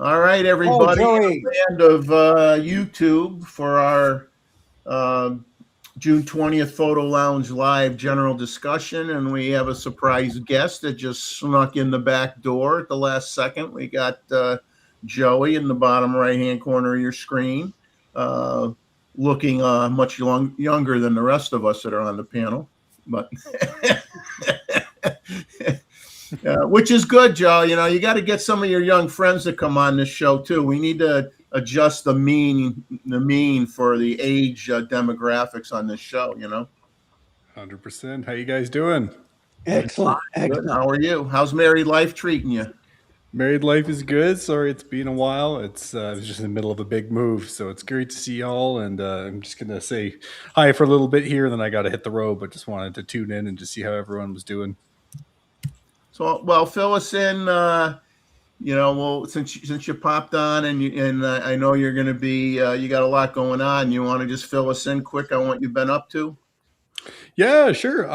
All right, Oh, everybody, Joey. and of YouTube for our June 20th Photo Lounge live general discussion. And we have a surprise guest that just snuck in the back door at the last second. We got Joey in the bottom right-hand corner of your screen, looking much younger than the rest of us that are on the panel. But which is good, Joe. You know, you got to get some of your young friends to come on this show too. We need to adjust the mean for the age demographics on this show. 100%. How you guys doing? Excellent. Good. How are you? How's married life treating you? Married life is good. Sorry, it's been a while. It's I was just in the middle of a big move, so it's great to see y'all. And I'm just gonna say hi for a little bit here, and then I got to hit the road. But just wanted to tune in and just see how everyone was doing. So, well, fill us in. Well, since you popped on, and I know you're going to be, you got a lot going on. You want to just fill us in quick on what you've been up to? Yeah, sure.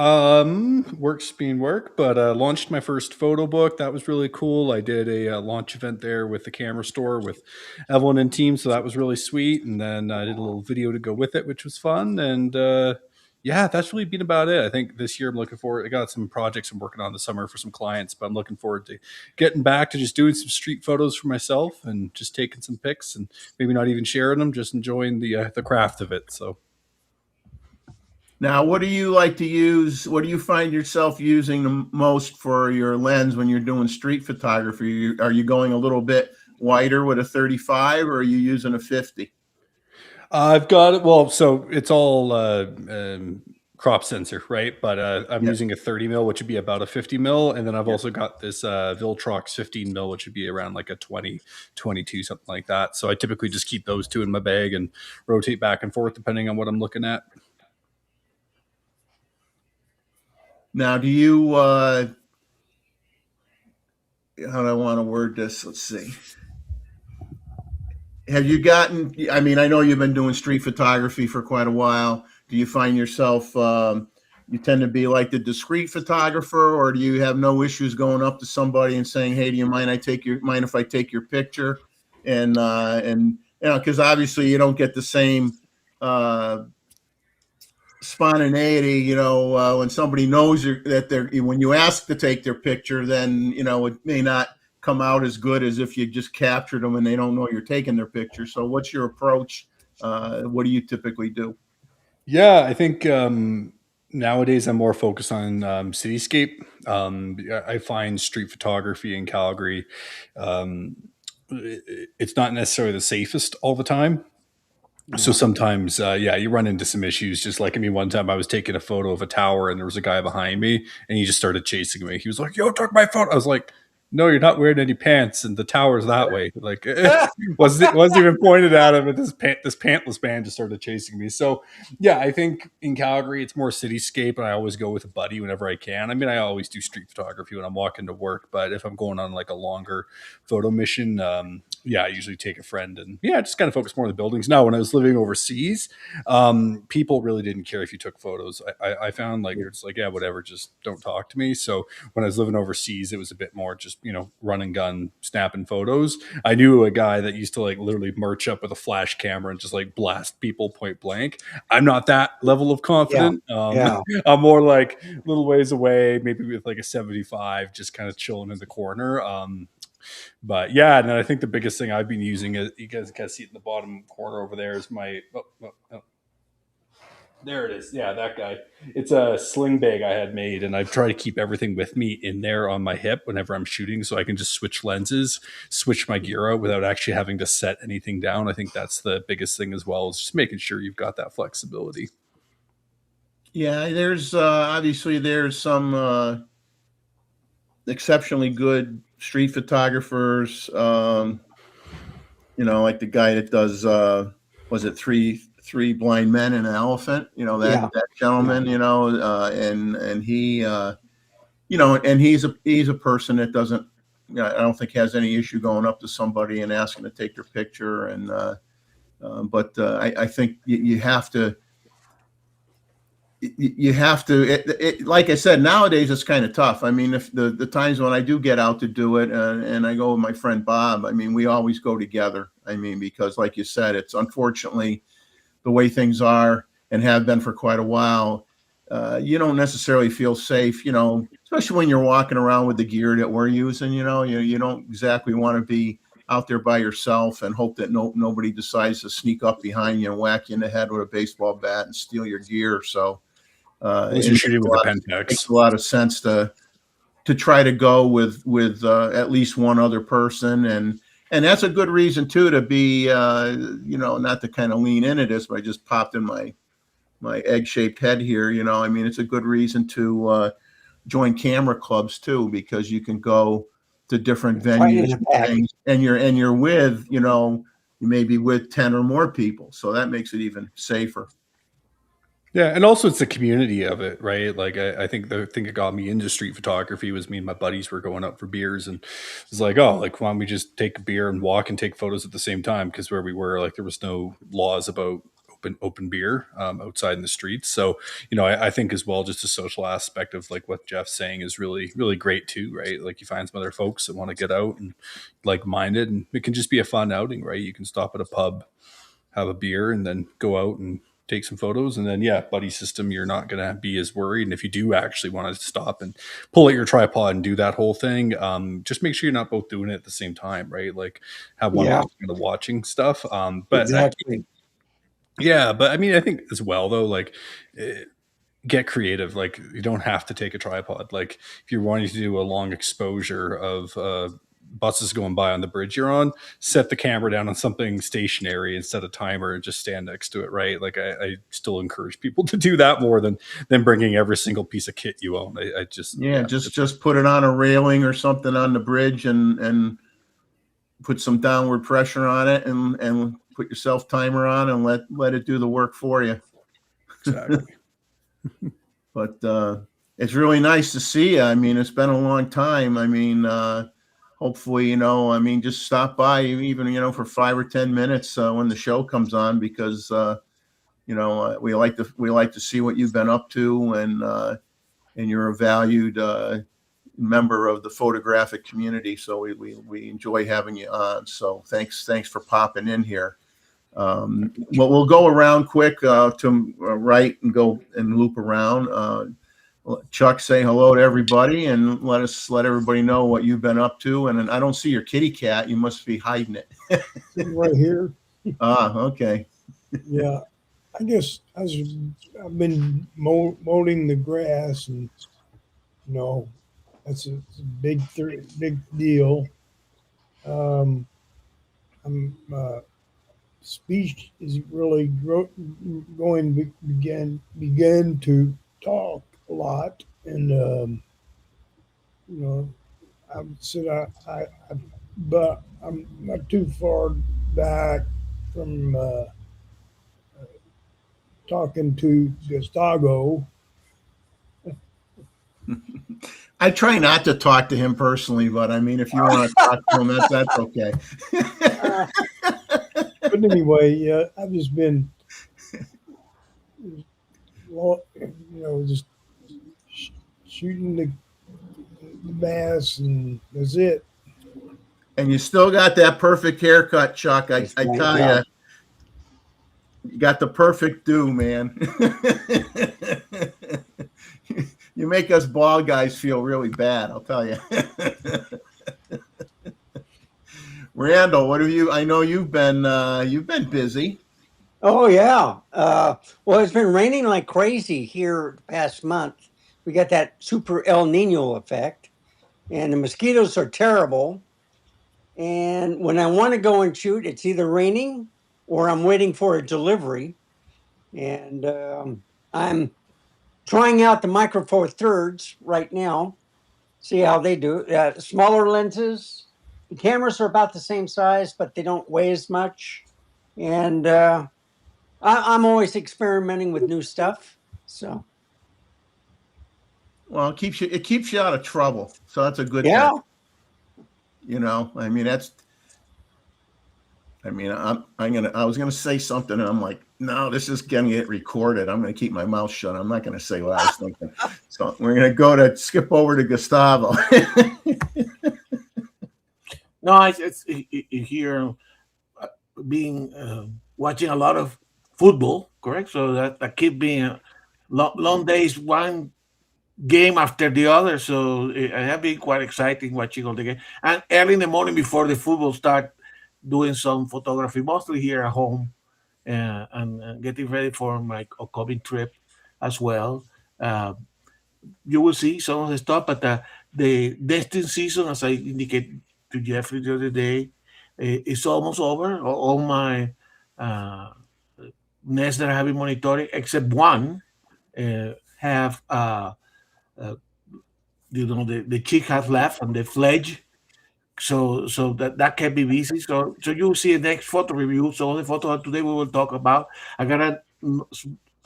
Work's being work, but launched my first photo book. That was really cool. I did a launch event there with the camera store with Evelyn and team, so that was really sweet. And then I did a little video to go with it, which was fun. And yeah, that's really been about it. I think this year I'm looking forward. I got some projects I'm working on this summer for some clients, but I'm looking forward to getting back to just doing some street photos for myself and just taking some pics and maybe not even sharing them, just enjoying the craft of it. So. Now, what do you like to use? What do you find yourself using the most for your lens when you're doing street photography? Are you going a little bit wider with a 35, or are you using a 50? I've got it. Well, so it's all crop sensor, right? But I'm using a 30 mil, which would be about a 50 mil. And then I've also got this Viltrox 15 mil, which would be around like a 20, 22, something like that. So I typically just keep those two in my bag and rotate back and forth depending on what I'm looking at. Now, do you, how do I want to word this? Let's see. Have you gotten, I mean, I know you've been doing street photography for quite a while. Do you find yourself, you tend to be like the discreet photographer, or do you have no issues going up to somebody and saying, hey, do you mind if I take your picture? And because obviously you don't get the same spontaneity, when somebody knows when you ask to take their picture, then, it may not come out as good as if you just captured them and they don't know you're taking their picture. So what's your approach? What do you typically do? Yeah, I think nowadays I'm more focused on cityscape. I find street photography in Calgary, it's not necessarily the safest all the time. So sometimes, you run into some issues. Just like, one time I was taking a photo of a tower and there was a guy behind me and he just started chasing me. He was like, yo, took my photo. I was like, no, you're not wearing any pants and the tower's that way. Like, wasn't even pointed at him, and this pantless man just started chasing me. So yeah, I think in Calgary it's more cityscape, and I always go with a buddy whenever I can. I always do street photography when I'm walking to work, but if I'm going on like a longer photo mission, I usually take a friend and just kind of focus more on the buildings. Now, when I was living overseas, people really didn't care if you took photos. I found like it's like, yeah, whatever, just don't talk to me. So when I was living overseas, it was a bit more just run and gun snapping photos. I knew a guy that used to like literally march up with a flash camera and just like blast people point blank. I'm not that level of confident. I'm more like little ways away, maybe with like a 75, just kind of chilling in the corner. But yeah, and then I think the biggest thing I've been using is, you guys can see it in the bottom corner over there, is my there it is. Yeah, that guy. It's a sling bag I had made, and I try to keep everything with me in there on my hip whenever I'm shooting, so I can just switch lenses, switch my gear out without actually having to set anything down. I think that's the biggest thing as well, is just making sure you've got that flexibility. Yeah, there's obviously there's some exceptionally good street photographers. Like the guy that does was it three blind men and an elephant? That gentleman. And he and he's a person that doesn't. I don't think has any issue going up to somebody and asking to take their picture. And but I think you have to. you have to, like I said, nowadays it's kind of tough. I mean, if the times when I do get out to do it, and I go with my friend Bob, I mean, we always go together. I mean, because like you said, it's unfortunately the way things are and have been for quite a while. You don't necessarily feel safe, especially when you're walking around with the gear that we're using. You don't exactly want to be out there by yourself and hope that nobody decides to sneak up behind you and whack you in the head with a baseball bat and steal your gear. So Unless it you're shooting with a makes Pentex. a lot of sense to try to go with at least one other person, and that's a good reason too to be not to kind of lean into this, but I just popped in my egg-shaped head here. I mean, it's a good reason to join camera clubs too, because you can go to different Right in venues the and back. things, and you're with you may be with 10 or more people, so that makes it even safer. Yeah, and also it's the community of it, right? Like I think the thing that got me into street photography was me and my buddies were going out for beers, and it was like, oh, like why don't we just take a beer and walk and take photos at the same time? Because where we were, like there was no laws about open beer outside in the streets. So I think as well, just the social aspect of like what Jeff's saying is really really great too, right? Like you find some other folks that want to get out and like minded, and it can just be a fun outing, right? You can stop at a pub, have a beer, and then go out and take some photos. And then, yeah, buddy system, you're not going to be as worried. And if you do actually want to stop and pull out your tripod and do that whole thing, just make sure you're not both doing it at the same time, right? Like have one Yeah. person kind of watching stuff. But Exactly. yeah, but I mean, I think as well though, like get creative. Like you don't have to take a tripod. Like if you're wanting to do a long exposure of buses going by on the bridge you're on, set the camera down on something stationary and set a timer and just stand next to it, right? Like I still encourage people to do that more than bringing every single piece of kit you own. I just Yeah, just put it on a railing or something on the bridge, and put some downward pressure on it, and put your self timer on, and let it do the work for you. exactly. But it's really nice to see you. I mean, it's been a long time. I mean, hopefully, I mean, just stop by even, for 5 or 10 minutes when the show comes on, because we like to see what you've been up to, and you're a valued member of the photographic community. So we enjoy having you on. So thanks for popping in here. Well, we'll go around quick to right and go and loop around. Chuck, say hello to everybody and let everybody know what you've been up to. And I don't see your kitty cat. You must be hiding it. Sitting right here. Okay. Yeah, I've been mowing the grass, and it's a big deal. I'm speech is really began to talk a lot, and I said but I'm not too far back from talking to Gustavo. I try not to talk to him personally, but I mean, if you want to talk to him, that's okay. But anyway, yeah, I've just been, just shooting the bass, and that's it. And you still got that perfect haircut, Chuck. I tell you, you got the perfect do, man. You make us bald guys feel really bad, I'll tell you. Randall, what have you? I know you've been busy. Oh yeah. Well, it's been raining like crazy here the past month. We got that super El Nino effect, and the mosquitoes are terrible. And when I want to go and shoot, it's either raining or I'm waiting for a delivery. And I'm trying out the Micro Four Thirds right now. See how they do. Smaller lenses. The cameras are about the same size, but they don't weigh as much. And I'm always experimenting with new stuff. So Well, it keeps you out of trouble, so that's a good yeah. thing. I mean, I was gonna say something, and I'm like, No, this is going to get recorded. I'm going to keep my mouth shut. I'm not going to say what I was thinking. So we're going to skip over to Gustavo. No, it's here being watching a lot of football, correct? So that keep being long days, one game after the other. So it have been quite exciting watching all the game. And early in the morning before the football start, doing some photography, mostly here at home, and getting ready for my upcoming trip as well. Uh, you will see some of the stuff, but the nesting season, as I indicated to Jeffrey the other day, is almost over. All my uh, nests that I have been monitoring, except one, have uh, the chick has left and the fledge. So that can be busy. So you will see a next photo review. So the photo today we will talk about. I got a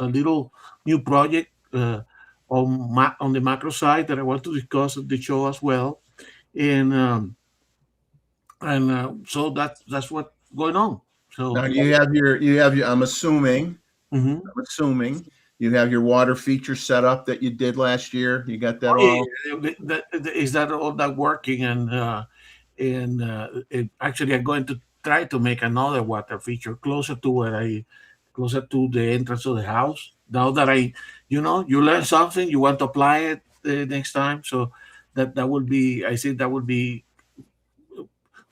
little new project on the macro side that I want to discuss at the show as well, and so that's what's going on. Now So you have your. mhm. I'm assuming you have your water feature set up that you did last year. You got that Oh, yeah, all. yeah, yeah. Is that all that working? Actually, I'm going to try to make another water feature closer to the entrance of the house. Now that you learn something, you want to apply it next time. So that would be, I think that would be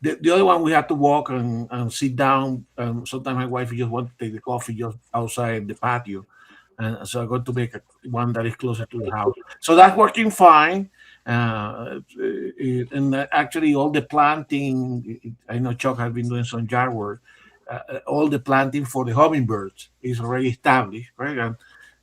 the other one. We have to walk and sit down. Sometimes my wife just want to take the coffee just outside the patio, and so I'm going to make one that is closer to the house. So that's working fine. And actually, all the planting, I know Chuck has been doing some yard work. All the planting for the hummingbirds is already established, right? And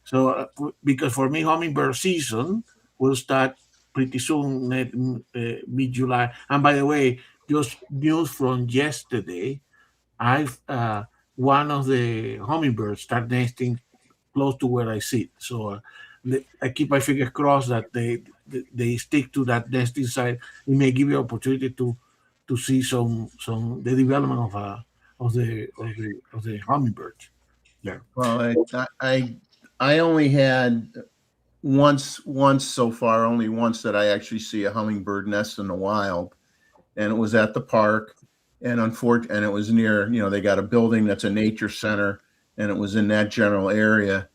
so, because for me, hummingbird season will start pretty soon, mid July. And by the way, just news from yesterday, I've one of the hummingbirds start nesting close to where I sit. So I keep my fingers crossed that they stick to that nesting site. It may give you opportunity to see some the development of the hummingbirds there. Well, I only had once so far, only once that I actually see a hummingbird nest in the wild, and it was at the park, and it was near. They got a building that's a nature center, and it was in that general area.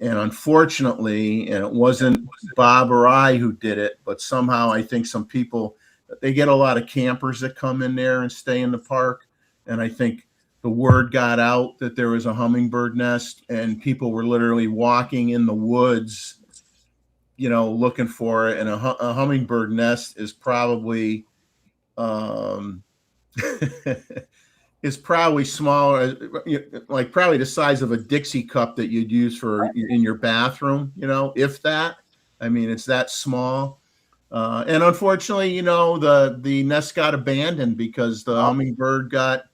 And unfortunately, and it wasn't Bob or I who did it, but somehow I think some people, they get a lot of campers that come in there and stay in the park. And I think the word got out that there was a hummingbird nest, and people were literally walking in the woods, looking for it. And a hummingbird nest is probably, um, is probably smaller, like probably the size of a Dixie cup that you'd use for in your bathroom, if that. I mean, it's that small. And unfortunately, the nest got abandoned because the hummingbird got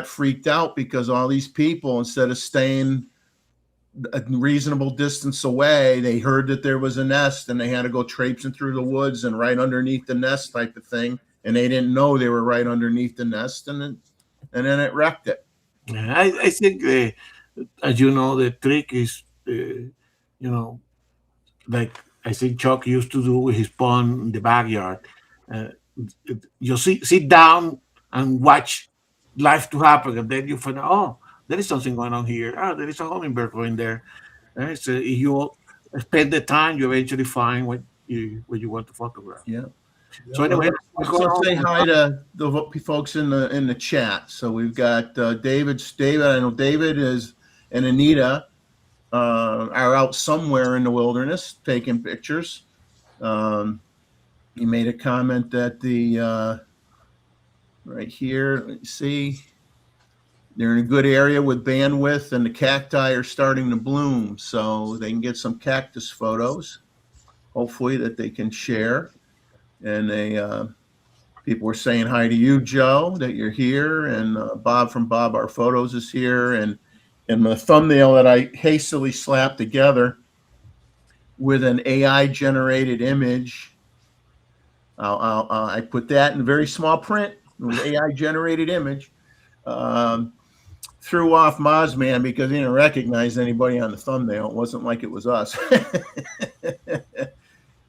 freaked out because all these people, instead of staying a reasonable distance away, they heard that there was a nest and they had to go traipsing through the woods and right underneath the nest type of thing. And they didn't know they were right underneath the nest, and then it wrecked it. Yeah, I think, as you know, the trick is, like I think Chuck used to do with his pond in the backyard. Uh, you sit down and watch life to happen, and then you find out, oh, there is something going on here. Ah, there is a hummingbird going there. So if you spend the time, you eventually find what you want to photograph. Yeah. So anyway, what's going Let's say on? hi to the folks in the chat. So we've got David. I know David and Anita are out somewhere in the wilderness taking pictures. You made a comment that right here. Let me see. They're in a good area with bandwidth, and the cacti are starting to bloom, so they can get some cactus photos. Hopefully that they can share. And people were saying hi to you, Joe, that you're here, and Bob from Bob Our Photos is here, and the thumbnail that I hastily slapped together with an AI generated image. I put that in very small print with AI generated image. threw off Mozman because he didn't recognize anybody on the thumbnail. It wasn't like it was us.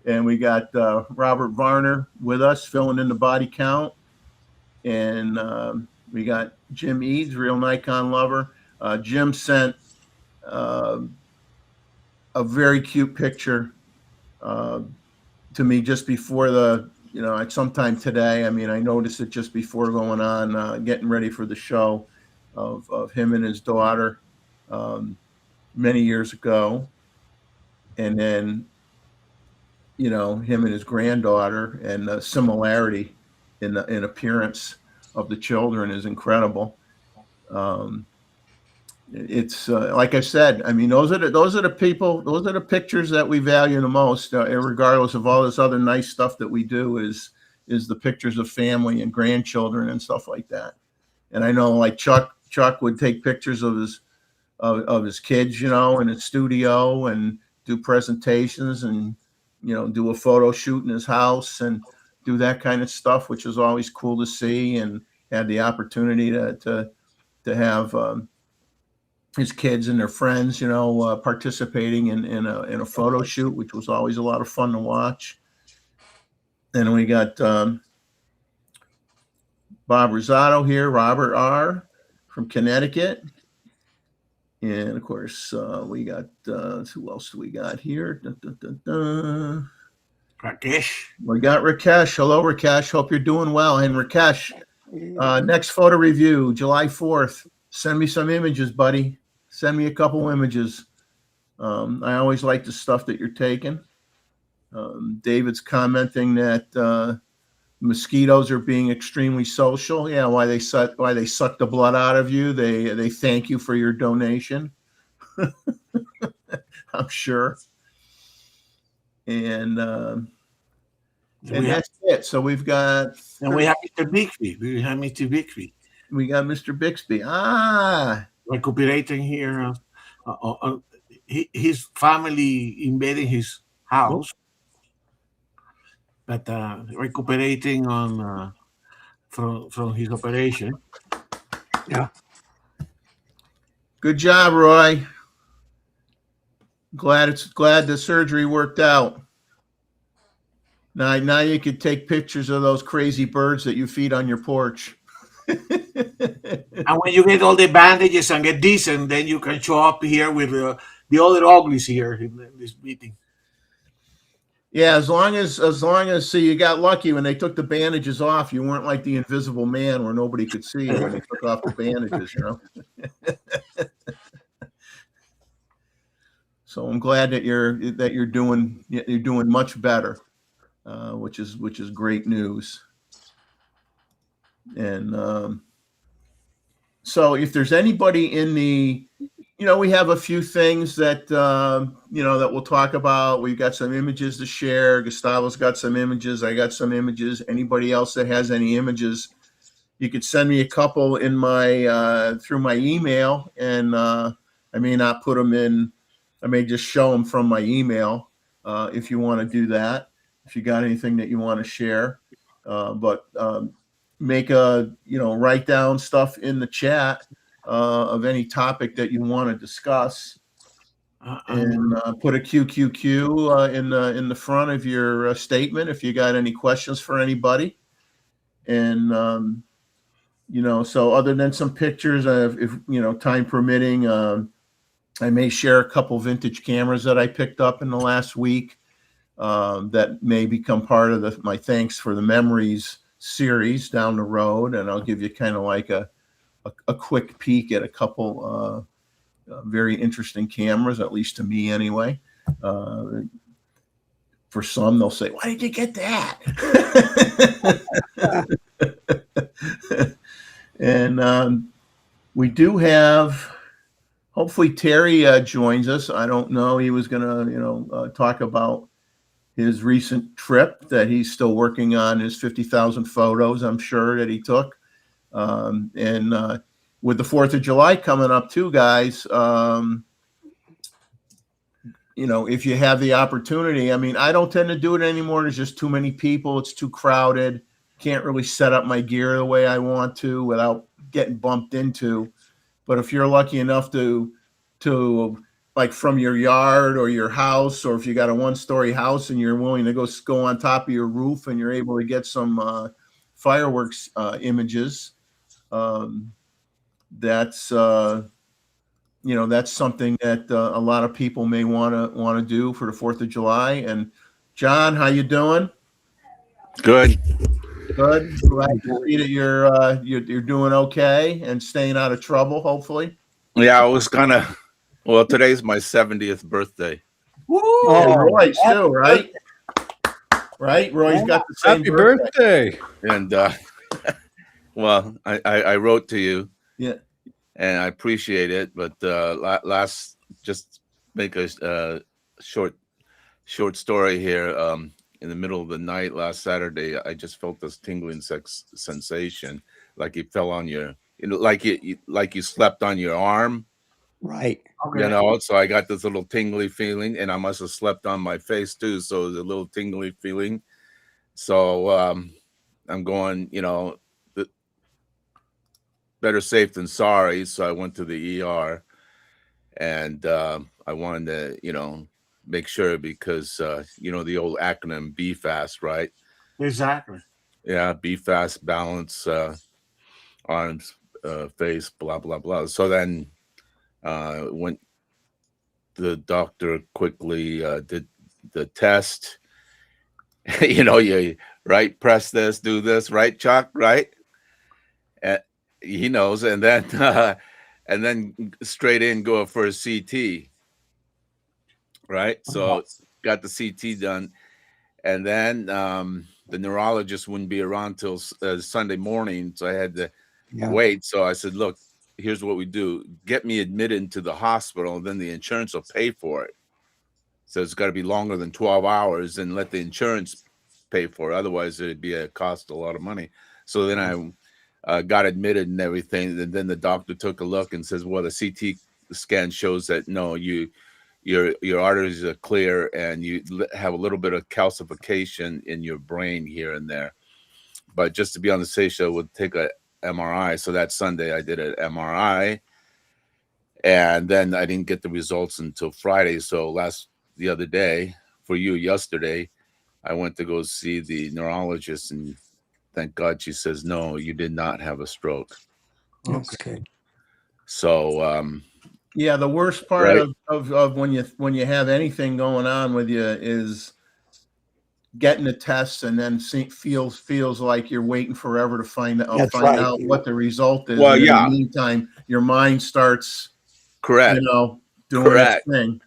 And we got Robert Varner with us filling in the body count. And we got Jim Eads, real Nikon lover. Jim sent a very cute picture to me just before the, sometime today. I mean, I noticed it just before going on, getting ready for the show of him and his daughter many years ago. And then, him and his granddaughter, and the similarity in appearance of the children is incredible. It's like I said, I mean, those are the pictures that we value the most, regardless of all this other nice stuff that we do, is the pictures of family and grandchildren and stuff like that. And I know, like Chuck would take pictures of his kids, in his studio, and do presentations, and do a photo shoot in his house and do that kind of stuff, which is always cool to see. And had the opportunity to have his kids and their friends, participating in a photo shoot, which was always a lot of fun to watch. And we got Bob Rosato here, Robert R. from Connecticut. And of course, we got who else do we got here? Rakesh. We got Rakesh. Hello, Rakesh. Hope you're doing well. And Rakesh, next photo review, July 4th. Send me some images, buddy. Send me a couple images. I always like the stuff that you're taking. David's commenting that mosquitoes are being extremely social. Yeah, why they suck the blood out of you. They thank you for your donation. I'm sure. And that's it. So we've got. And we have Mr. Bixby. We got Mr. Bixby. Recuperating here. His family invading his house, but recuperating from his operation. Yeah. Good job, Roy. Glad the surgery worked out. Now you could take pictures of those crazy birds that you feed on your porch. And when you get all the bandages and get decent, then you can show up here with the other uglies here in this meeting. Yeah, as long as so you got lucky when they took the bandages off, you weren't like the Invisible Man where nobody could see you when they took off the bandages, So I'm glad that you're doing much better, which is great news. And so if there's anybody in the, we have a few things that that we'll talk about. We've got some images to share. Gustavo's got some images. I got some images. Anybody else that has any images, you could send me a couple in my through my email, and I may not put them in. I may just show them from my email if you want to do that. If you got anything that you want to share, but make write down stuff in the chat of any topic that you want to discuss, and put a QQQ in the front of your statement if you got any questions for anybody. And so other than some pictures, if time permitting, I may share a couple vintage cameras that I picked up in the last week that may become part of my Thanks for the Memories series down the road, and I'll give you kind of like a quick peek at a couple very interesting cameras, at least to me anyway. For some, they'll say, "Why did you get that?" And we do have. Hopefully Terry joins us. I don't know. He was gonna talk about his recent trip that he's still working on, his 50,000 photos, I'm sure, that he took. And with the 4th of July coming up too, guys, if you have the opportunity, I mean, I don't tend to do it anymore. There's just too many people. It's too crowded. Can't really set up my gear the way I want to without getting bumped into. But if you're lucky enough to like from your yard or your house, or if you got a 1-story house and you're willing to go on top of your roof and you're able to get some fireworks images, that's that's something that a lot of people may want to do for the 4th of July. And John, how you doing? Good. Good. Glad to see that you're doing okay and staying out of trouble, hopefully. Yeah, I was today's my 70th birthday. Woo! Oh, Roy's too, right? Right? Roy's got the same Happy birthday. And well, I wrote to you. Yeah. And I appreciate it, but just make a short story here. In the middle of the night last Saturday, I just felt this tingling sensation, like you fell on your, like you slept on your arm. right. Okay. So I got this little tingly feeling, and I must have slept on my face too, so it was a little tingly feeling. So I'm going, better safe than sorry. So I went to the ER, and I wanted to, make sure, because the old acronym BFAST, right? Exactly. Yeah, BFAST, balance, arms, face, blah blah blah. So then went the doctor quickly did the test. You right, press this, do this, right, Chuck, right? And he knows, and then straight in go for a CT. Right, so got the CT done, and then the neurologist wouldn't be around till Sunday morning, so I had to wait. So I said, "Look, here's what we do: get me admitted into the hospital, and then the insurance will pay for it. So it's got to be longer than 12 hours, and let the insurance pay for it. Otherwise, it'd be a lot of money." So then I got admitted and everything, and then the doctor took a look and says, "Well, the CT scan shows that no, your arteries are clear, and you have a little bit of calcification in your brain here and there. But just to be on the safe side, we'll take a MRI." So that Sunday I did an MRI, and then I didn't get the results until Friday. So the other day, for you yesterday, I went to go see the neurologist, and thank God she says, "No, you did not have a stroke." Okay. So Yeah, the worst part Right. of when you have anything going on with you is getting the tests and then feels like you're waiting forever to find That's find right. out what the result is. Well, And in yeah. the meantime, your mind starts, correct. doing Correct. its thing.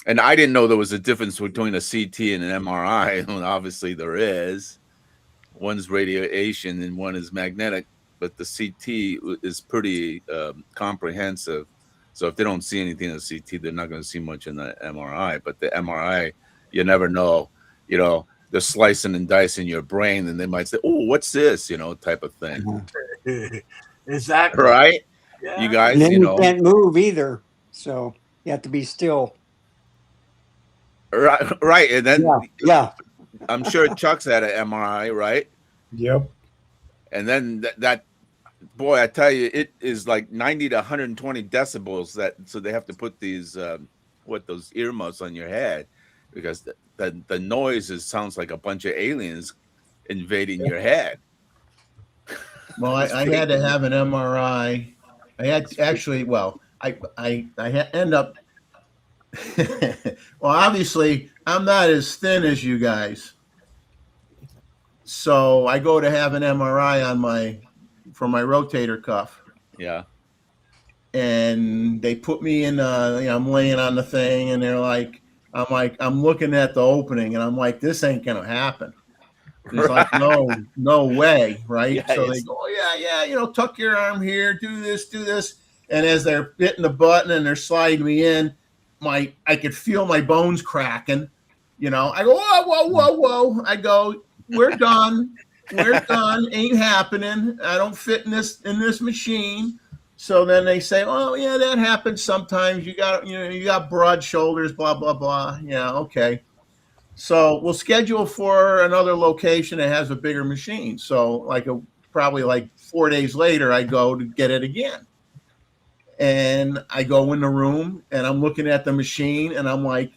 And I didn't know there was a difference between a CT and an MRI. And obviously there is. One's radiation and one is magnetic, but the CT is pretty comprehensive. So if they don't see anything in the CT, they're not going to see much in the MRI. But the MRI, you never know. They're slicing and dicing your brain, and they might say, "Oh, what's this?" Type of thing. Exactly. Right? Yeah. You guys, And then you can't move either, so you have to be still. right. And then Yeah. I'm sure Chuck's had an MRI, right? Yep. And then that boy, I tell you, it is like 90 to 120 decibels. So they have to put these those earmuffs on your head, because the noise sounds like a bunch of aliens invading your head. Well, I had to have an MRI. I had actually, well, I end up. Well, obviously, I'm not as thin as you guys, so I go to have an MRI for my rotator cuff. Yeah. And they put me in. I'm laying on the thing, and I'm looking at the opening, and I'm like, this ain't gonna happen. It's like, no way, right? Yeah, So they go, oh, yeah, tuck your arm here, do this. And as they're hitting the button and they're sliding me in, I could feel my bones cracking. I go, whoa. I go, we're done. Ain't happening. I don't fit in this machine. So then they say, oh yeah, that happens sometimes. You got broad shoulders, blah, blah, blah. Yeah, okay. So we'll schedule for another location that has a bigger machine. So probably 4 days later, I go to get it again. and I go in the room and I'm looking at the machine and I'm like,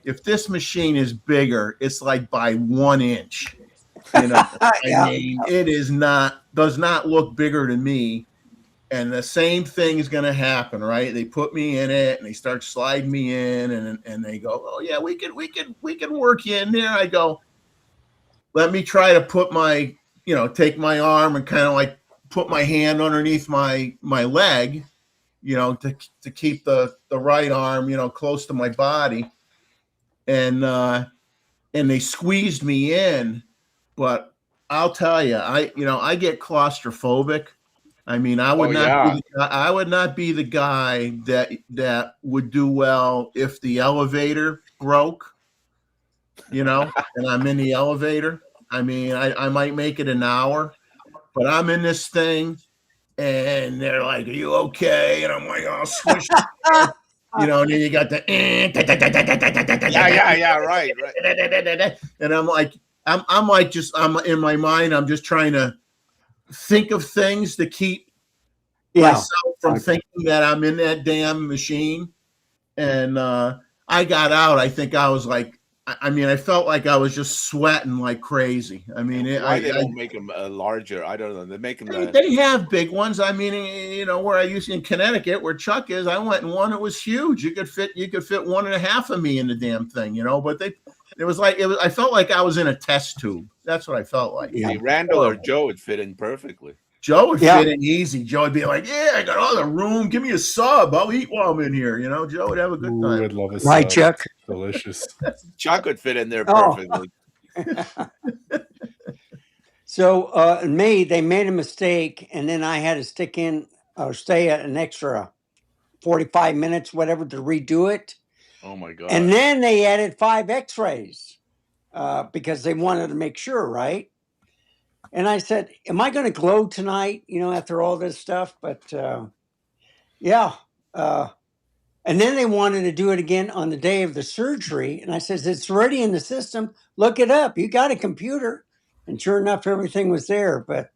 if this machine is bigger, it's like by 1 inch. You know, I Yeah. mean, does not look bigger to me. And the same thing is going to happen, right? They put me in it and they start sliding me in and they go, oh yeah, we can work you in there. I go, let me try to put take my arm and kind of like put my hand underneath my leg, to keep the right arm, close to my body. And they squeezed me in, but I'll tell you, I get claustrophobic. I mean, I would not be the guy that would do well if the elevator broke, and I'm in the elevator. I mean, I might make it an hour, but I'm in this thing and they're like, are you okay? And I'm like, oh, squish. And then you got the Right. and I'm in my mind, I'm just trying to think of things to keep myself from thinking that I'm in that damn machine. And I got out. I think I was like, I felt like I was just sweating like crazy. I mean, Why they don't make them larger? I don't know. They make them. They have big ones. I mean, where I used in Connecticut, where Chuck is, I went in one. It was huge. You could fit 1.5 of me in the damn thing, But I felt like I was in a test tube. That's what I felt like. Yeah. Randall or Joe would fit in perfectly. Joe would fit in easy. Joe would be like, yeah, I got all the room. Give me a sub. I'll eat while I'm in here. Joe would have a good time. I'd love a Right, sub. Chuck? Delicious. Chuck would fit in there perfectly. So in May, they made a mistake, and then I had to stay an extra 45 minutes, whatever, to redo it. Oh my God. And then they added 5 x-rays because they wanted to make sure, right? And I said, am I going to glow tonight, after all this stuff? But yeah. And then they wanted to do it again on the day of the surgery. And I said, it's already in the system. Look it up. You got a computer. And sure enough, everything was there. But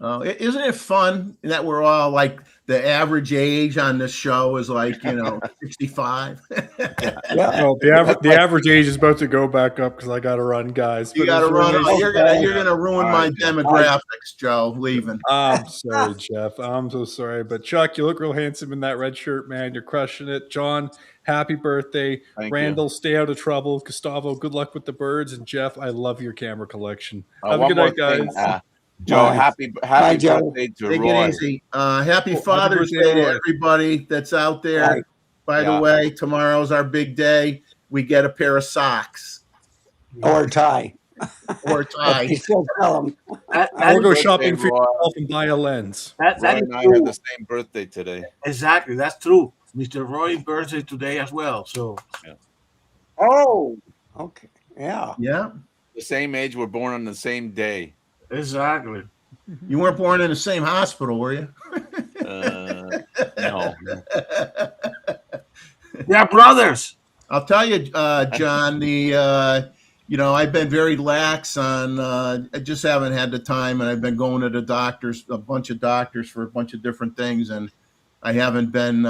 isn't it fun that we're all like the average age on this show is like 65? yeah, Well, the average age is about to go back up because I got to run, guys. You got to run. You're gonna ruin my demographics, Joe. Leaving. I'm sorry, Jeff. I'm so sorry, but Chuck, you look real handsome in that red shirt, man. You're crushing it. John, happy birthday. Thank Randall, you. stay out of trouble. Gustavo, good luck with the birds. And Jeff, I love your camera collection. Have a One good more night, guys. thing, Joe, happy Joe. birthday to Take Roy. it easy. Happy Father's birthday, Day to Roy. everybody that's out there. Right. By the way, tomorrow's our big day. We get a pair of socks or a tie. or a tie. You still tell them. Or go shopping for Roy. yourself and buy a lens. Roy That is and I true. have the same birthday today. Exactly, that's true. Mr. Roy's birthday today as well. So, Oh, okay. Yeah. Yeah. The same age, we're born on the same day. exactly. You weren't born in the same hospital, were you? No. They are brothers. I'll tell you, John, I've been very lax on, I just haven't had the time, and I've been going to the doctors, a bunch of doctors for a bunch of different things, and I haven't been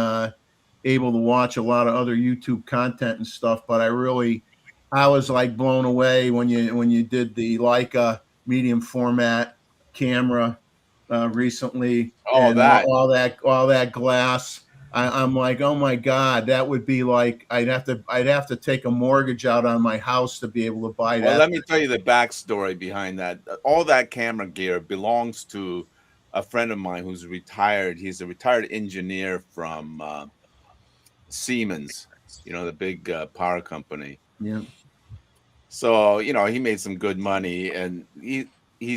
able to watch a lot of other YouTube content and stuff, but I was like blown away when you did the Leica medium format camera recently. Oh, that. all that glass. I'm like, oh my God, that would be like I'd have to take a mortgage out on my house to be able to buy that. Well, let me tell you the backstory behind that. All that camera gear belongs to a friend of mine who's retired. He's a retired engineer from Siemens, the big power company. Yeah. So, he made some good money, and he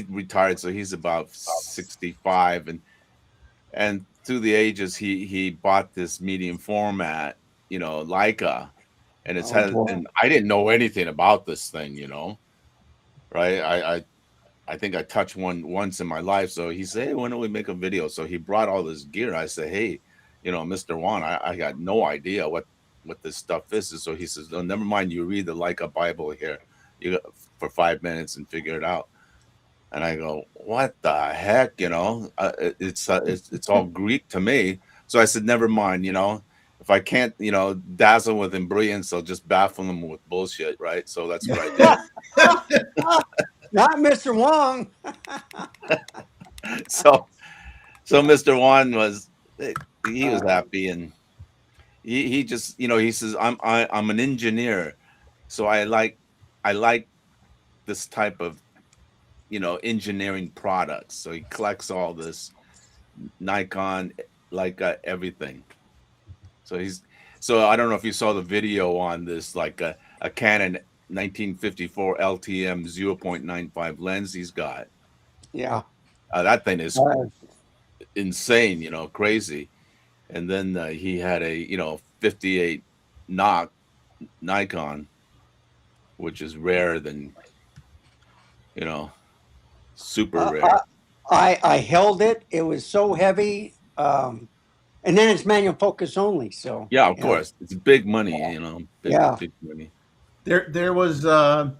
retired, so he's about 65, and through the ages he bought this medium format, Leica, and and I didn't know anything about this thing, right? I think I touched one once in my life. So he said, hey, why don't we make a video? So he brought all this gear. I said, hey, Mr. Juan, I got no idea what this stuff is. So he says, oh, never mind, you read the Leica Bible here for 5 minutes and figure it out. And I go, what the heck? It's all Greek to me. So I said, never mind. If I can't, dazzle with brilliance, I'll just baffle them with bullshit, right? So that's what I did. Not Mr. Wong. so Mr. Wan he was happy, and he just, he says, I'm an engineer, so I like this type of engineering products. So he collects all this Nikon, Leica, everything. So I don't know if you saw the video on this, like a Canon 1954 LTM 0.95 lens he's got. Yeah. That thing is Uh, insane, crazy. And then he had a 58 knock Nikon, which is rare than super rare. I held it. It was so heavy. And then it's manual focus only. So Yeah, of course, it's big money, big Yeah. big money. There was I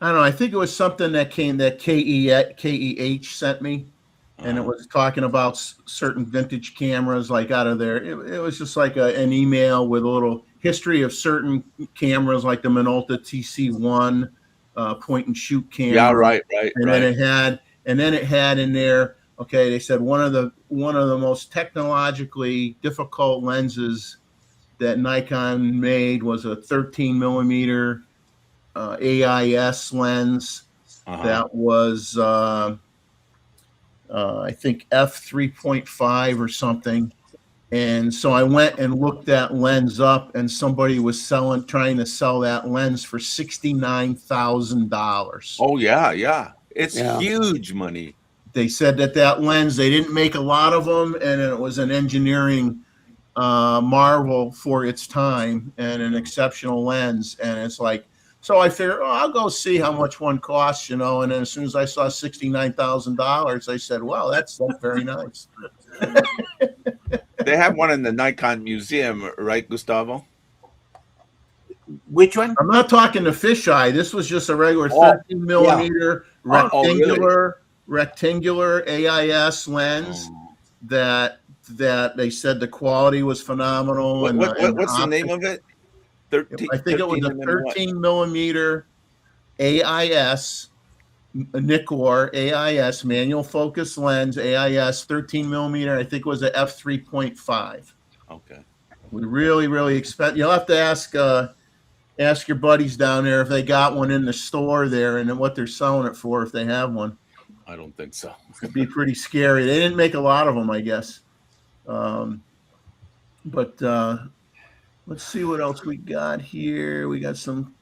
don't know. I think it was something that KEH sent me, and it was talking about certain vintage cameras, like out of there. It was just like an email with a little history of certain cameras, like the Minolta TC1 point and shoot camera. Yeah, right. And then it had in there. Okay, they said one of the most technologically difficult lenses that Nikon made was a 13 millimeter AIS lens that was I think f3.5 or something. And so I went and looked that lens up, and somebody was trying to sell that lens for $69,000. Oh yeah, it's huge money. They said that lens, they didn't make a lot of them, and it was an engineering marvel for its time and an exceptional lens. And it's like, so I figured, I'll go see how much one costs, and then as soon as I saw $69,000, I said, well, that's very nice. They have one in the Nikon museum, right, Gustavo? Which one? I'm not talking the fisheye. This was just a regular 13 millimeter rectangular AIS lens that they said the quality was phenomenal. What's the name of it? I think it was a 13 millimeter AIS Nikkor AIS manual focus lens, AIS 13 millimeter. I think it was a f3.5. Okay. We really expect. You'll have to ask your buddies down there if they got one in the store there and what they're selling it for, if they have one. I don't think so. It'd be pretty scary. They didn't make a lot of them, I guess. But let's see what else we got here. We got some.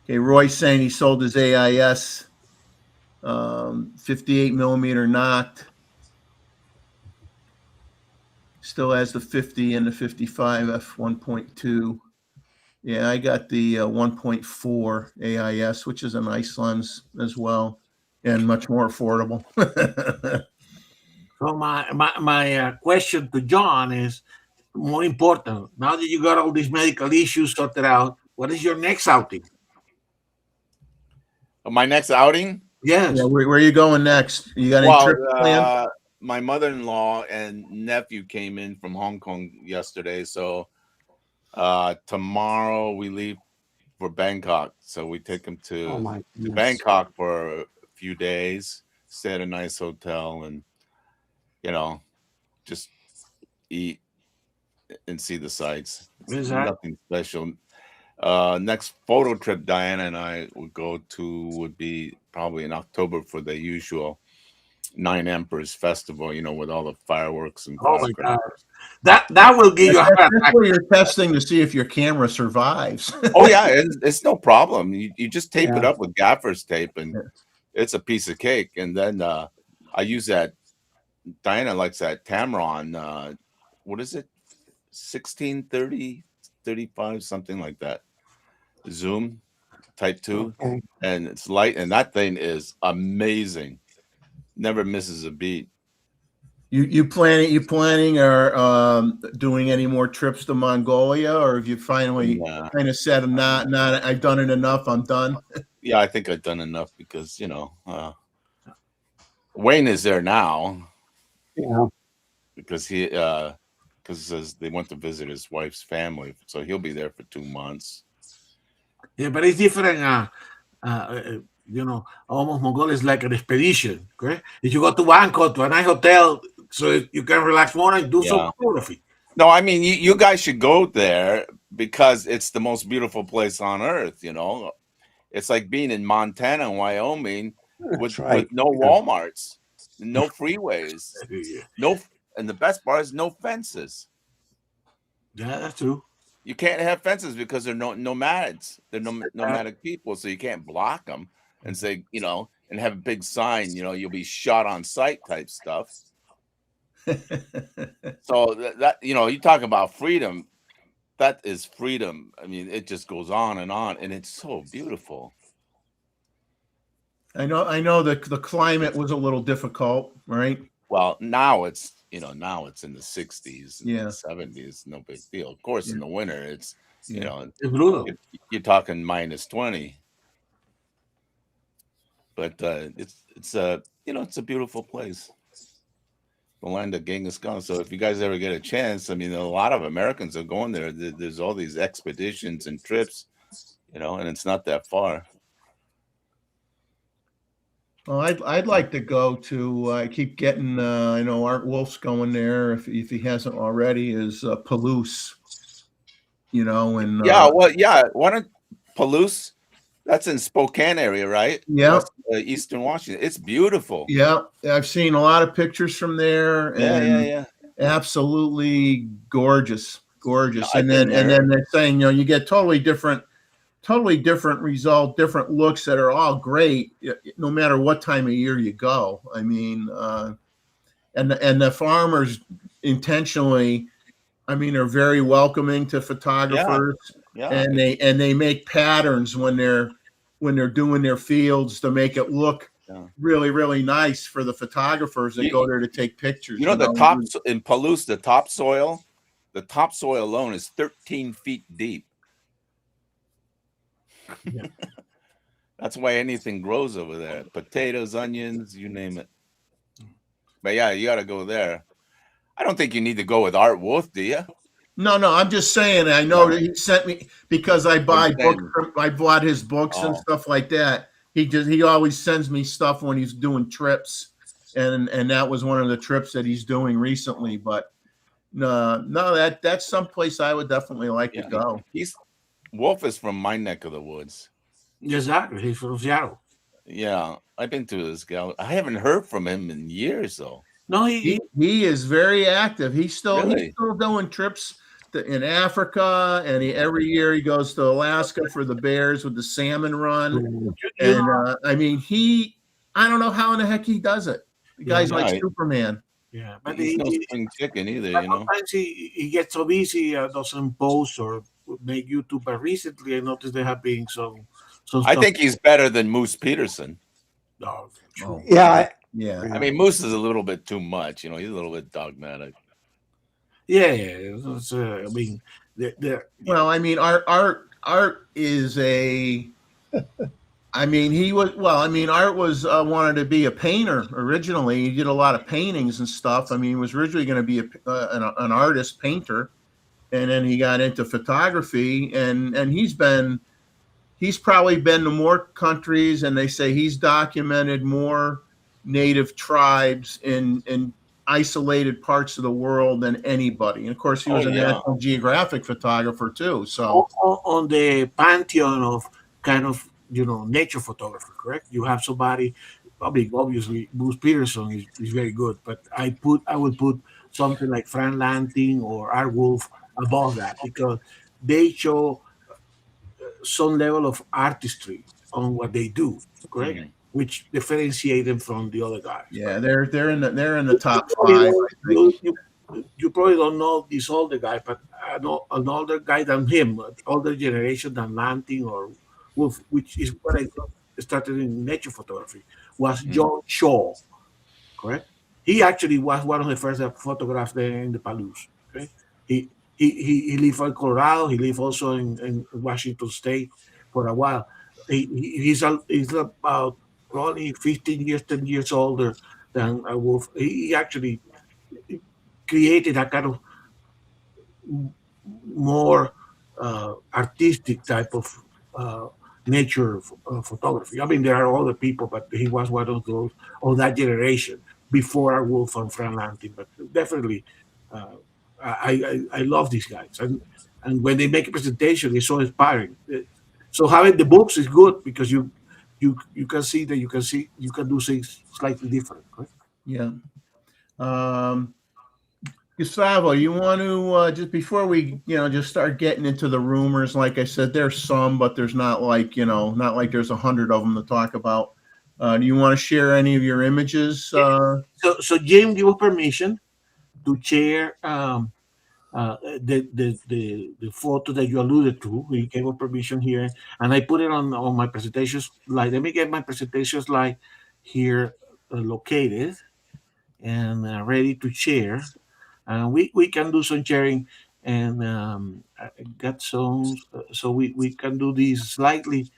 Okay, Roy's saying he sold his AIS 58 millimeter knocked. Still has the 50 and the 55 f1.2. Yeah, I got the 1.4 AIS, which is a nice lens as well, and much more affordable. So my question to John is more important. Now that you got all these medical issues sorted out, what is your next outing? My next outing? Yes. Yeah, where are you going next? You got any trip planned? My mother-in-law and nephew came in from Hong Kong yesterday, so tomorrow we leave for Bangkok. So we take them to Bangkok for a few days, stay at a nice hotel, and just eat and see the sights. Nothing special. Next photo trip Diana and I would be probably in October for the usual Nine Emperors Festival, with all the fireworks and firecrackers. That will give you a heart attack. That's where you're testing to see if your camera survives. Oh yeah, it's no problem. You just tape it up with gaffer's tape, and it's a piece of cake. And then I use that. Diana likes that Tamron. What is it? 1630, 35, something like that. Zoom Type 2, and it's light, and that thing is amazing. Never misses a beat. You planning or doing any more trips to Mongolia, or have you finally Nah. kind of said not I've done it enough, I'm done? Yeah, I think I've done enough because Wayne is there now Yeah. because they went to visit his wife's family, so he'll be there for 2 months. Yeah, but it's different. Almost Mongolia is like an expedition. Correct? If you go to Bangkok to a nice hotel, so you can relax more and do some Yeah. photography. No, I mean you guys should go there because it's the most beautiful place on earth. It's like being in Montana and Wyoming with That's right. no Walmarts, no freeways, Yeah, and the best part is no fences. that's true. You can't have fences because they're nomads. They're nomadic people, so you can't block them and say, and have a big sign, you'll be shot on sight type stuff. So that you talk about freedom. That is freedom. I mean, it just goes on, and it's so beautiful. I know the climate was a little difficult, right? Well, now it's in the 60s and Yeah. 70s, no big deal. Of course, in the winter, it's It's brutal. you're talking minus 20. But it's a beautiful place. The land of Genghis Khan. So if you guys ever get a chance, I mean, a lot of Americans are going there. There's all these expeditions and trips, and it's not that far. Well, I'd like to go to. I keep getting. I know Art Wolf's going there if he hasn't already. Is Palouse, and Yeah, well, yeah. Why don't Palouse? That's in Spokane area, right? Yeah. Eastern Washington. It's beautiful. Yeah, I've seen a lot of pictures from there. And Yeah. absolutely gorgeous. Yeah, And then they're saying, you get totally different result, different looks that are all great, no matter what time of year you go. I mean, and the farmers intentionally, I mean, are very welcoming to photographers. Yeah. And they make patterns when they're doing their fields to make it look really, really nice for the photographers that go there to take pictures. The top in Palouse, the topsoil alone is 13 feet deep. Yeah. That's why anything grows over there. Potatoes, onions, you name it. But yeah, you got to go there. I don't think you need to go with Art Wolf, do you? No, I'm just saying. I know that he sent me because I buy books. I bought his books and stuff like that. He always sends me stuff when he's doing trips, and that was one of the trips that he's doing recently. But no, that's someplace I would definitely like to go. Wolf is from my neck of the woods. Exactly, he's from Seattle. Yeah, I've been to this guy. I haven't heard from him in years though. No, He is very active. He's still doing trips in Africa, and every year he goes to Alaska for the bears with the salmon run. And I mean, I don't know how in the heck he does it. The guy's like Superman. Yeah, but he's no spring chicken either, Sometimes he gets so busy, doesn't post or make YouTube. But recently, I noticed there have been some I think he's better than Moose Peterson. No, Yeah. I mean, Moose is a little bit too much. He's a little bit dogmatic. Yeah. I mean, well, I mean, Art is a. I mean, Art was wanted to be a painter originally. He did a lot of paintings and stuff. I mean, he was originally going to be an artist painter, and then he got into photography. And he's probably been to more countries, and they say he's documented more native tribes in isolated parts of the world than anybody. And of course, he was a National Geographic photographer too. So on the pantheon of kind of nature photographer, correct? You have somebody. Obviously, Bruce Peterson is very good, but I would put something like Frank Lanting or Art Wolf above that because they show some level of artistry on what they do, correct? Mm-hmm. Which differentiate them from the other guys. Yeah, right? they're in the top 5. You probably don't know this older guy, but I know an older guy than him, older generation than Lanting or Wolf, which is what I started in nature photography, was John Shaw, correct? he actually was one of the first that photographed there in the Palouse. Okay, he lived in Colorado. He lived also in Washington State for a while. He's about probably 15 years, 10 years older than Wolf. He actually created a kind of more artistic type of uh, nature photography. I mean, there are other people, but he was one of those of that generation before Wolf and Frank Lantin. But definitely, uh, I love these guys, and when they make a presentation, it's so inspiring. So having the books is good because you can see that you can do things slightly different. Right? Yeah. Gustavo, you want to just before we, just start getting into the rumors? Like I said, there's some, but there's not like, not like there's 100 of them to talk about. Do you want to share any of your images? So Jim gave us permission to share the photo that you alluded to. He gave us permission here, and I put it on my presentation slide. Let me get my presentation slide here located and ready to share. We can do some sharing, and I got some, so we can do these slightly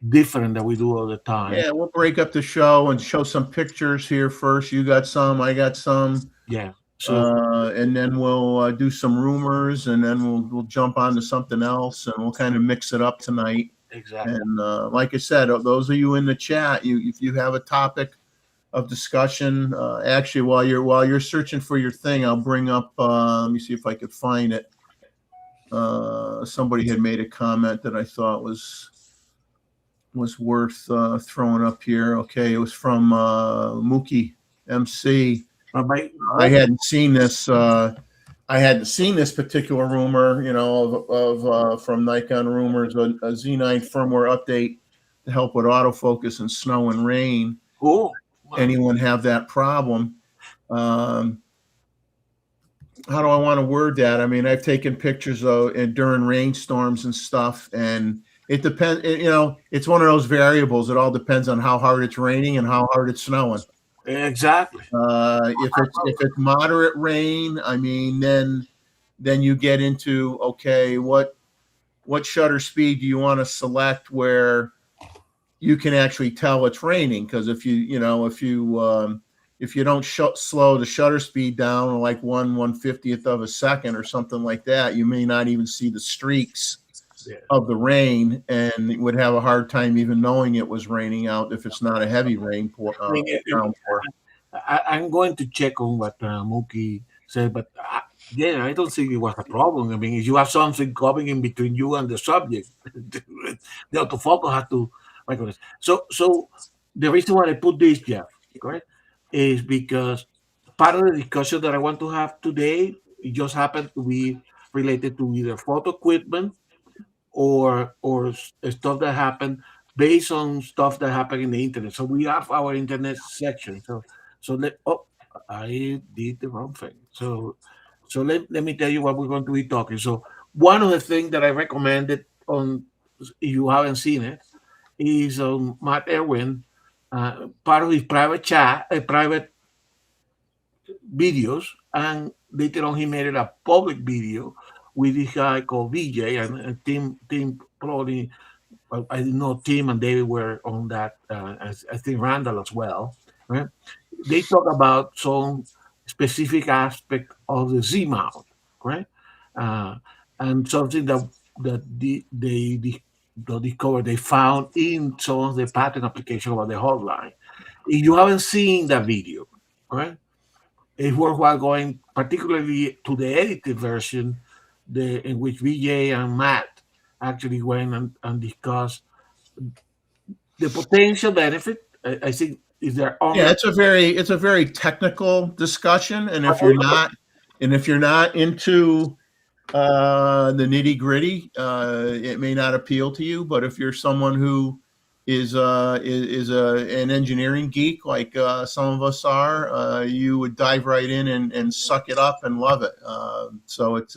different than we do all the time. Yeah, we'll break up the show and show some pictures here first. You got some, I got some. Yeah. So and then we'll do some rumors, and then we'll jump on to something else, and we'll kind of mix it up tonight. exactly. And like I said, those of you in the chat, if you have a topic of discussion, actually, while you're searching for your thing, I'll bring up. Let me see if I could find it. Somebody had made a comment that I thought was worth throwing up here. Okay, it was from Mookie MC. I hadn't seen this. I hadn't seen this particular rumor, of from Nikon Rumors, a Z9 firmware update to help with autofocus in snow and rain. Cool. Anyone have that problem? How do I want to word that? I mean, I've taken pictures during rainstorms and stuff, and it depends. It's one of those variables. It all depends on how hard it's raining and how hard it's snowing. Exactly. If it's moderate rain, I mean, then you get into, okay, what shutter speed do you want to select where you can actually tell it's raining? Because if you don't slow the shutter speed down like 1/150th of a second or something like that, you may not even see the streaks of the rain, and would have a hard time even knowing it was raining out if it's not a heavy rainpour. I'm going to check on what Mookie said, but I don't think it was a problem. I mean, if you have something coming in between you and the subject, the autofocus has to recognize. So the reason why I put this, Jeff, correct, is because part of the discussion that I want to have today, it just happened to be related to either photo equipment or stuff that happened based on stuff that happened in the internet. So we have our internet section. I did the wrong thing. So let me tell you what we're going to be talking. So one of the things that I recommended on, if you haven't seen it, is Matt Irwin, part of his private videos, and later on he made it a public video with this guy called VJ and Tim probably. Well, I know Tim and David were on that. I think Randall as well. Right? They talk about some specific aspect of the Z mount, right? And something that they discovered, they found in some of the patent application about the hotline. If you haven't seen that video, right, it's worthwhile going, particularly to the edited version, in which VJ and Matt actually went and discussed the potential benefit. I think is there. It's a very technical discussion, and if you're not into the nitty gritty, it may not appeal to you. But if you're someone who is an engineering geek like some of us are, you would dive right in and suck it up and love it. So it's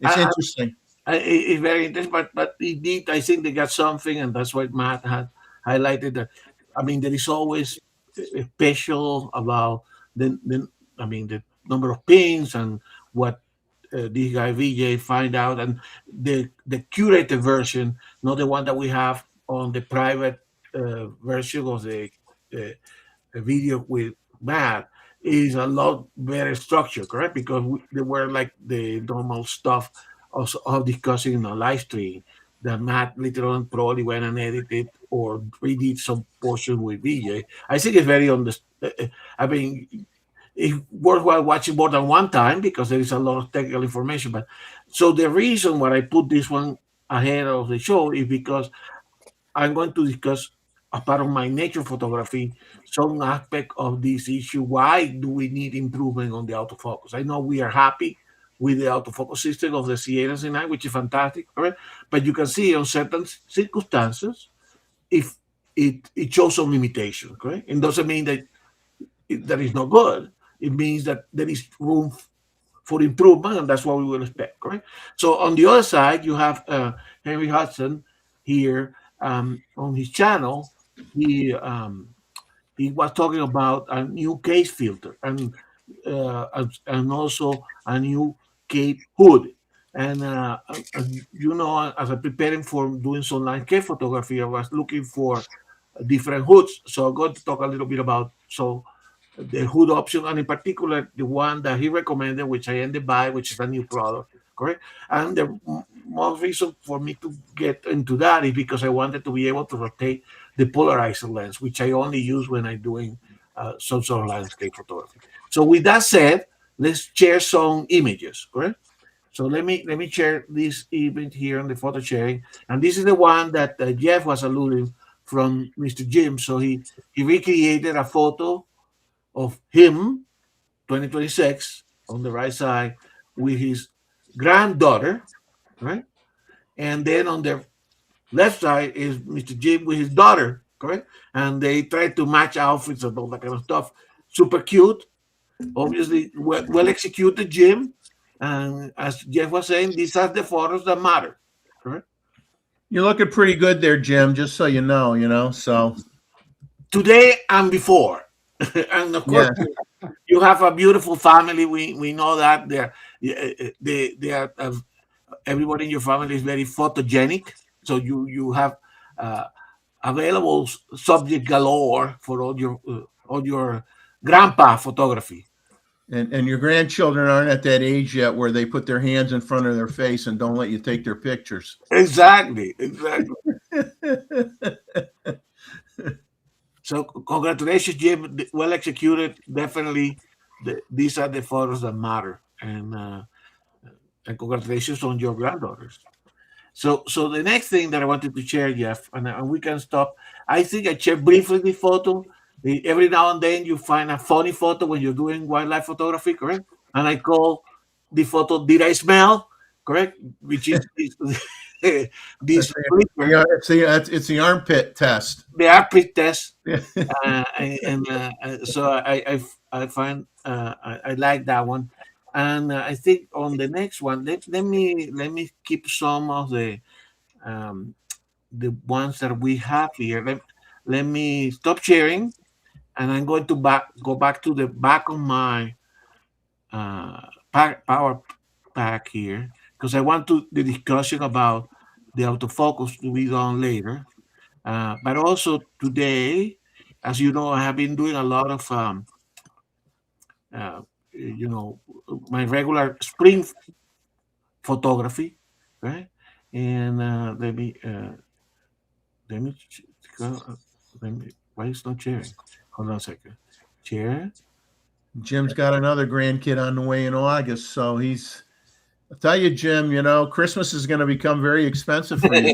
interesting. It's very interesting, but indeed, I think they got something, and that's what Matt had highlighted. That, I mean, there is always a special about the I mean, the number of pins and what this guy VJ find out, and the curated version, not the one that we have on the private version of uh, the video with Matt, is a lot better structured, correct? Because they were like the normal stuff of discussing in a live stream that Matt later on probably went and edited or redid some portion with VJ. I think it's very I mean, it's worthwhile watching more than one time because there is a lot of technical information. But so the reason why I put this one ahead of the show is because I'm going to discuss as part of my nature photography some aspect of this issue. Why do we need improvement on the autofocus? I know we are happy with the autofocus system of the Sierra C9, which is fantastic, right? But you can see on certain circumstances, if it shows some limitations, correct? It doesn't mean that that is not good. It means that there is room for improvement, and that's what we will expect, correct? So on the other side, you have Henry Hudson here on his channel. He was talking about a new case filter and also a new cape hood. And you know, as I'm preparing for doing some landscape photography, I was looking for different hoods. So I'm going to talk a little bit about the hood option, and in particular the one that he recommended, which I ended by, which is a new product, correct? And the most reason for me to get into that is because I wanted to be able to rotate the polarizer lens, which I only use when I'm doing some sort of landscape photography. So with that said, let's share some images, correct? So let me share this image here on the photo sharing, and this is the one that Jeff was alluding from Mr. Jim. So he recreated a photo of him, 2026, on the right side, with his granddaughter, right? And then on the left side is Mr. Jim with his daughter, correct? And they try to match outfits and all that kind of stuff. Super cute, obviously well executed, Jim. And as Jeff was saying, these are the photos that matter, correct? You're looking pretty good there, Jim, just so you know, so. Today and before. And of course, you have a beautiful family. We know that they are everybody in your family is very photogenic. So you have available subject galore for all your grandpa photography. And your grandchildren aren't at that age yet where they put their hands in front of their face and don't let you take their pictures. Exactly. So congratulations, Jim. Well executed. Definitely, these are the photos that matter, and congratulations on your granddaughters. So the next thing that I wanted to share, Jeff, and we can stop. I think I shared briefly the photo. Every now and then you find a funny photo when you're doing wildlife photography, correct? And I call the photo "Did I smell?" Correct, which is this Yeah, it's the armpit test. the armpit test. So I find I like that one, and I think on the next one, let me keep some of the ones that we have here. Let me stop sharing, and I'm going to go back to the back of my power pack here because I want the discussion about the autofocus to be done later. But also today, as you know, I have been doing a lot of you know, my regular spring photography, right? And let me why is not sharing? Hold on a second. Share. Jim's got another grandkid on the way in August, so I'll tell you, Jim, Christmas is going to become very expensive for you.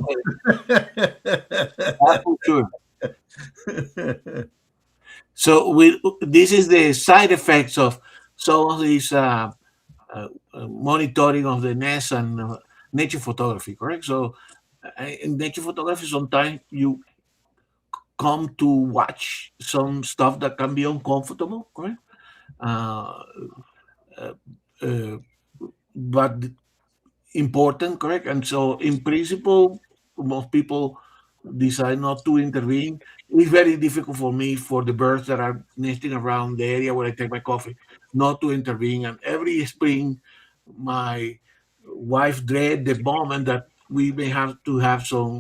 That's for sure. So this is the side effects of some of these monitoring of the nest and nature photography, correct? So in nature photography, sometimes you come to watch some stuff that can be uncomfortable, correct? But important, correct? And so in principle, most people decide not to intervene. It's very difficult for me, for the birds that are nesting around the area where I take my coffee, not to intervene. And every spring, my wife dread the moment that we may have to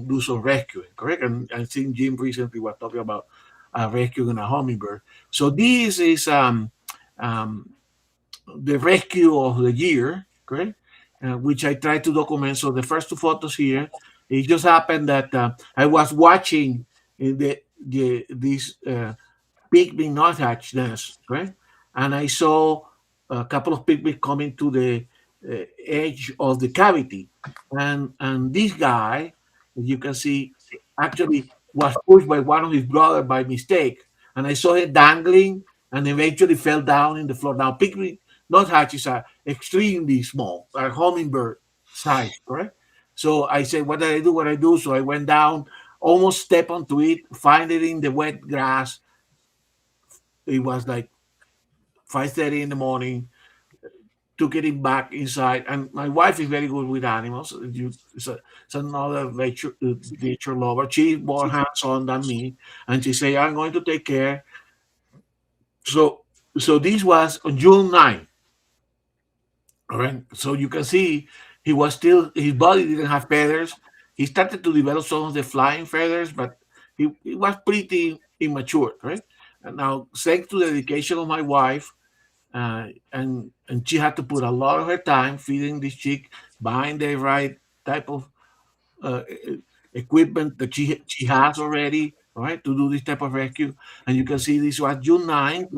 do some rescuing, correct? And I think Jim recently was talking about rescuing a hummingbird. So this is um, the rescue of the year, correct? Which I try to document. So the first two photos here, it just happened that I was watching this pygmy nuthatch nest, right? And I saw a couple of pygmies coming to the edge of the cavity, and this guy, as you can see, actually was pushed by one of his brothers by mistake, and I saw him dangling, and eventually fell down in the floor. Now, pygmy nuthatches are extremely small, are hummingbird size, correct? So I said, "What did I do? What I do?" So I went down, almost step onto it, find it in the wet grass. It was like 5:30 in the morning. Took it back inside, and my wife is very good with animals. It's another nature lover. She's more hands-on than me, and she say, "I'm going to take care." So, so this was on June 9th. All right. So you can see he was still, his body didn't have feathers. He started to develop some of the flying feathers, but he was pretty immature, right? And now, thanks to the dedication of my wife, and she had to put a lot of her time feeding this chick, buying the right type of uh, e- equipment that she has already, right, to do this type of rescue. And you can see this was June 9th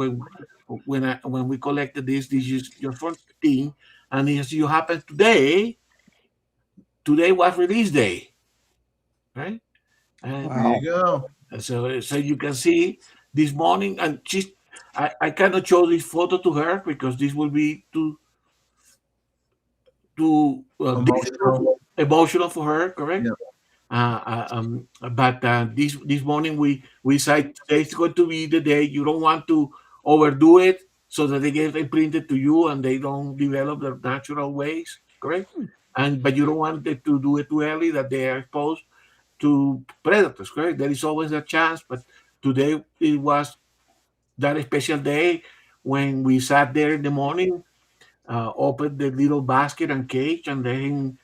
when we collected this. This is your 14, and as you happen today, today was release day, right? And There you go. so you can see this morning, and I cannot show this photo to her because this will be too Emotional. emotional for her, correct? Yeah. But this morning we said today's going to be the day. You don't want to overdo it so that they get imprinted to you and they don't develop their natural ways, correct? And but you don't want them to do it too early that they are exposed to predators, correct? There is always a chance, but today it was that special day when we sat there in the morning, opened the little basket and cage, and then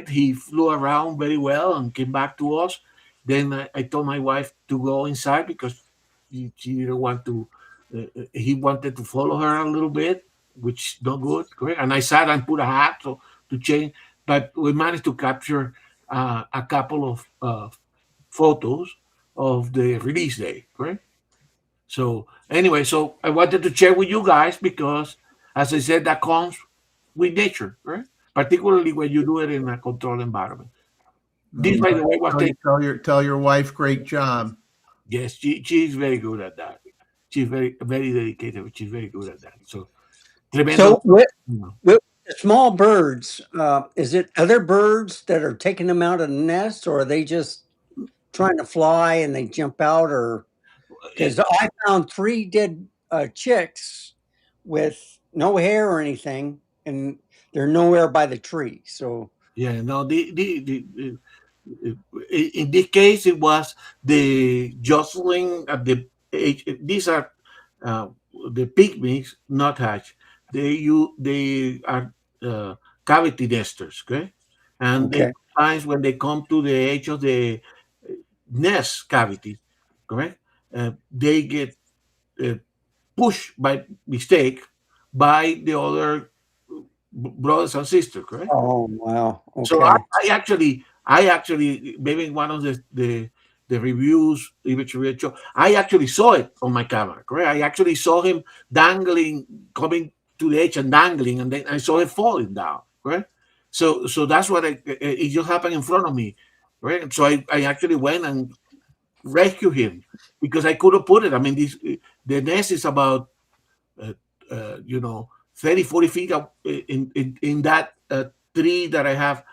he flew around very well and came back to us. Then I told my wife to go inside because she didn't want to. He wanted to follow her a little bit, which not good, correct? And I sat and put a hat so to change, but we managed to capture a couple of photos of the release day, correct? So anyway, so I wanted to share with you guys because, as I said, that comes with nature, right? Particularly when you do it in a controlled environment. This, by the way, was taken. Tell your wife, great job. Yes, she's very good at that. She's very dedicated. She's very good at that. So tremendous. So with, you know. with the small birds, is it other birds that are taking them out of the nest, or are they just trying to fly and they jump out? Or because I found 3 dead chicks with no hair or anything, and they're nowhere by the tree. So Yeah, no, in this case, it was the jostling at the age. These are uh, the pygmies, not hatch. They are cavity nesters, okay? And okay, sometimes when they come to the edge of the nest cavity, correct? They get uh, pushed by mistake by the other brothers and sisters, correct? oh wow, So okay, I actually, maybe in one of the reviews, image review show, I actually saw it on my camera. Correct? I actually saw him dangling, coming to the edge and dangling, and then I saw it falling down. Right? So that's what it just happened in front of me. Right? So I actually went and rescued him because I couldn't put it. I mean, the nest is about uh, 30, 40 feet up in that tree that I have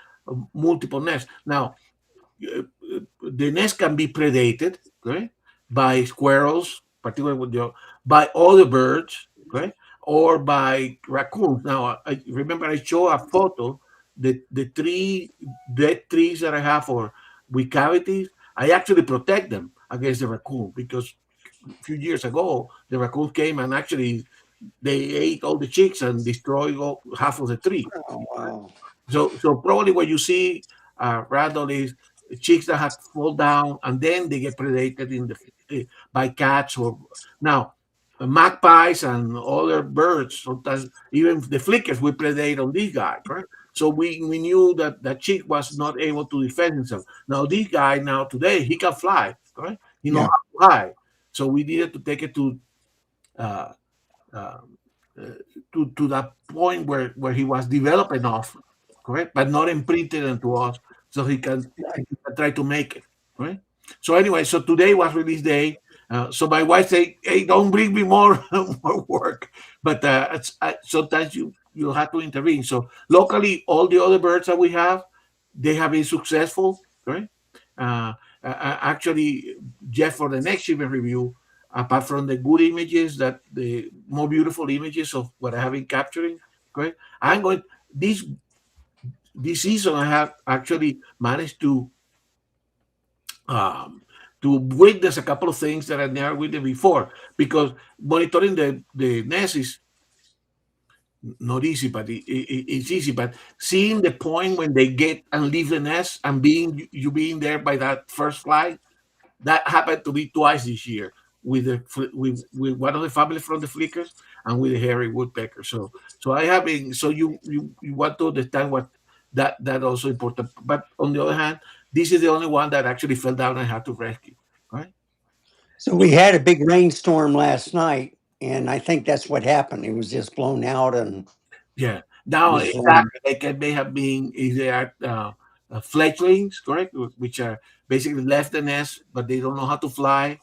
multiple nests. Now, the nest can be predated, okay, by squirrels, particularly by other birds, okay, or by raccoons. Now, I remember I show a photo, the 3 dead trees that I have for with cavities. I actually protect them against the raccoon because a few years ago the raccoon came and actually they ate all the chicks and destroyed half of the tree. Oh, wow. So probably what you see, Randall, is chicks that have fall down and then they get predated by cats or now magpies and other birds. Sometimes even the flickers will predate on this guy, correct? So we knew that that chick was not able to defend himself. Now this guy now today he can fly, correct? He knows Yeah. how to fly. So we needed to take it to uh, um, to that point where he was developed enough, correct, but not imprinted into us, so he can try to make it, right? So anyway, so today was release day. So my wife say, "Hey, don't bring me more more work," but sometimes you have to intervene. So locally, all the other birds that we have, they have been successful, right? Actually, Jeff, for the next event review, apart from the good images, that the more beautiful images of what I have been capturing, okay, I'm going this season. I have actually managed um, to witness a couple of things that I never witnessed before because monitoring the nest is not easy, but it's easy. But seeing the point when they get and leave the nest and you being there by that first flight, that happened to me twice this year with with one of the family from the flickers and with the hairy woodpecker. So I have been. So you want to understand what that also important. But on the other hand, this is the only one that actually fell down and had to rescue. Right? So we had a big rainstorm last night, and I think that's what happened. It was just blown out, and Yeah. Now Yes, exactly they may have been if they are fledglings, correct, which are basically left the nest, but they don't know how to fly.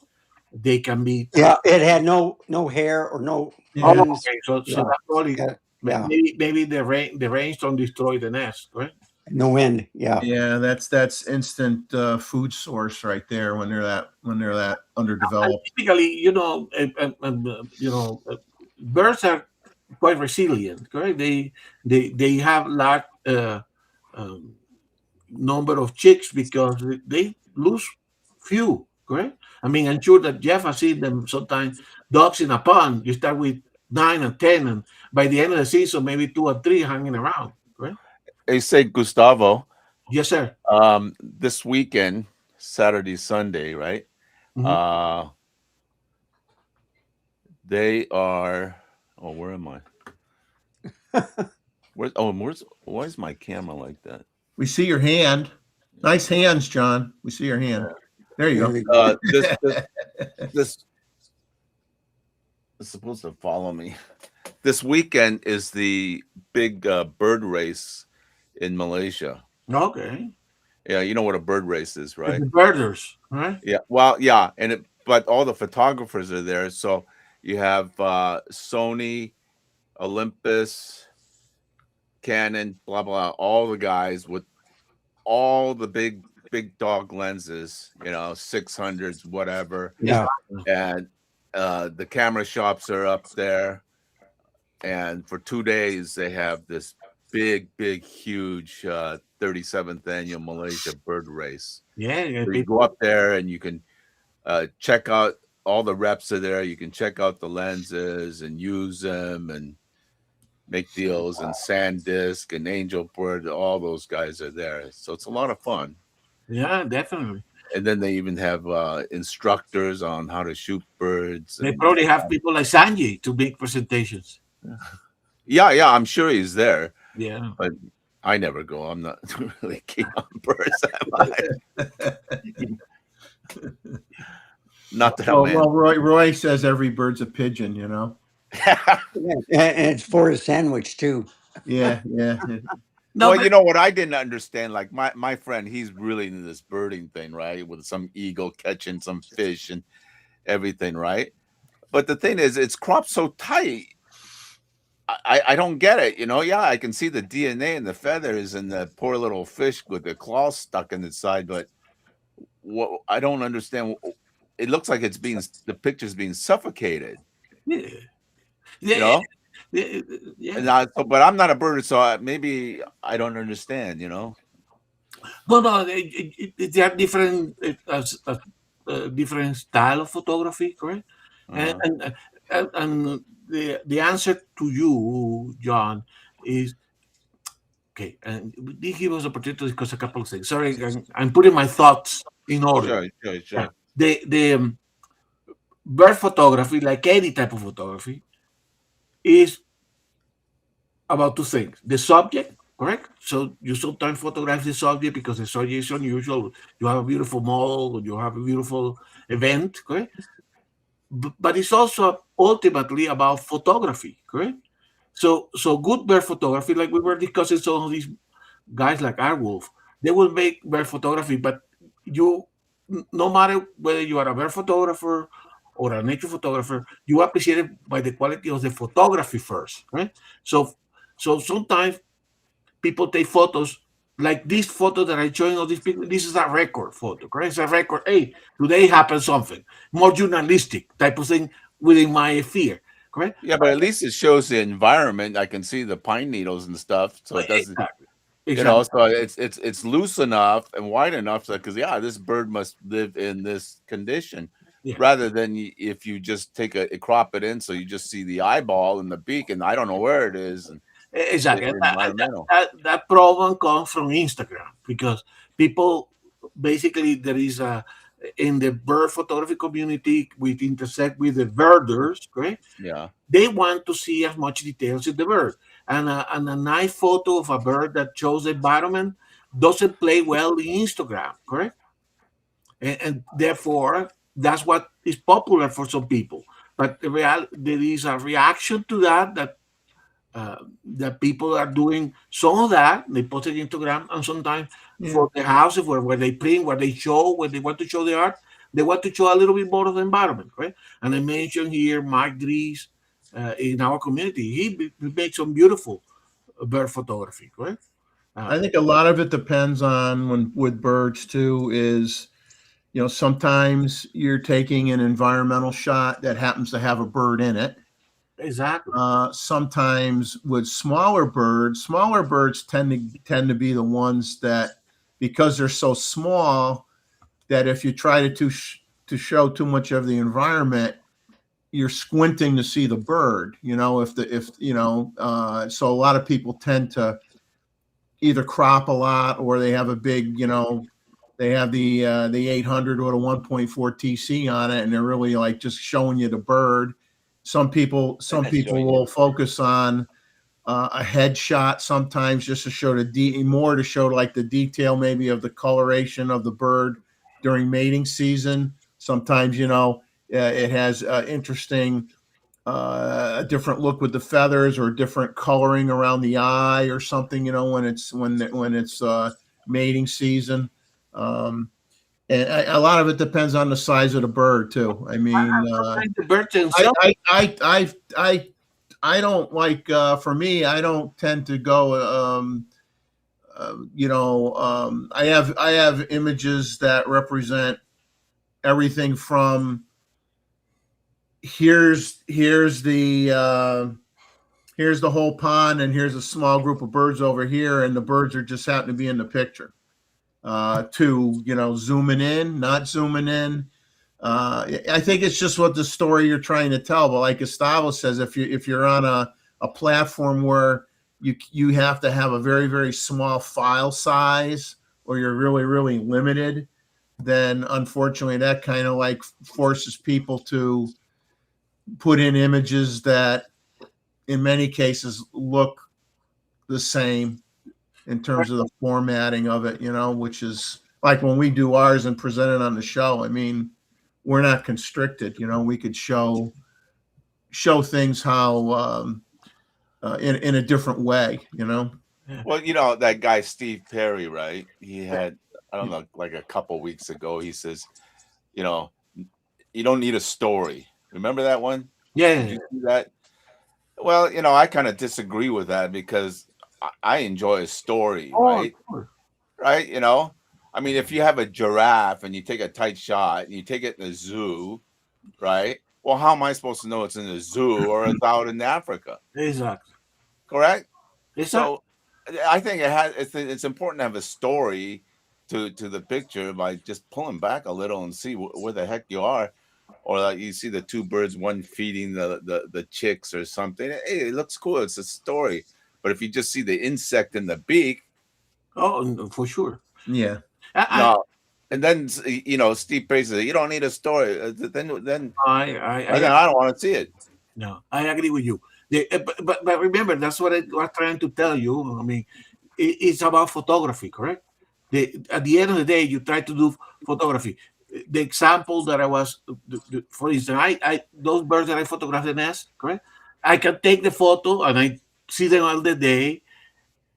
They can be. yeah, it had no hair or no Oh, Yeah. wings. okay. So Yeah, that's probably yeah, yeah, maybe the rainstorm destroyed the nest, right? no wind. Yeah, Yeah, that's instant food source right there when they're that And underdeveloped. typically, birds are quite resilient, correct? They have large um, number of chicks because they lose few, correct? I mean, I'm sure that Jeff has seen them sometimes. Dogs in a pond, you start with 9 and 10, and by the end of the season, maybe 2 or 3 hanging around, correct? They say Gustavo, Yes, sir. this weekend, Saturday, Sunday, right? Mhm. They are. Oh, where am I? Why is my camera like that? We see your hand. Nice hands, John. We see your hand. There you There go. we go. This is supposed to follow me. This weekend is the big bird race in Malaysia. Okay. Yeah, you know what a bird race is, right? The birders, right? Yeah. Well, yeah, but all the photographers are there. So you have Sony, Olympus, Canon, blah blah, all the guys with all the big dog lenses, 600s, whatever, Yeah, and the camera shops are up there. And for 2 days, they have this big, huge 37th annual Malaysia bird race. Yeah, So you go up there and you can check out all the reps are there. You can check out the lenses and use them and make deals. And SanDisk and Angel Bird, all those guys are there. So it's a lot of fun. yeah, definitely. And then they even have instructors on how to shoot birds. They And, probably have people like Sanjay to make presentations. yeah, I'm sure he's there. Yeah. But I never go. I'm not really keen on birds. Not that Oh, I'm well, Roy says every bird's a pigeon, you know? and it's for a sandwich too. Yeah. No, well, but you know what I didn't understand? Like my friend, he's really into this birding thing, right? With some eagle catching some fish and everything, right? But the thing is, it's cropped so tight. I don't get it, Yeah, I can see the DNA and the feathers and the poor little fish with the claws stuck in its side, but what I don't understand. It looks like the picture's being suffocated, yeah. you know. Yeah. But I'm not a birder, so maybe I don't understand, No, they have different different style of photography, correct? And Uh-huh. and the answer to you, John, is okay. And this give us opportunity to discuss a couple of things. Sorry, I'm putting my thoughts in order. Sure, sure, Yeah. sure. The bird photography, like any type of photography, is about two things: the subject, correct? So you sometimes photograph the subject because the subject is unusual. You have a beautiful model, you have a beautiful event, correct? But it's also ultimately about photography, correct? So good bird photography, like we were discussing, some of these guys like Airwolf, they will make bird photography, but you, no matter whether you are a bird photographer or a nature photographer, you appreciate it by the quality of the photography first, right? So, so sometimes people take photos like this photo that I'm showing of this people. This is a record photo, correct? It's a record. Hey, today happened something more journalistic type of thing within my sphere, correct? Yeah, but at least it shows the environment. I can see the pine needles and stuff, so it doesn't, Exactly. you know. Exactly. So it's loose enough and wide enough, so because yeah, this bird must live in this condition, Yeah. rather than if you just take crop it in, so you just see the eyeball and the beak, and I don't know where it is, and Exactly. environmental. That problem comes from Instagram because people basically there is a in the bird photography community with intersect with the birders, correct? Yeah, They want to see as much details in the bird. And a nice photo of a bird that shows the environment doesn't play well in Instagram, correct? And therefore, that's what is popular for some people. But there is a reaction to that people are doing some of that. They post it on Instagram, and sometimes Yeah. for the houses where they print, where they show, where they want to show the art, they want to show a little bit more of the environment, right? And I mentioned here Mike Dries in our community. He makes some beautiful bird photography, right? I think a lot of it depends on when with birds too is, sometimes you're taking an environmental shot that happens to have a bird in it. Exactly. Sometimes with smaller birds tend to be the ones that, because they're so small, that if you try to show too much of the environment, you're squinting to see the bird. So a lot of people tend to either crop a lot, or they have a big, they have the 800 or the 1.4 TC on it, and they're really like just showing you the bird. Some people will focus on a headshot sometimes, just to show more to show like the detail maybe of the coloration of the bird during mating season. Sometimes it has interesting a different look with the feathers, or different coloring around the eye or something, when it's mating season. And a lot of it depends on the size of the bird too. I mean, Sometimes the birds I themselves. I I I I I don't like, for me, I don't tend to go, I have images that represent everything from here's the whole pond, and here's a small group of birds over here, and the birds are just happen to be in the picture. To zooming in, not zooming in. I think it's just what the story you're trying to tell. But like Gustavo says, if you're on a platform where you have to have a very, very small file size, or you're really, really limited, then unfortunately that kind of like forces people to put in images that in many cases look the same in terms of the formatting of it, which is like when we do ours and present it on the show. I mean, we're not constricted. We could show things how, in a different way. well, that guy Steve Perry, right? He had, I don't know, like a couple weeks ago, he says, you know, you don't need a story. Remember that one? Did Yeah. you see that? Well, I kind of disagree with that, because I enjoy a story, Oh, right? sure. Right? I mean, if you have a giraffe and you take a tight shot and you take it in a zoo, right? Well, how am I supposed to know it's in a zoo or it's out in Africa? Exactly. Correct? Exactly. So I think it's important to have a story, to the picture by just pulling back a little and see where the heck you are, or like you see the two birds, one feeding the chicks or something. Hey, it looks cool. It's a story. But if you just see the insect in the beak, Oh, for sure. Yeah. no. And then Steve Perry says you don't need a story. Then I don't want to see it. No, I agree with you. But remember, that's what I was trying to tell you. I mean, it's about photography, correct? At the end of the day, you try to do photography. The example that I was, for instance, I those birds that I photographed the nest, correct? I can take the photo and I see them all the day,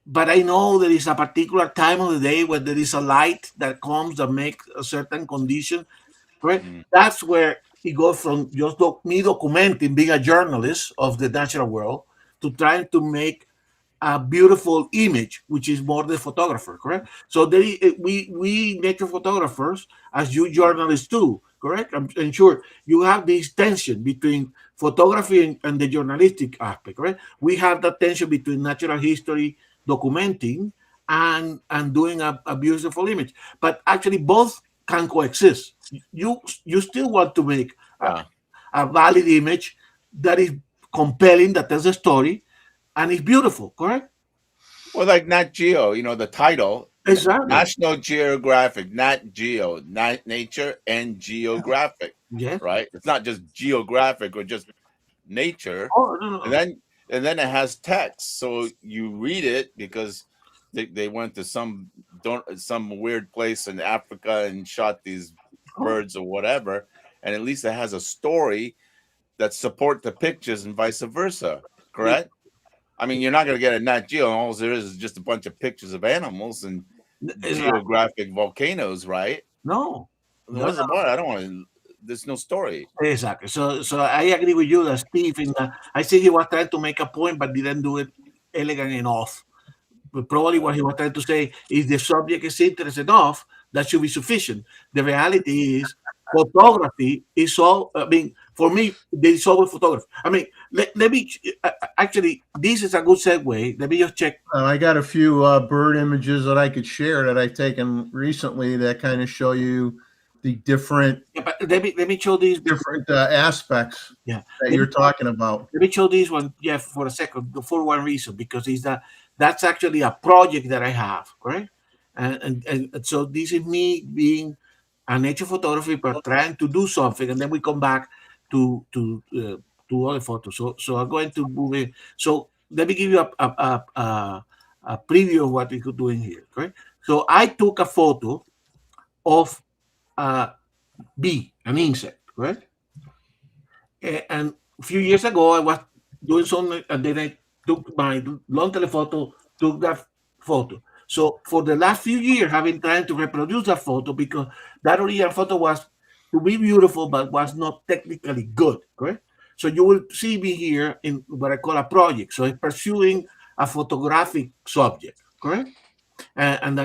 but I know there is a particular time of the day when there is a light that comes that makes a certain condition, correct? That's where it goes from just me documenting, being a journalist of the natural world, to trying to make a beautiful image, which is more the photographer, correct? So we nature photographers, as you journalists too, correct? I'm sure you have this tension between photography and the journalistic aspect, correct? We have that tension between natural history, documenting, and doing a beautiful image. But actually, both can coexist. You still want to make a valid image that is compelling, that tells a story, and it's beautiful, correct? Well, like Nat Geo, the title, Exactly. National Geographic, Nat Geo, nature and geographic. Yes. Right? It's not just geographic or just nature. Oh, no. And then it has text, so you read it because they went to some weird place in Africa and shot these birds or whatever, and at least it has a story that support the pictures and vice versa. Correct? I mean, you're not going to get a Nat Geo, and all there is just a bunch of pictures of animals and geographic volcanoes, right? No. What's the point? I don't want to. There's no story. Exactly. So I agree with you that Steve, I think he was trying to make a point, but didn't do it elegant enough. But probably what he was trying to say is the subject is interesting enough, that should be sufficient. The reality is photography is all, I mean, for me, there is always photography. I mean, let me, actually, this is a good segue. Let me just check. I got a few bird images that I could share that I've taken recently that kind of show you the different But let me show these different aspects that you're talking about. Let me show this one, Jeff, for a second, for one reason, because that's actually a project that I have, right? And so this is me being a nature photography, but trying to do something, and then we come back to other photos. So I'm going to move in. So let me give you a preview of what we could do in here, right? So I took a photo of a bee, an insect, right? And a few years ago, I was doing something, and then I took my long telephoto, took that photo. So for the last few years, I've been trying to reproduce that photo because that original photo was to be beautiful, but was not technically good, correct? So you will see me here in what I call a project. So I'm pursuing a photographic subject, correct?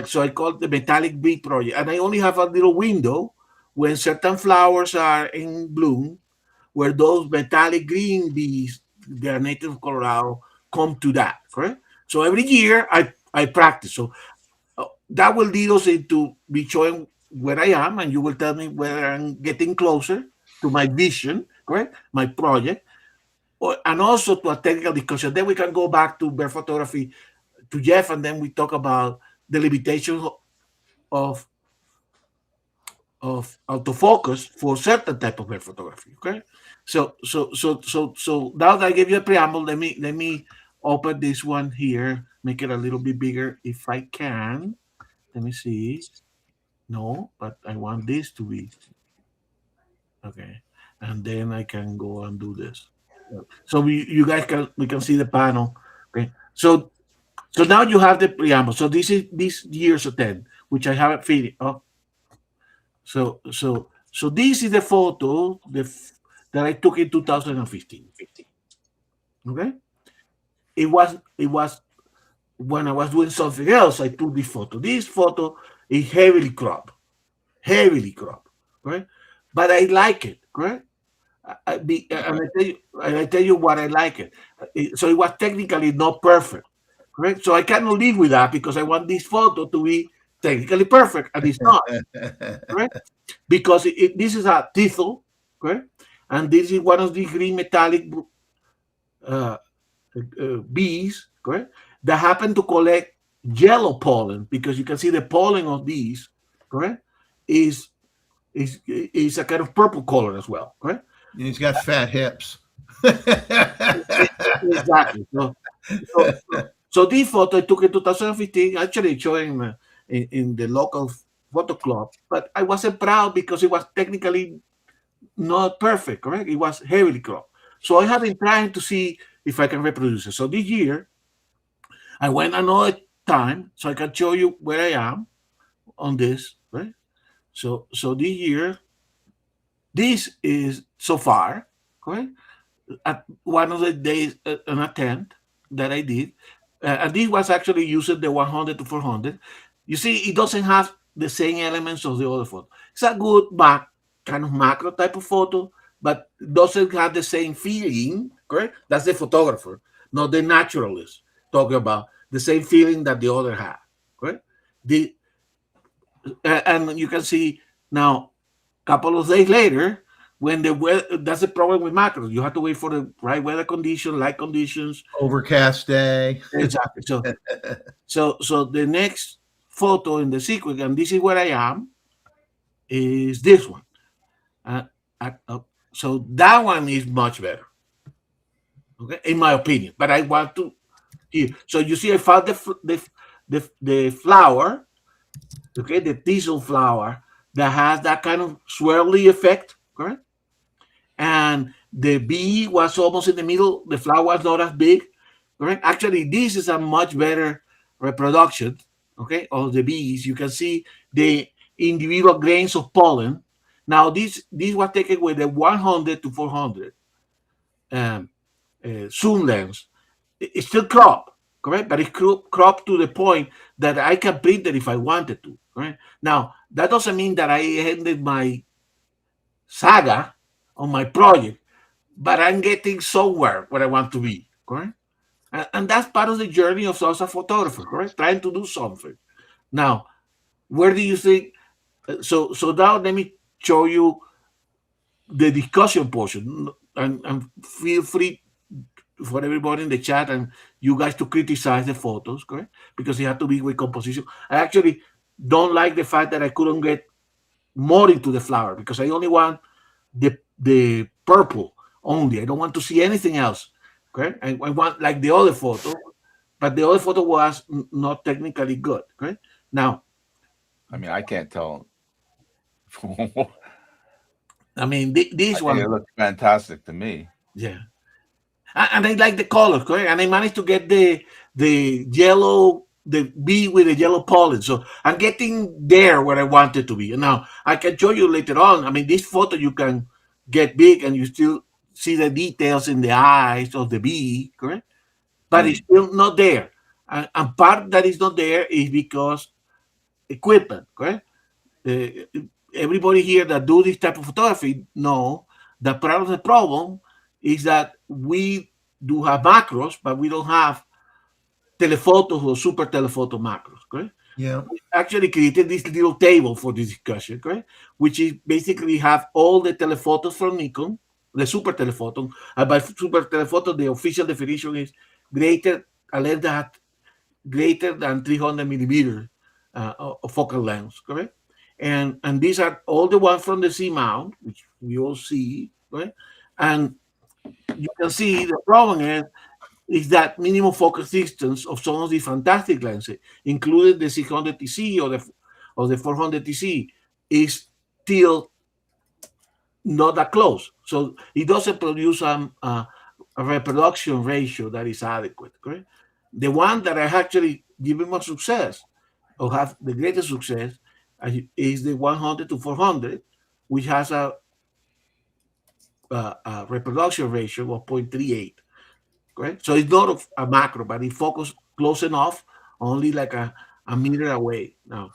So I call it the Metallic Bee Project. And I only have a little window when certain flowers are in bloom, where those metallic green bees, they're native of Colorado, come to that, correct? So every year I practice. So that will lead us into be showing where I am, and you will tell me whether I'm getting closer to my vision, correct? My project, and also to a technical discussion. Then we can go back to bird photography to Jeff, and then we talk about the limitations of autofocus for certain type of bird photography. Okay, so now that I gave you a preamble, let me open this one here, make it a little bit bigger if I can. Let me see. No, but I want this to be okay, and then I can go and do this. So we can see the panel. Okay, so now you have the preamble. So this is this year's attend, which I haven't finished. Oh, so this is the photo that I took in 2015. Okay, it was when I was doing something else. I took this photo. This photo is heavily cropped, right? But I like it, right? And I tell you what I like it. So it was technically not perfect, correct? So I cannot live with that because I want this photo to be technically perfect, and it's not, correct? Because this is a thistle, correct? And this is one of the green metallic uh, bees, correct? That happen to collect yellow pollen, because you can see the pollen of these, correct? Is is a kind of purple color as well, correct? He's got fat hips. Exactly. So this photo I took in 2015, actually showing in the local photo club, but I wasn't proud because it was technically not perfect, correct? It was heavily cropped. So I have been trying to see if I can reproduce it. So this year, I went another time so I can show you where I am on this, right? So this year, this is so far, correct? At one of the days, an attempt that I did, and this was actually using the 100 to 400. You see, it doesn't have the same elements of the other photo. It's a good kind of macro type of photo, but doesn't have the same feeling, correct? That's the photographer, not the naturalist, talking about the same feeling that the other had, correct? The And you can see now, a couple of days later, when the weather, that's the problem with macros. You have to wait for the right weather condition, light conditions. Overcast day. Exactly. So the next photo in the sequence, and this is where I am, is this one. Uh, so that one is much better, okay, in my opinion. But I want to here. So you see, I found the flower, okay, the thistle flower that has that kind of swirly effect, correct? And the bee was almost in the middle. The flower was not as big, correct? Actually, this is a much better reproduction, okay, of the bees. You can see the individual grains of pollen. Now, this was taken with a 100 to 400 zoom lens. It's still cropped, correct? But it's cropped to the point that I can print it if I wanted to, right? Now, that doesn't mean that I ended my saga on my project, but I'm getting somewhere where I want to be, correct? And that's part of the journey of as a photographer, correct? Trying to do something. Now, where do you think? So now let me show you the discussion portion, and feel free for everybody in the chat and you guys to criticize the photos, correct? Because it had to be with composition. I actually don't like the fact that I couldn't get more into the flower because I only want the purple only. I don't want to see anything else. Okay, I want like the other photo, but the other photo was not technically good. Okay, now I mean, I can't tell. I mean this one, it looks fantastic to me. yeah, and I like the colors, correct? And I managed to get the yellow, the bee with the yellow pollen. So I'm getting there where I wanted to be. And now I can show you later on. I mean, this photo you can get big and you still see the details in the eyes of the bee, correct? But it's still not there. And part that is not there is because equipment, correct? Everybody here that do this type of photography know that part of the problem is that we do have macros, but we don't have telephotos or super telephoto macros, correct? Yeah. We actually created this little table for this discussion, correct? Which is basically have all the telephotos from Nikon, the super telephoto. By super telephoto, the official definition is greater, a lens that greater than 300 millimeter of focal length, correct? And these are all the ones from the C mount, which we all see, right? And you can see the problem is that minimum focus distance of some of the fantastic lenses, including the 600 TC or the 400 TC, is still not that close. So it doesn't produce a reproduction ratio that is adequate, correct? The one that I actually given more success or have the greatest success is the 100 to 400, which has a reproduction ratio of 0.38. Correct? So it's not a macro, but it focused close enough, only like a meter away. Now,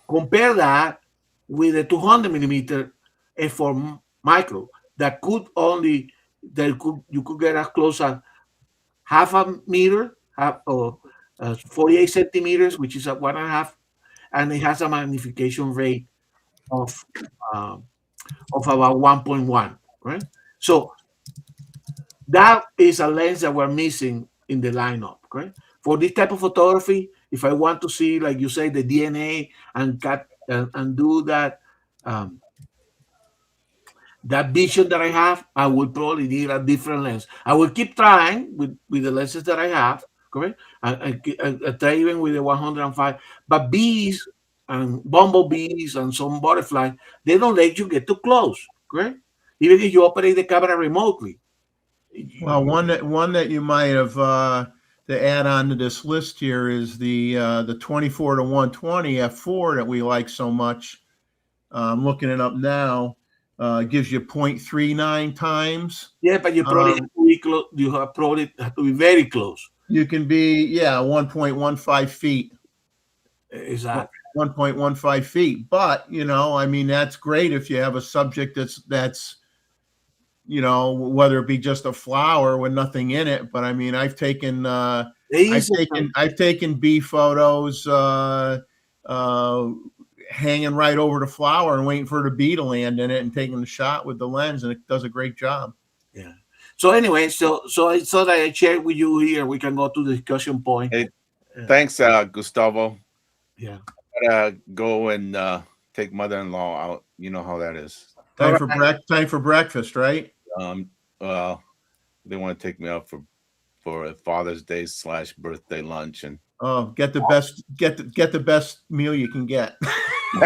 compare that with a 200 millimeter f4 micro that could only, you could get as close as half a meter, 48 centimeters, which is a 1.5 and it has a magnification rate of about 1.1, right? So that is a lens that we're missing in the lineup, right? For this type of photography, if I want to see, like you say, the DNA and cut and do that that vision that I have, I would probably need a different lens. I will keep trying with the lenses that I have, correct? I try even with the 105, but bees and bumblebees and some butterfly, they don't let you get too close, correct? Even if you operate the camera remotely. Well, one that you might have to add on to this list here is the 24 to 120 f4 that we like so much. I'm looking it up now. Gives you 0.39 times. Yeah, but you probably have to be close. You have probably have to be very close. You can be 1.15 feet. Exactly. 1.15 feet. But I mean, that's great if you have a subject that's whether it be just a flower with nothing in it. But I mean, I've taken bee photos hanging right over the flower and waiting for the bee to land in it and taking the shot with the lens, and it does a great job. Yeah. So anyway, so I thought I shared with you here. We can go to the discussion point. Hey, thanks, Gustavo. Yeah. Go and take mother-in-law out. You know how that is. Time for breakfast, right? Well, they want to take me out for a Father's Day / birthday lunch, and get the best meal you can get. all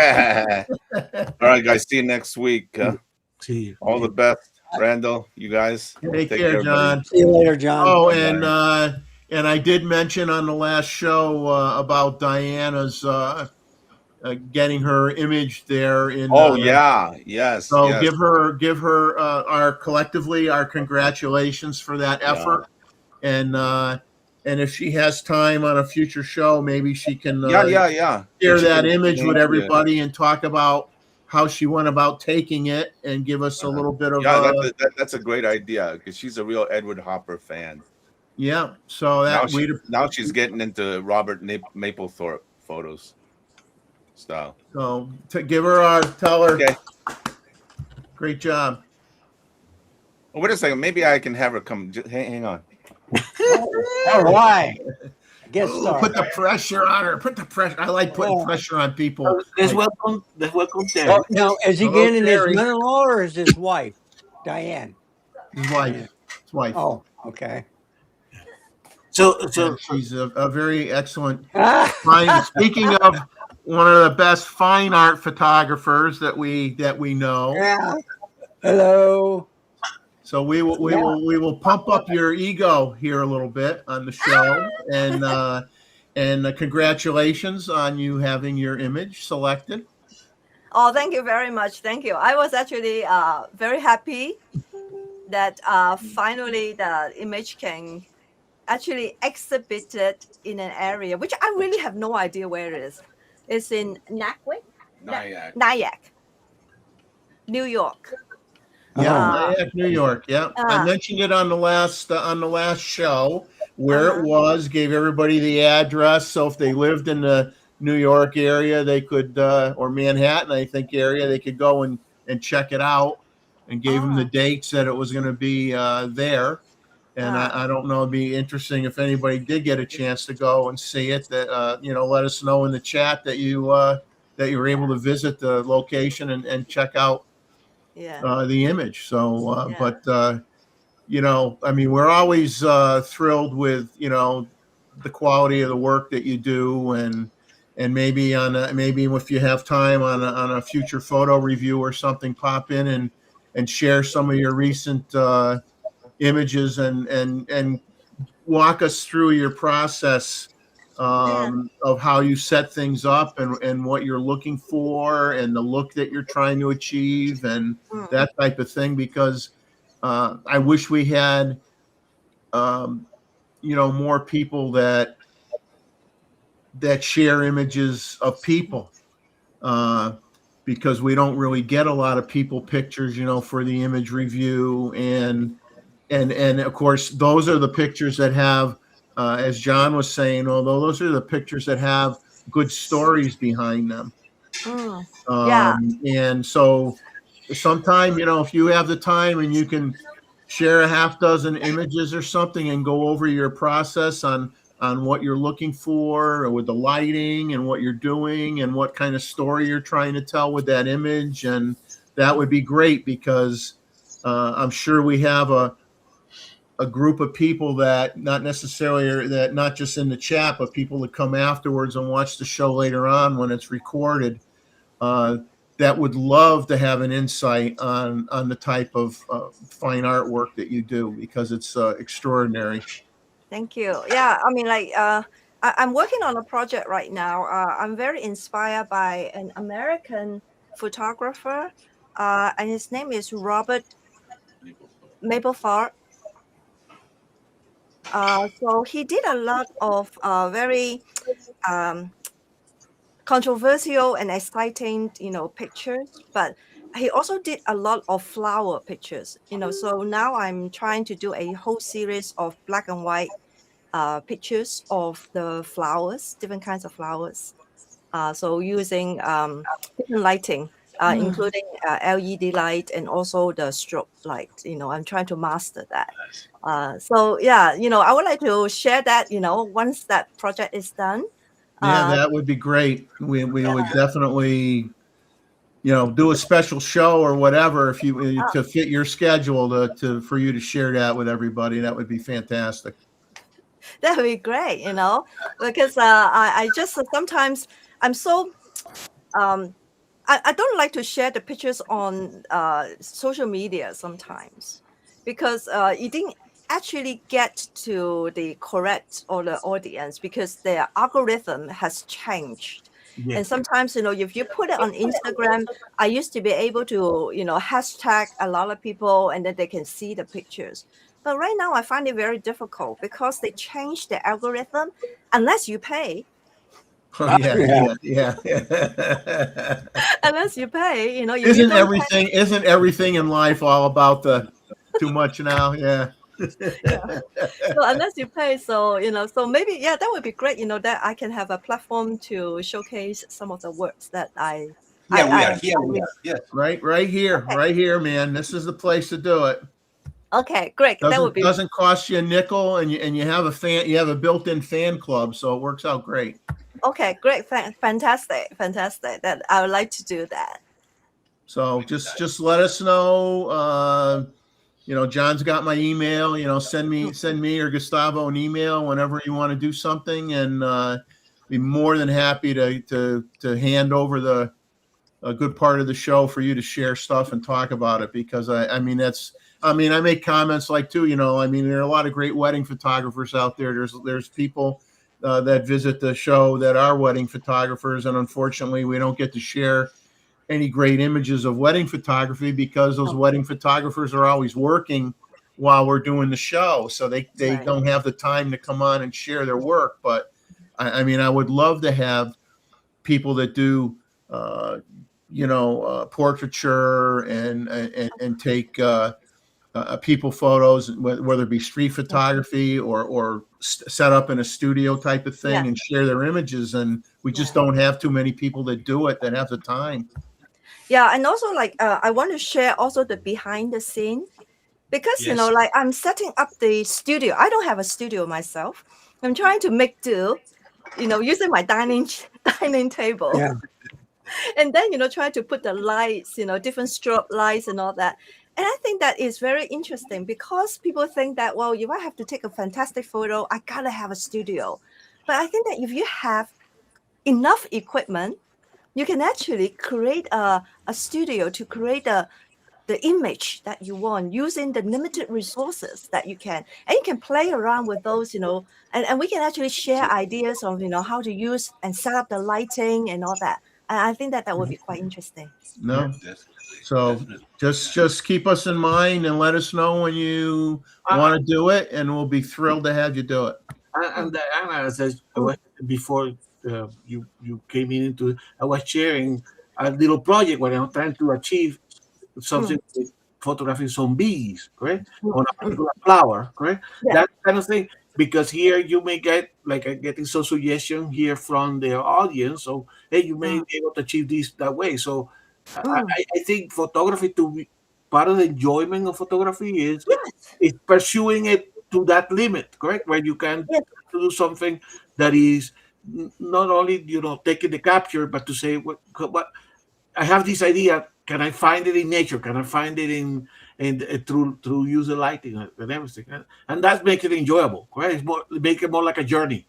right, guys. See you next week. See you. All the best, Randall. You guys take care, John. See you later, John. Oh, and I did mention on the last show about Diana's getting her image there in. Yes. So yes. give her our collectively our congratulations for that effort, and if she has time on a future show, maybe she can share that image with everybody and talk about how she went about taking it and give us a little bit of that's a great idea because she's a real Edward Hopper fan. Yeah, so that now she's getting into Robert Mapplethorpe photos style. So tell her. Okay. Great job. Oh, wait a second. Maybe I can have her come. Hang on. All right. Guess put the pressure on her. Put the pressure. I like putting pressure on people. Let's welcome Terry. Now, is he getting his mother-in-law or is his wife, Diane? His wife. Oh, okay. So she's a very excellent fine. Speaking of one of the best fine art photographers that we know. Yeah. Hello. So we will pump up your ego here a little bit on the show, and congratulations on you having your image selected. Oh, thank you very much. Thank you. I was actually very happy that finally the image can actually exhibit it in an area which I really have no idea where it is. It's in Nyack, New York. Yeah, Nyack, New York. Yeah, I mentioned it on the last show where it was. Gave everybody the address, so if they lived in the New York area, they could, or Manhattan, I think area, they could go and check it out, and gave them the dates that it was going to be there. And I don't know, it'd be interesting if anybody did get a chance to go and see it. That let us know in the chat that you were able to visit the location and check out the image. So, but I mean, we're always thrilled with the quality of the work that you do, and maybe maybe if you have time on a future photo review or something, pop in and share some of your recent images and walk us through your process of how you set things up and what you're looking for and the look that you're trying to achieve and that type of thing, because I wish we had more people that share images of people, because we don't really get a lot of people pictures for the image review, and of course those are the pictures that have as John was saying, although those are the pictures that have good stories behind them. Mm. Yeah. And so sometime, if you have the time and you can share a half dozen images or something and go over your process on what you're looking for with the lighting and what you're doing and what kind of story you're trying to tell with that image, and that would be great, because I'm sure we have a group of people that not necessarily that not just in the chat, but people that come afterwards and watch the show later on when it's recorded, that would love to have an insight on the type of fine artwork that you do, because it's extraordinary. Thank you. Yeah, I mean, like, I'm working on a project right now. I'm very inspired by an American photographer, and his name is Robert Mapplethorpe. So he did a lot of very controversial and exciting, pictures, but he also did a lot of flower pictures. So now I'm trying to do a whole series of black and white pictures of the flowers, different kinds of flowers. So using different lighting, including LED light and also the strobe light. I'm trying to master that. So yeah, I would like to share that, once that project is done. Yeah, that would be great. We would definitely, do a special show or whatever if you to fit your schedule for you to share that with everybody. That would be fantastic. That would be great, because I just sometimes I'm so I don't like to share the pictures on social media sometimes, because you didn't actually get to the correct or the audience, because their algorithm has changed. Yeah. And sometimes, if you put it on Instagram, I used to be able to, hashtag a lot of people and then they can see the pictures. But right now I find it very difficult because they changed the algorithm unless you pay. Oh, yeah. Unless you pay, you Isn't don't everything in life all about the too much now? Yeah. So unless you pay, so maybe that would be great. That I can have a platform to showcase some of the works that I. Yeah, we are here. Yes. Right here, man. This is the place to do it. Okay, great. That would be doesn't cost you a nickel, and you have a built-in fan club, so it works out great. okay. Great, fantastic. That I would like to do that. So just let us know. John's got my email. Send me or Gustavo an email whenever you want to do something, and be more than happy to hand over a good part of the show for you to share stuff and talk about it, because I make comments like too. There are a lot of great wedding photographers out there. There's people that visit the show that are wedding photographers, and unfortunately, we don't get to share any great images of wedding photography because those wedding photographers are always working while we're doing the show. So they Right. don't have the time to come on and share their work. But I would love to have people that do, portraiture and take people photos, whether it be street photography or set up in a studio type of thing, Yeah. and share their images. And we just don't have too many people that do it, that have the time. Yeah, and also I want to share also the behind the scene, because Yes. I'm setting up the studio. I don't have a studio myself. I'm trying to make do, using my dining table. Yeah. And then try to put the lights, different strobe lights and all that. And I think that is very interesting, because people think that, well, if I have to take a fantastic photo, I gotta have a studio. But I think that if you have enough equipment, you can actually create a studio to create the image that you want, using the limited resources that you can. And you can play around with those, and we can actually share ideas of, how to use and set up the lighting and all that. And I think that would be quite interesting. No. So just keep us in mind and let us know when you want to do it, and we'll be thrilled to have you do it. And Diana says, before you came into it, I was sharing a little project where I'm trying to achieve something with photographing some bees, correct? On a particular flower, correct? Yeah. That kind of thing. because here you may get like getting some suggestion here from the audience. So hey, you may be able to achieve this that way. So I think photography to be part of the enjoyment of photography is pursuing it to that limit, correct? Where you can Yes. do something that is not only taking the capture, but to say what I have this idea. Can I find it in nature? Can I find it in through user lighting and everything? And that's make it enjoyable, right? It's make it more like a journey.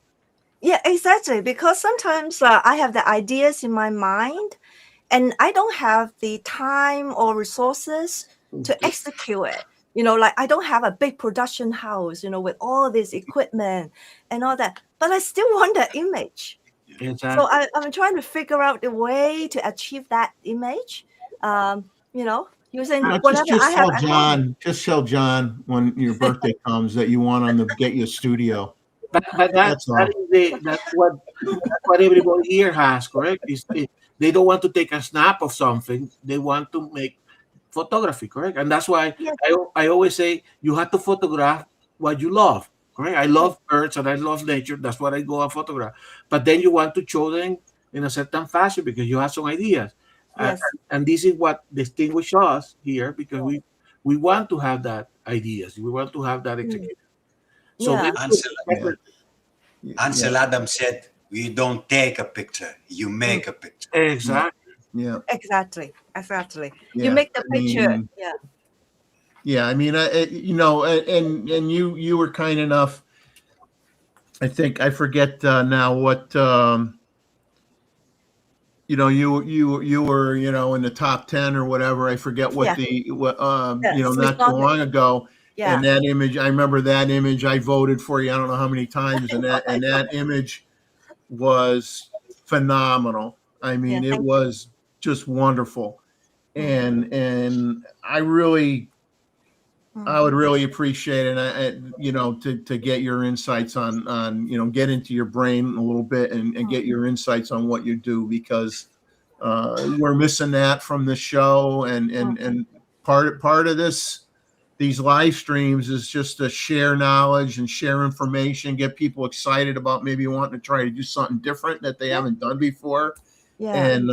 Yeah, exactly. Because sometimes I have the ideas in my mind, and I don't have the time or resources to execute it. Like I don't have a big production house, with all this equipment and all that. But I still want that image. Exactly. So I'm trying to figure out the way to achieve that image. Using whatever Just I have tell at home. John. Just tell John when your birthday comes that you want him to get you a studio. But That's all. that's what everybody here has, correct? Is they don't want to take a snap of something. They want to make photography, correct? And that's why Yes. I always say you have to photograph what you love, correct? I love birds and I love nature. That's what I go and photograph. But then you want to show them in a certain fashion because you have some ideas. Yes. And this is what distinguishes us here because we want to have that ideas. We want to have that execution. So Yeah. Ansel Adams said, "We don't take a picture; you make a picture." exactly. Yeah. Exactly. Yeah. You make the I picture. mean, Yeah. Yeah, I mean, and you were kind enough. I think I forget now what you were in the top 10 or whatever. I forget what Yeah. not too long ago. Yeah. And that image, I remember that image. I voted for you. I don't know how many times, and that image was phenomenal. I mean, Yeah, it was just wonderful, and I would really appreciate it, to get your insights on get into your brain a little bit and get your insights on what you do, because we're missing that from the show, and part of these live streams is just to share knowledge and share information, get people excited about maybe wanting to try to do something different that they haven't done before, Yeah. and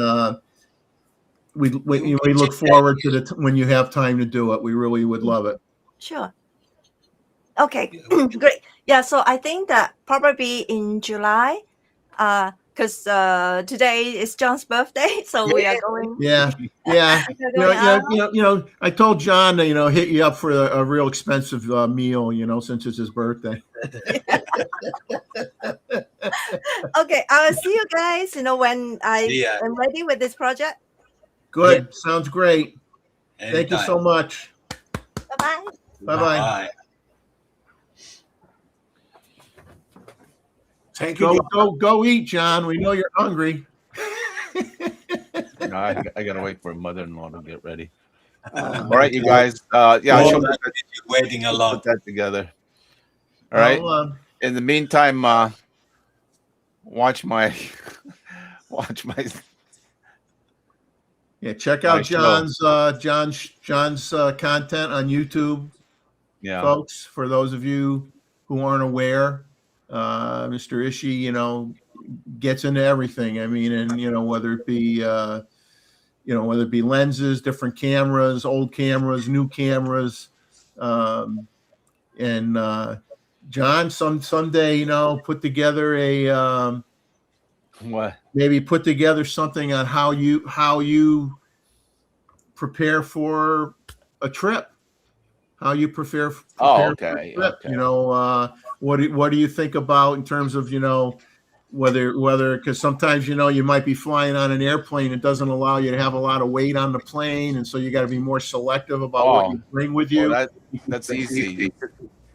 we look forward to when you have time to do it. We really would love it. Sure. Okay, great. Yeah, so I think that probably in July, because today is John's birthday, so we are going. Yeah. we are going out. I told John to hit you up for a real expensive meal, since it's his birthday. Okay, I will see you guys. When I Yeah. am ready with this project. Good. Sounds great. Thank you Anytime. so much. Bye bye. Bye-bye. Bye. Thank you. Go eat, John. We know you're hungry. No, I gotta wait for mother-in-law to get ready. Uh, All right, you guys. Yeah, Oh, she'll you're waiting a put lot. that together. All right. Well, In the meantime, watch my yeah, check out My show. John's content on YouTube, yeah. folks. For those of you who aren't aware, Mr. Ishii, gets into everything. I mean, and whether it be lenses, different cameras, old cameras, new cameras, and John, someday, put together What? maybe put together something on how you prepare for a trip, how you prepare for a Okay. trip. Okay. What do you think about in terms of whether because sometimes you might be flying on an airplane, it doesn't allow you to have a lot of weight on the plane, and so you got to be more selective about what you bring with you. Well, that's easy.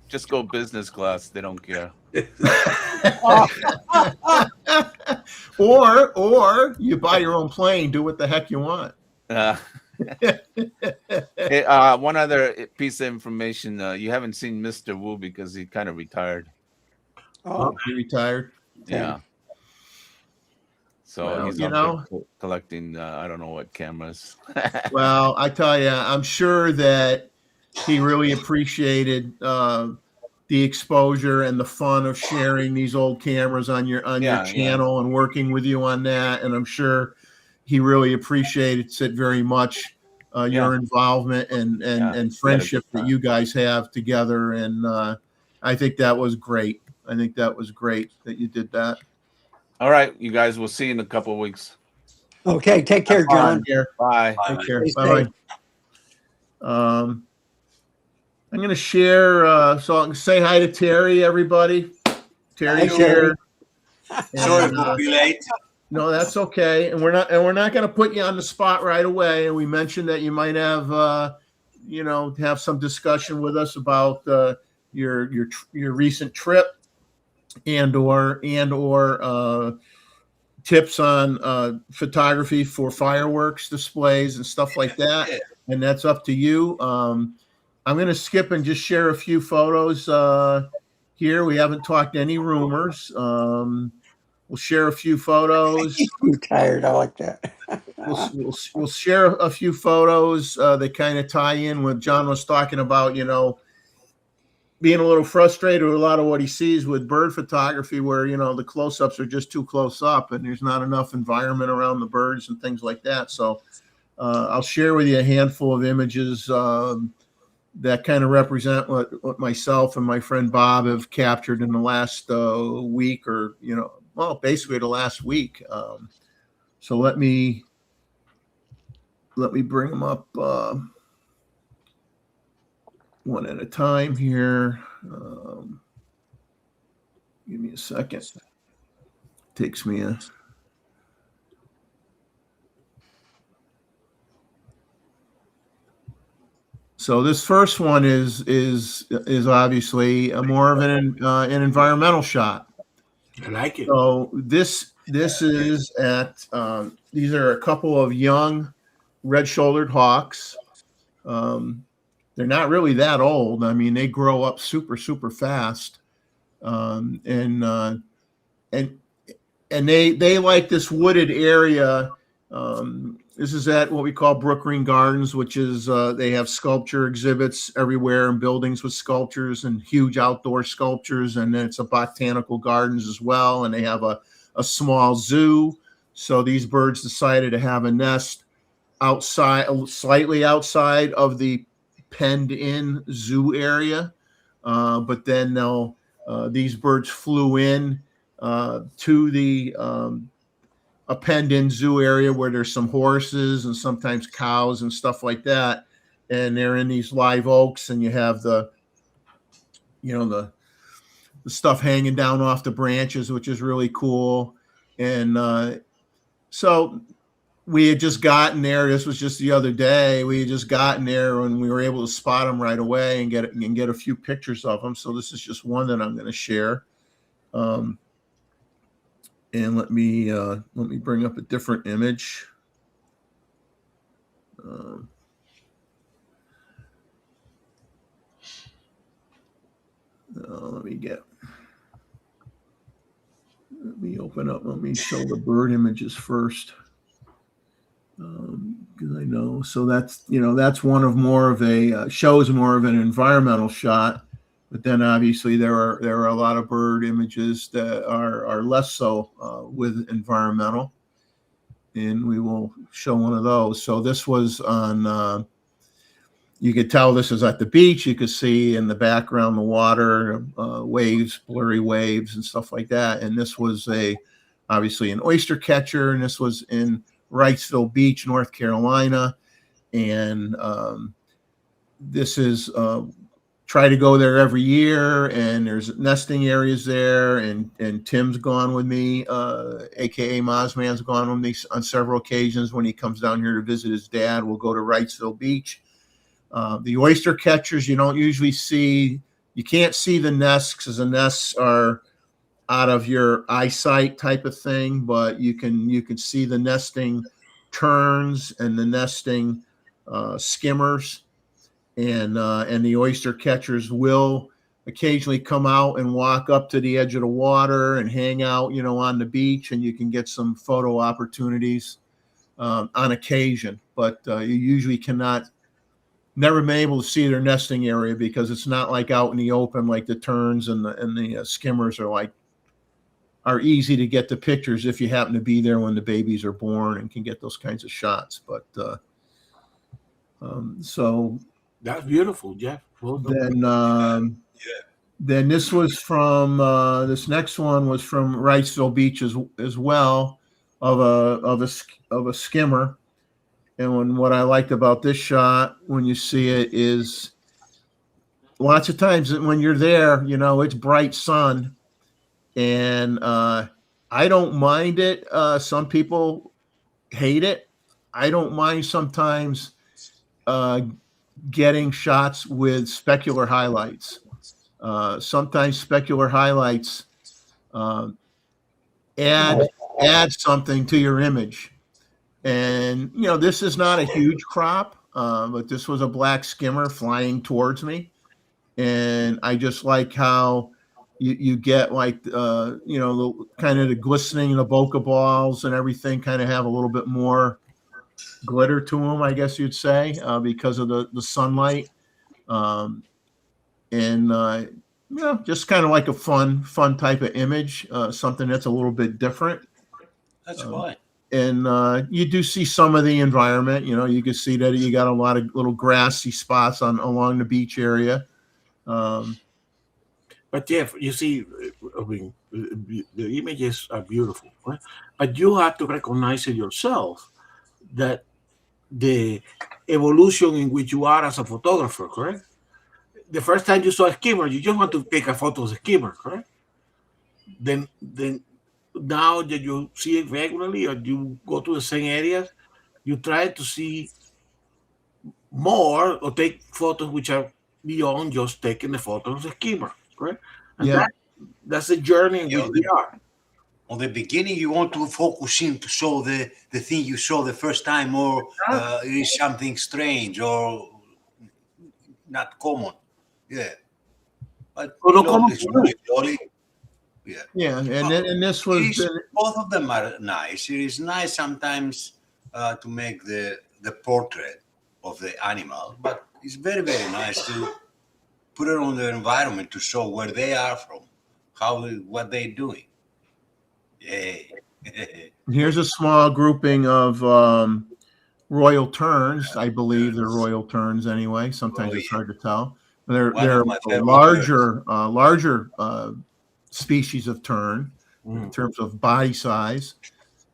Just go business class. They don't care. or you buy your own plane, do what the heck you want. Hey, one other piece of information. You haven't seen Mr. Wu because he kind of retired. oh, You retired. Yeah. So Well, he's out there collecting, I don't know what cameras. Well, I tell you, I'm sure that he really appreciated the exposure and the fun of sharing these old cameras on your channel and working with you on that. And I'm sure he really appreciates it very much, your involvement and friendship that you guys have together. And I think that was great. I think that was great that you did that. All right, you guys. We'll see you in a couple of weeks. Okay, take care, John. Take care. Bye. Take care. Stay Bye safe. bye. I'm going to share. So I can say hi to Terry, everybody. Terry's Hi, Terry. here. Sorry And, to be late. no, that's okay. And we're not going to put you on the spot right away. And we mentioned that you might have, have some discussion with us about your recent trip and/or tips on photography for fireworks displays and stuff like that. And that's up to you. I'm going to skip and just share a few photos here. We haven't talked any rumors. We'll share a few photos. I'm tired. I like that. We'll share a few photos that kind of tie in what John was talking about, being a little frustrated with a lot of what he sees with bird photography, where, the close-ups are just too close up and there's not enough environment around the birds and things like that. So I'll share with you a handful of images that kind of represent what myself and my friend Bob have captured in the last week, or, basically the last week. So let me bring them up one at a time here. Give me a second. Takes me a... So this first one is obviously more of an environmental shot. I like it. So this is at these are a couple of young red-shouldered hawks. They're not really that old. I mean, they grow up super fast, and they like this wooded area. This is at what we call Brook Green Gardens, which is they have sculpture exhibits everywhere and buildings with sculptures and huge outdoor sculptures. And then it's a botanical gardens as well. And they have a small zoo. So these birds decided to have a nest outside, slightly outside of the penned in zoo area. But then these birds flew in to the a penned-in zoo area where there's some horses and sometimes cows and stuff like that, and they're in these live oaks, and you have the stuff hanging down off the branches, which is really cool. And so we had just gotten there. This was just the other day. We had just gotten there, and we were able to spot them right away and get a few pictures of them. So this is just one that I'm going to share. And let me bring up a different image. Let me open up. Let me show the bird images first, because I know. So that's one of more of a shows more of an environmental shot. But then obviously there are a lot of bird images that are less so with environmental, and we will show one of those. So this was on. You could tell this is at the beach. You could see in the background the water, waves, blurry waves, and stuff like that. And this was obviously an oyster catcher, and this was in Wrightsville Beach, North Carolina, and this is. Try to go there every year, and there's nesting areas there, and Tim's gone with me, aka Mozman's gone with me on several occasions when he comes down here to visit his dad. We'll go to Wrightsville Beach. The oyster catchers you don't usually see. You can't see the nests because the nests are out of your eyesight type of thing, but you can see the nesting terns and the nesting skimmers. And the oyster catchers will occasionally come out and walk up to the edge of the water and hang out, on the beach, and you can get some photo opportunities on occasion. But you usually cannot never been able to see their nesting area because it's not like out in the open like the terns and the skimmers are easy to get the pictures if you happen to be there when the babies are born and can get those kinds of shots. But so That's beautiful, Jeff. Well done. then this was from this next one was from Wrightsville Beach as well, of a skimmer. And what I liked about this shot when you see it is lots of times when you're there, you know, it's bright sun, and I don't mind it. Some people hate it. I don't mind sometimes getting shots with specular highlights. Sometimes specular highlights add something to your image. And, you know, this is not a huge crop, but this was a black skimmer flying towards me. And I just like how you get like, you know, the kind of the glistening of the bokeh balls and everything kind of have a little bit more glitter to them, I guess you'd say, because of the sunlight. You know, just kind of like a fun type of image, something that's a little bit different. That's fine. And you do see some of the environment. You know, you can see that you got a lot of little grassy spots along the beach area. But Jeff, you see, I mean, the images are beautiful, right? But you have to recognize it yourself that the evolution in which you are as a photographer, correct? The first time you saw a skimmer, you just want to take a photo of the skimmer, correct? Then now that you see it regularly or you go to the same areas, you try to see more or take photos which are beyond just taking the photo of the skimmer, correct? And Yeah. that's the journey in which we are. On the beginning, you want to focus in to show the thing you saw the first time, or it is something strange or not common. Yeah. But Oh, no common. slowly. Yeah. Yeah, and this was Both of them are nice. It is nice sometimes to make the portrait of the animal, but it's very, very nice to put it on the environment to show where they are from, what they're doing. Yay. here's a small grouping of royal terns. I believe they're royal terns anyway. Sometimes it's hard to tell. They're One of my favorite larger species of tern in terms of body size.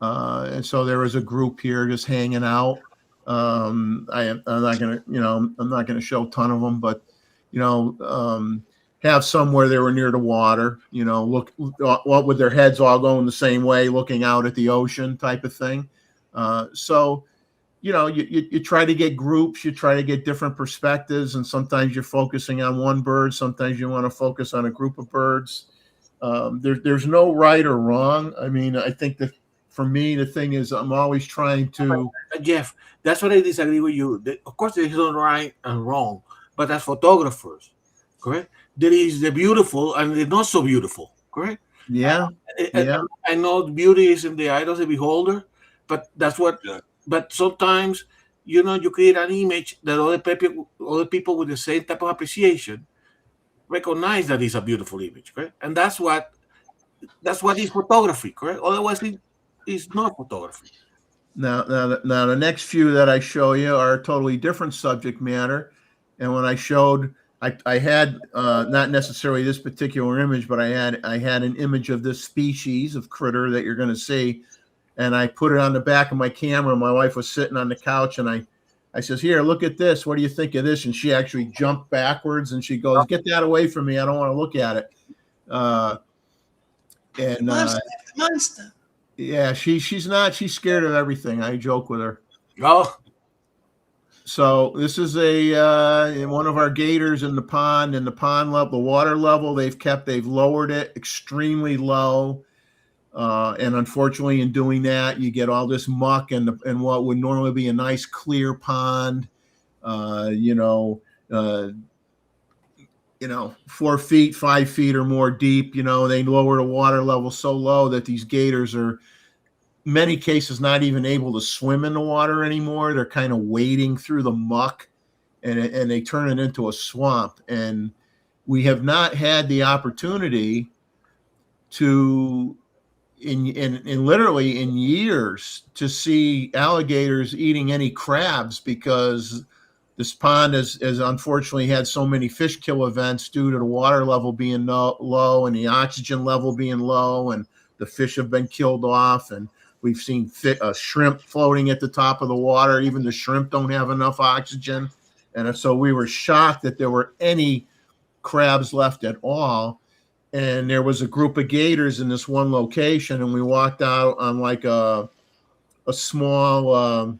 And so there was a group here just hanging out. I'm not gonna show a ton of them, but you know, have some where they were near the water, you know, look with their heads all going the same way, looking out at the ocean type of thing. So, you know, you try to get groups, you try to get different perspectives, and sometimes you're focusing on one bird, sometimes you want to focus on a group of birds. There's no right or wrong. I mean, I think that for me, the thing is I'm always trying to. Jeff, that's what I disagree with you. Of course, there is no right and wrong, but as photographers, correct? There is the beautiful and the not so beautiful, correct? Yeah. I know beauty is in the eye of the beholder, but that's what. Yeah. But sometimes, you know, you create an image that other people with the same type of appreciation recognize that it's a beautiful image, correct? And that's what is photography, correct? Otherwise, it's not photography. Now, the next few that I show you are a totally different subject matter. And when I showed, I had not necessarily this particular image, but I had an image of this species of critter that you're going to see, and I put it on the back of my camera. My wife was sitting on the couch, and I says, "Here, look at this. What do you think of this?" And she actually jumped backwards, and she goes, "Get that away from me. I don't want to look at it." Monster. Yeah, she's scared of everything. I joke with her. Oh, So this is one of our gators in the pond. In the pond level, the water level, they've lowered it extremely low, and unfortunately, in doing that, you get all this muck and what would normally be a nice clear pond. 4 feet, 5 feet or more deep. You know, they lower the water level so low that these gators are, in many cases, not even able to swim in the water anymore. They're kind of wading through the muck and they turn it into a swamp. And we have not had the opportunity to, in literally in years, to see alligators eating any crabs, because this pond has unfortunately had so many fish kill events due to the water level being low and the oxygen level being low, and the fish have been killed off. And we've seen shrimp floating at the top of the water. Even the shrimp don't have enough oxygen. And so we were shocked that there were any crabs left at all. And there was a group of gators in this one location, and we walked out on like a small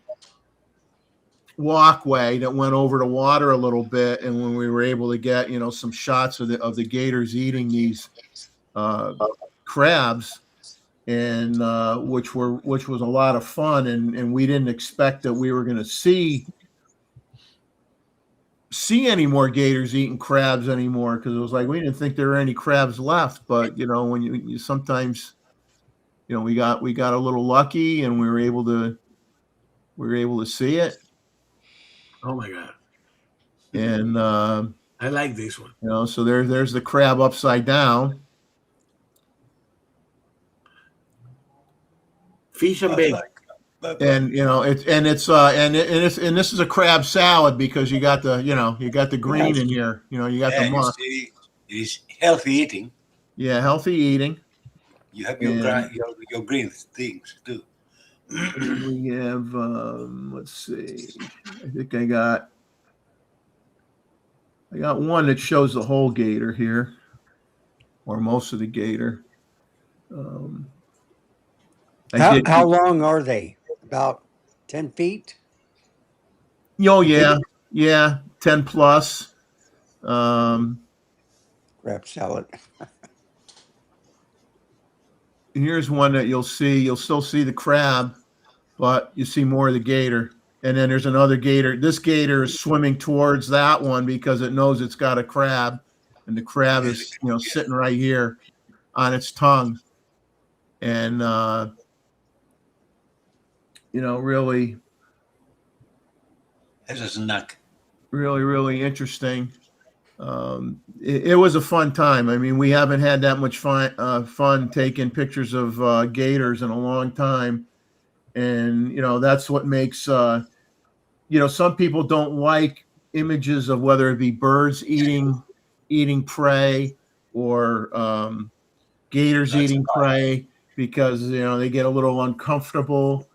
walkway that went over the water a little bit. And when we were able to get, some shots of the gators eating these crabs, and which was a lot of fun. And we didn't expect that we were going to see any more gators eating crabs anymore, because it was like we didn't think there were any crabs left. But when you sometimes we got a little lucky, and we were able to see it. Oh my God. And I like this one. So there's the crab upside down. Fish and bacon. And this is a crab salad, because you got the green in here. You got the muck. It is healthy eating. Yeah, healthy eating. You have your green things too. We have let's see. I think I got one that shows the whole gator here, or most of the gator. How long are they? About 10 feet? Oh, yeah, 10 plus. Crab salad. Here's one that you'll see. You'll still see the crab, but you see more of the gator. And then there's another gator. This gator is swimming towards that one because it knows it's got a crab, and the crab is sitting right here on its tongue. And really, as a snack. Really, really interesting. It was a fun time. I mean, we haven't had that much fun taking pictures of gators in a long time. And, that's what makes, some people don't like images of whether it be birds eating prey, or gators eating prey, because, they get a little uncomfortable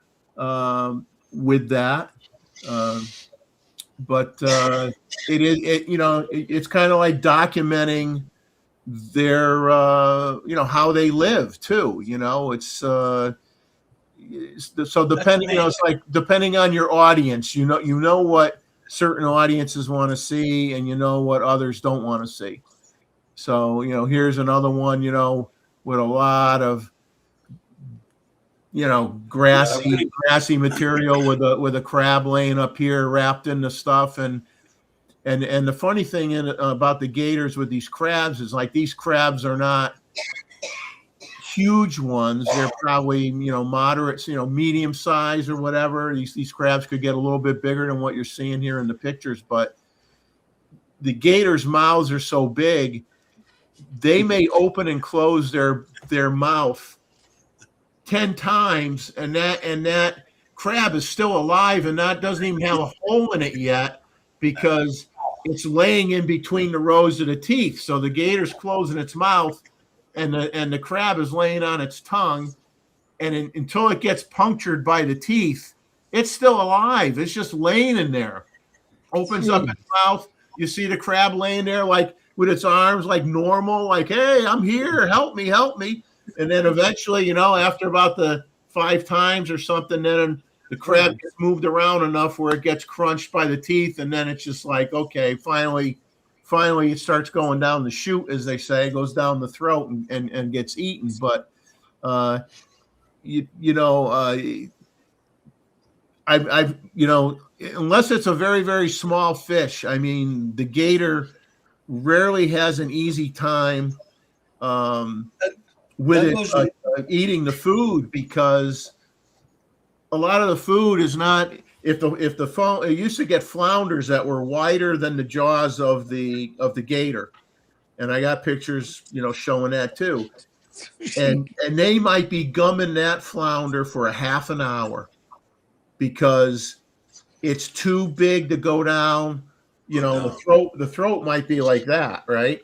with that. But it's kind of like documenting their, how they live too. It's so depending, it's like depending on your audience, what certain audiences want to see, and what others don't want to see. So, here's another one, with a lot of, grassy material with a crab laying up here wrapped in the stuff. And the funny thing about the gators with these crabs is, like, these crabs are not huge ones. They're probably, moderate, medium size or whatever. These crabs could get a little bit bigger than what you're seeing here in the pictures, but the gators' mouths are so big, they may open and close their mouth 10 times, and that crab is still alive, and that doesn't even have a hole in it yet, because it's laying in between the rows of the teeth. So the gator's closing its mouth, and the crab is laying on its tongue, and until it gets punctured by the teeth, it's still alive. It's just laying in there. Opens up its mouth. You see the crab laying there, like with its arms like normal, like, hey, I'm here, help me. And then eventually, after about the 5 times or something, then the crab gets moved around enough where it gets crunched by the teeth, and then it's just like, okay, finally it starts going down the chute, as they say, goes down the throat and gets eaten. But I've unless it's a very, very small fish, I mean, the gator rarely has an easy time with eating the food, because a lot of the food is not, if the phone, it used to get flounders that were wider than the jaws of the gator, and I got pictures, showing that too. And they might be gumming that flounder for a half an hour because it's too big to go down. The throat might be like that, right?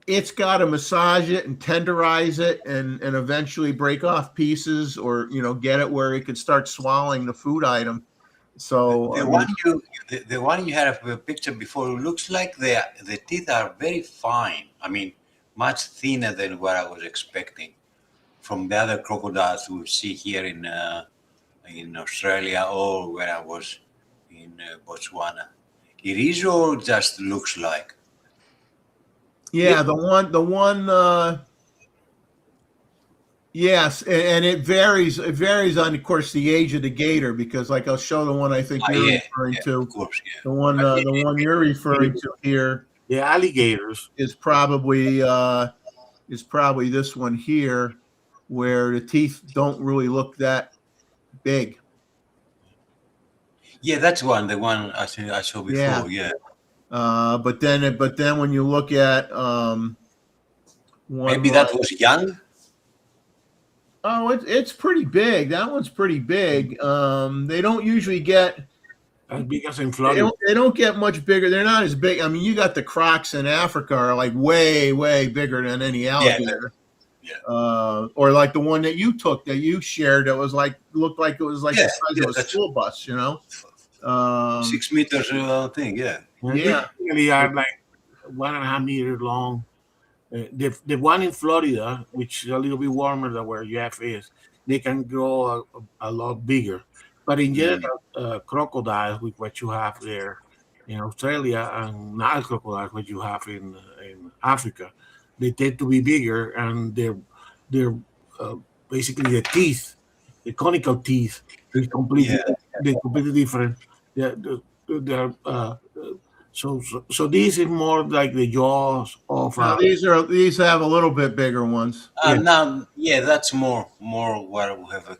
It's got to massage it and tenderize it and eventually break off pieces or, get it where it could start swallowing the food item. So the one you had a picture before, it looks like the teeth are very fine. I mean, much thinner than what I was expecting from the other crocodiles we see here in Australia or where I was in Botswana. It is or just looks like? Yeah, the one. Yes, and it varies. It varies on, of course, the age of the gator because, like, I'll show the one I think you're referring to. Of course, yeah. The one you're referring to here. The alligators is probably this one here, where the teeth don't really look that big. Yeah, that's the one I saw before. Yeah. But then when you look at maybe that was young. Oh, it's pretty big. That one's pretty big. They don't usually get as big as in Florida. They don't get much bigger. They're not as big. I mean, you got the crocs in Africa are like way, way bigger than any alligator. Yeah. Or like the one that you shared that was looked like it was like the size of a school bus, 6 meters thing, yeah. Yeah. They are like 1.5 meters long. The one in Florida, which is a little bit warmer than where Jeff is, they can grow a lot bigger. But in general, crocodiles, with what you have there in Australia, and Nile crocodiles, what you have in Africa, they tend to be bigger, and they're basically the teeth, the conical teeth, is completely different. So these is more like the jaws of. These have a little bit bigger ones. Now, that's more what I would have.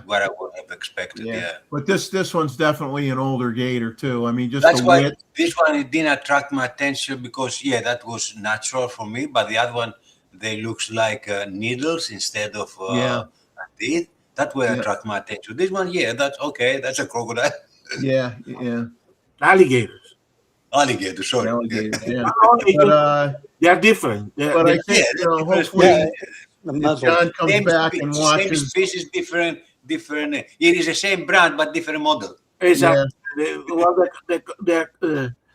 What I would have expected. Yeah. But this one's definitely an older gator too. I mean, just that's why this one it didn't attract my attention because that was natural for me. But the other one, they looks like needles instead of teeth. That will attract my attention. This one, that's okay. That's a crocodile. Yeah. Alligators. Sorry. Alligators, yeah. But they are different. But I think hopefully John comes back and watches. Same species, different. It is the same brand but different model. Exactly. The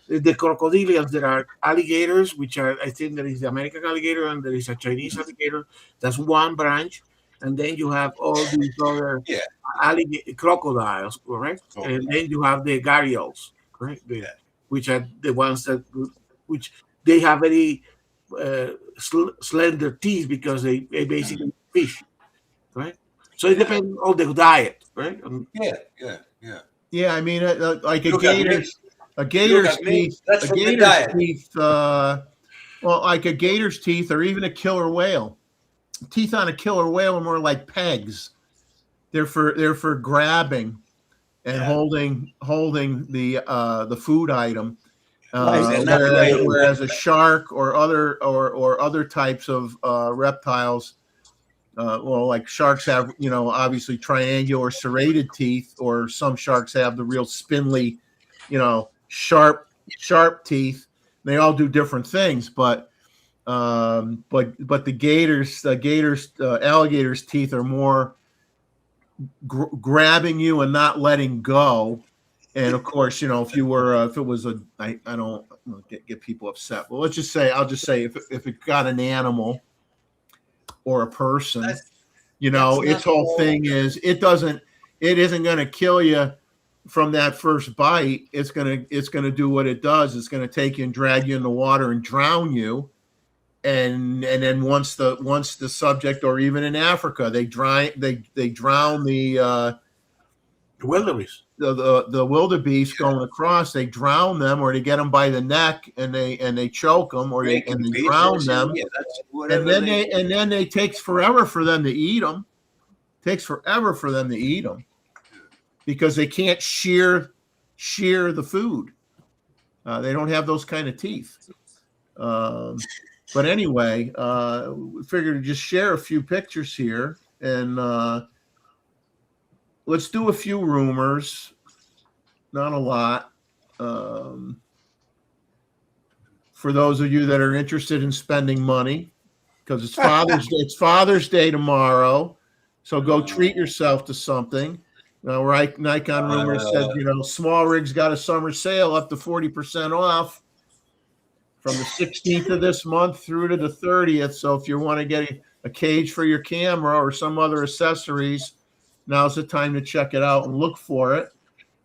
crocodilians, there are alligators, which are, I think there is the American alligator and there is a Chinese alligator. That's one branch. And then you have all these other crocodiles, correct? And then you have the gharials, correct? Which are the ones which they have very slender teeth because they basically fish, right? So it depends on the diet, right? Yeah. I mean, like a gator's teeth. Like a gator's teeth, or even a killer whale. Teeth on a killer whale are more like pegs. They're for grabbing and holding the food item. Whereas a shark or other types of reptiles, like sharks have, obviously triangular serrated teeth, or some sharks have the real spindly, sharp teeth. They all do different things, but the alligator's teeth are more grabbing you and not letting go. And of course, if it was I don't get people upset. Well, I'll just say if it got an animal or a person, its whole thing is it isn't going to kill you from that first bite. It's going to do what it does. It's going to take you and drag you in the water and drown you. And then once the subject, or even in Africa, they drown the wildebeest. The wildebeest going across, they drown them, or they get them by the neck and they choke them, or they drown them. And then it takes forever for them to eat them. takes forever for them to eat them because they can't shear the food. They don't have those kind of teeth. But anyway, we figured to just share a few pictures here, and let's do a few rumors. Not a lot. For those of you that are interested in spending money, because it's Father's Day tomorrow, so go treat yourself to something. Now, right? Nikon Rumors said, Small Rig's got a summer sale up to 40% off from the 16th of this month through to the 30th. So if you want to get a cage for your camera or some other accessories, now's the time to check it out and look for it.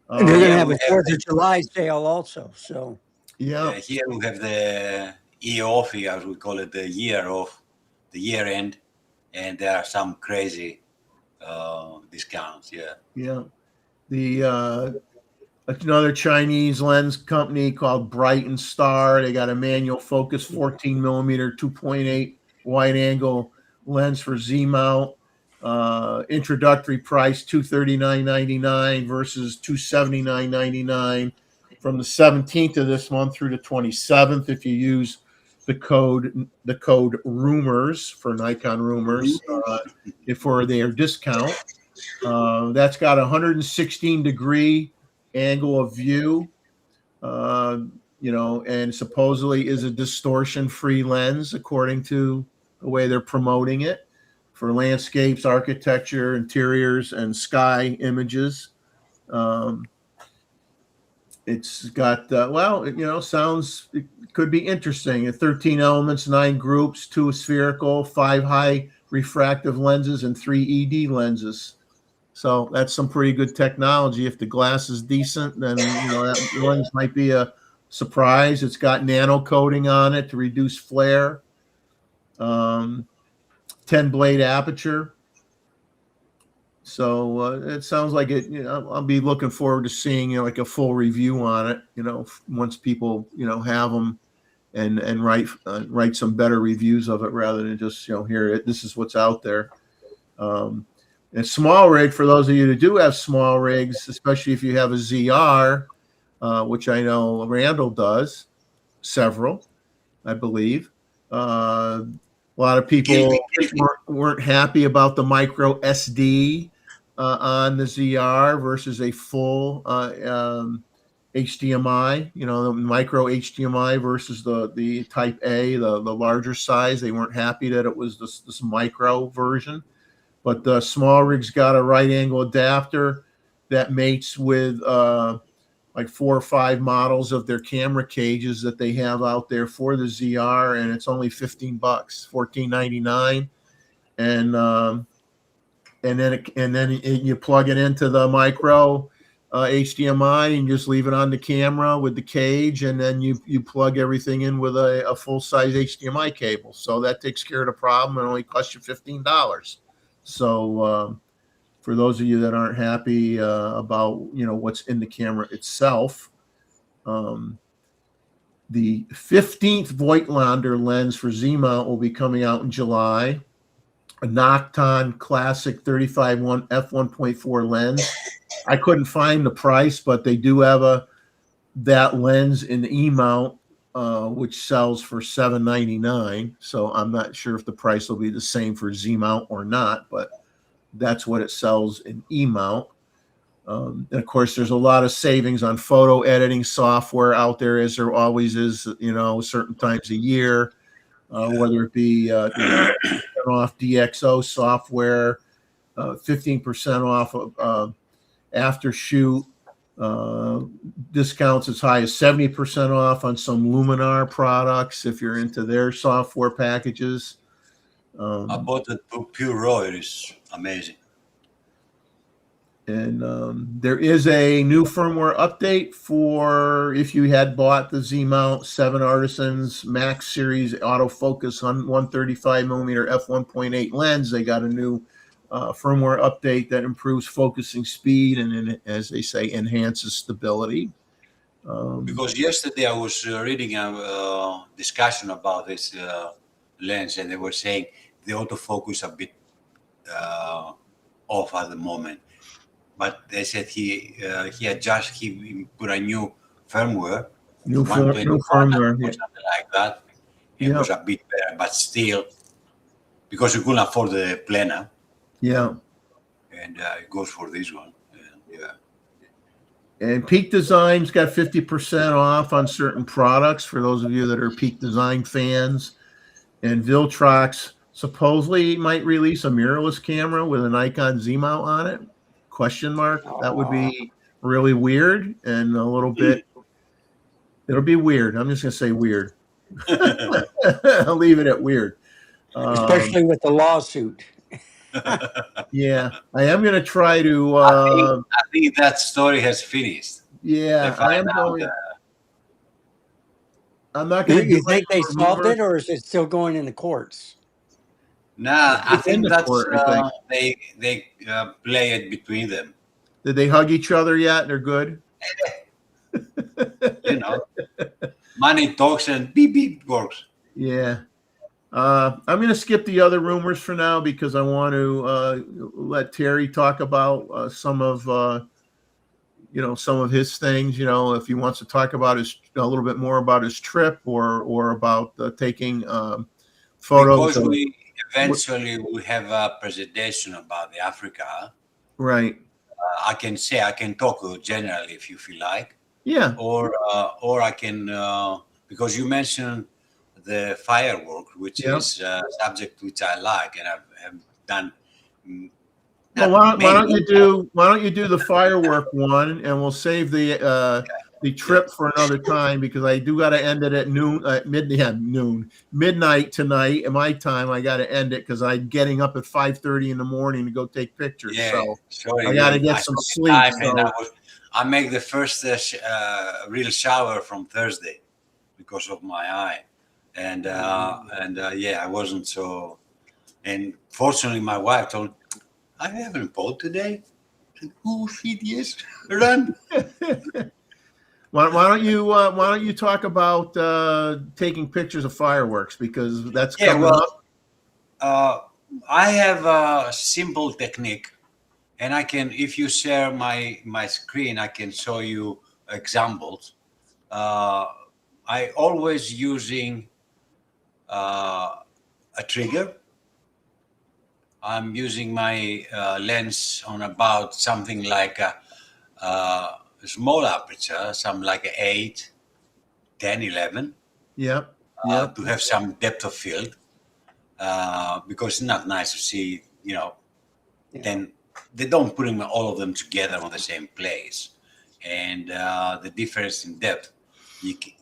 And they're going to have a 4th of July sale also. So yeah. Here we have the EOFI, as we call it, the year end, and there are some crazy discounts. Yeah. Another Chinese lens company called Bright & Star. They got a manual focus 14 millimeter 2.8 wide angle lens for Z mount. Introductory price $239.99 versus $279.99 from the 17th of this month through the 27th. If you use the code rumors for Nikon Rumors for their discount, that's got a 116-degree angle of view, and supposedly is a distortion-free lens according to the way they're promoting it for landscapes, architecture, interiors, and sky images. It's got sounds, it could be interesting. 13 elements, 9 groups, 2 spherical, 5 high refractive lenses, and 3 ED lenses. So that's some pretty good technology. If the glass is decent, then that lens might be a surprise. It's got nano coating on it to reduce flare. 10 blade aperture. So it sounds like it. I'll be looking forward to seeing like a full review on it. Once people have them and write some better reviews of it rather than just hear it. This is what's out there. And Small Rig, for those of you that do have small rigs, especially if you have a ZR, which I know Randall does, several, I believe. A lot of people weren't happy about the micro SD on the ZR versus a full HDMI. The micro HDMI versus the Type A, the larger size. They weren't happy that it was this micro version. But the Small Rig's got a right angle adapter that mates with like 4 or 5 models of their camera cages that they have out there for the ZR, and it's only $15, $14.99, and then you plug it into the micro HDMI and just leave it on the camera with the cage, and then you plug everything in with a full size HDMI cable. So that takes care of the problem. It only costs you $15. So for those of you that aren't happy about what's in the camera itself, the 15th Voigtlander lens for Z-mount will be coming out in July. A Nocton Classic 35-1 f1.4 lens. I couldn't find the price, but they do have that lens in the E-mount, which sells for $799. So I'm not sure if the price will be the same for Z-mount or not, but that's what it sells in E-mount. And of course, there's a lot of savings on photo editing software out there, as there always is, certain times a year, whether it be off DxO software, 15% off of after shoot. Discounts as high as 70% off on some Luminar products if you're into their software packages. I bought the Pure Raw. It is amazing. And there is a new firmware update for if you had bought the Z-mount 7 Artisans Max Series autofocus on 135mm f1.8 lens. They got a new firmware update that improves focusing speed and, as they say, enhances stability. Because yesterday I was reading a discussion about this lens, and they were saying the autofocus a bit off at the moment. But they said he put a new firmware, New 121 firmware. or something like that. It Yeah. was a bit better, but still, because you couldn't afford the planner, Yeah. and it goes for this one. Yeah. And Peak Design's got 50% off on certain products for those of you that are Peak Design fans. And Viltrox supposedly might release a mirrorless camera with a Nikon Z mount on it. Question mark. That would be really weird and a little bit. It'll be weird. I'm just gonna say weird. I'll leave it at weird. Especially with the lawsuit. Yeah, I am gonna try to. I think that story has finished. Yeah, They I am find out, going. I'm not going to. You think they solved it, or is it still going in the courts? Nah, I It's in think the that's court, I think. they play it between them. Did they hug each other yet? They're good. You know, money talks and beep beep works. Yeah. I'm going to skip the other rumors for now because I want to let Terry talk about some of some of his things. If he wants to talk about a little bit more about his trip or about taking photos. Because we eventually will have a presentation about the Africa. Right. I can talk generally if you feel like. Yeah. Or I can because you mentioned the firework, which is a subject which I like and have done. Well, why don't you do the firework one, and we'll save the trip for another time because I do got to end it at midnight tonight at my time. I got to end it because I'm getting up at 5:30 in the morning to go take pictures. Yeah, so sorry, I got to get some sleep. I make the first real shower from Thursday because of my eye, and I wasn't so. And fortunately, my wife told, "I haven't bought today." I said, "Oh shit, yes, run!" Why don't you talk about taking pictures of fireworks because that's coming up. I have a simple technique, and I can, if you share my screen, I can show you examples. I always using a trigger. I'm using my lens on about something like a small aperture, some like 8, 10, 11. Yep. To have some depth of field. Because it's not nice to see, then they don't put all of them together on the same place. And the difference in depth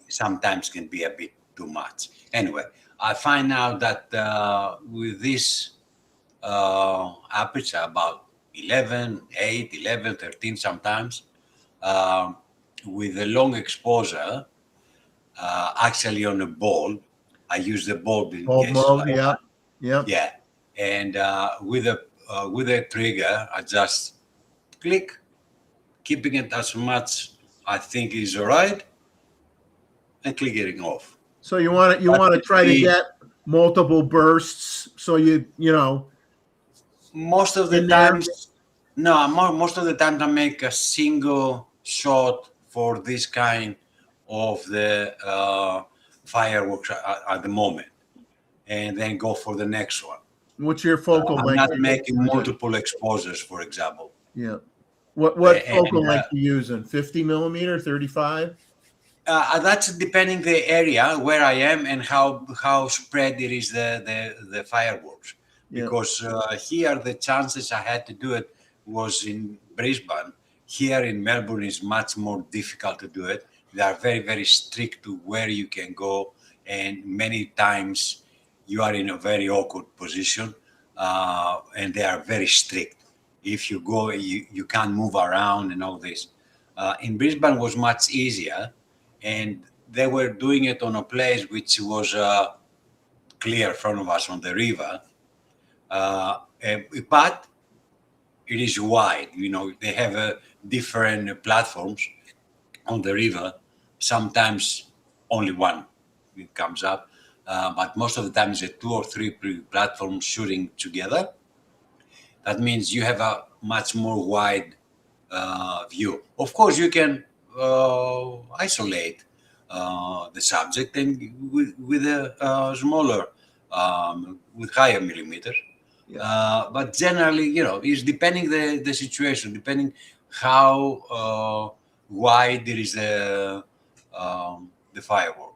sometimes can be a bit too much. Anyway, I find out that with this aperture, about 11, 8, 11, 13 sometimes, with a long exposure, actually on a bulb, I use the bulb in Bulb case mode, yeah. And with a trigger, I just click, keeping it as much I think is all right, and clicking off. So you want to try to get multiple bursts, so most of the times. No, most of the time I make a single shot for this kind of the fireworks at the moment, and then go for the next one. What's your focal length? I'm not making multiple exposures, for example. Yeah. What focal length are you using? 50 millimeter, 35? That's depending the area where I am and how spread it is the fireworks. Yeah. Because here the chances I had to do it was in Brisbane. Here in Melbourne is much more difficult to do it. They are very, very strict to where you can go, and many times you are in a very awkward position, and they are very strict. If you go, you can't move around and all this. In Brisbane was much easier, and they were doing it on a place which was clear in front of us on the river, but it is wide. They have different platforms on the river. Sometimes only one comes up, but most of the time it's 2 or 3 platforms shooting together. That means you have a much more wide view. Of course, you can isolate the subject and with a smaller, with higher millimeters. But generally, it's depending the situation, depending how wide there is the firework.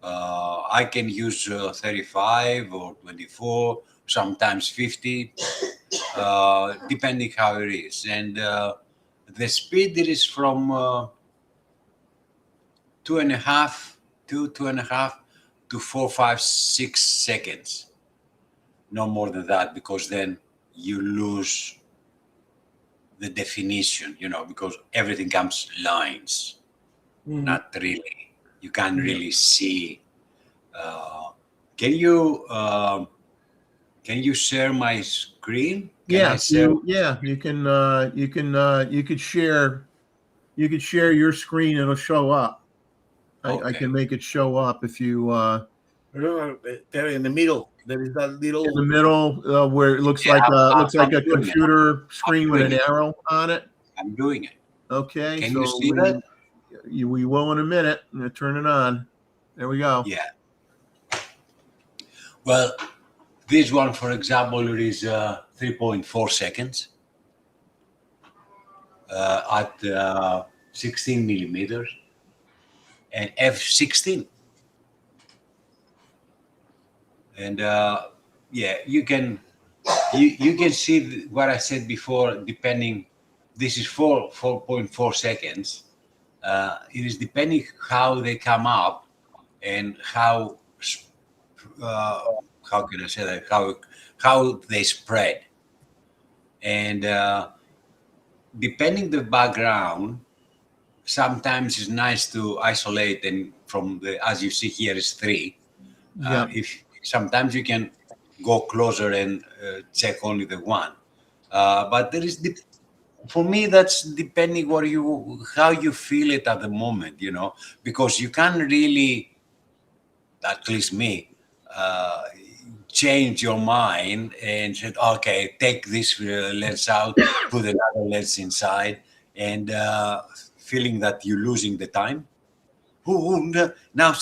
I can use 35 or 24, sometimes 50, depending how it is. And the speed it is from 2.5 to 4, 5, 6 seconds. No more than that, because then you lose the definition, because everything comes lines, not really. You can't really see. Can you share my screen? You could share your screen. It'll show up. I Okay. can make it show up if you There in the middle, there is that little. in the middle where it looks Yeah, like I'm doing it. computer screen with an doing it. arrow on it. I'm doing it. Okay. Can you see that? We will in a minute. I'm gonna turn it on. There we go. Yeah. Well, this one, for example, it is 3.4 seconds at 16 millimeters and f16. And you can see what I said before. Depending, this is 4.4 seconds. It is depending how they come up and how can I say that, how they spread. And depending the background, sometimes it's nice to isolate, and from the, as you see here is 3. If sometimes you can go closer and check only the 1, but there is for me, that's depending how you feel it at the moment, because you can't really, at least me, change your mind and say, okay, take this lens out, put another lens inside, and feeling that you're losing the time. Now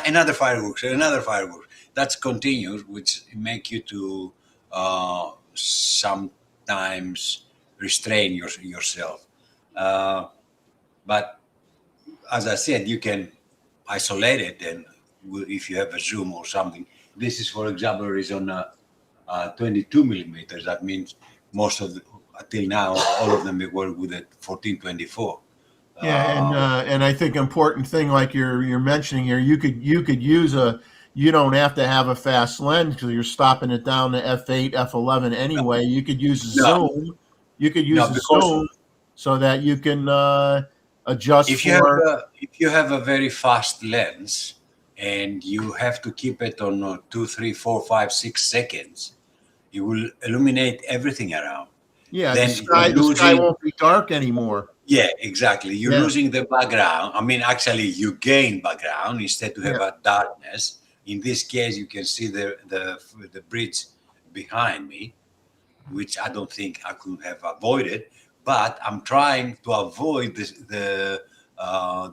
another fireworks. That's continuous, which make you to sometimes restrain yourself. But as I said, you can isolate it, and if you have a zoom or something. This is, for example, is on 22 millimeters. That means most of until now, all of them were with a 1424. And I think important thing, like you're mentioning here, you could use you don't have to have a fast lens because you're stopping it down to f8, f11 anyway. You could use a zoom. You could use a zoom so that you can adjust. If you have a very fast lens and you have to keep it on 2, 3, 4, 5, 6 seconds, it will illuminate everything around. Yeah, then the sky won't be dark anymore. Yeah, exactly. You're losing the background. I mean, actually, you gain background instead to have a darkness. In this case, you can see the bridge behind me, which I don't think I could have avoided. But I'm trying to avoid the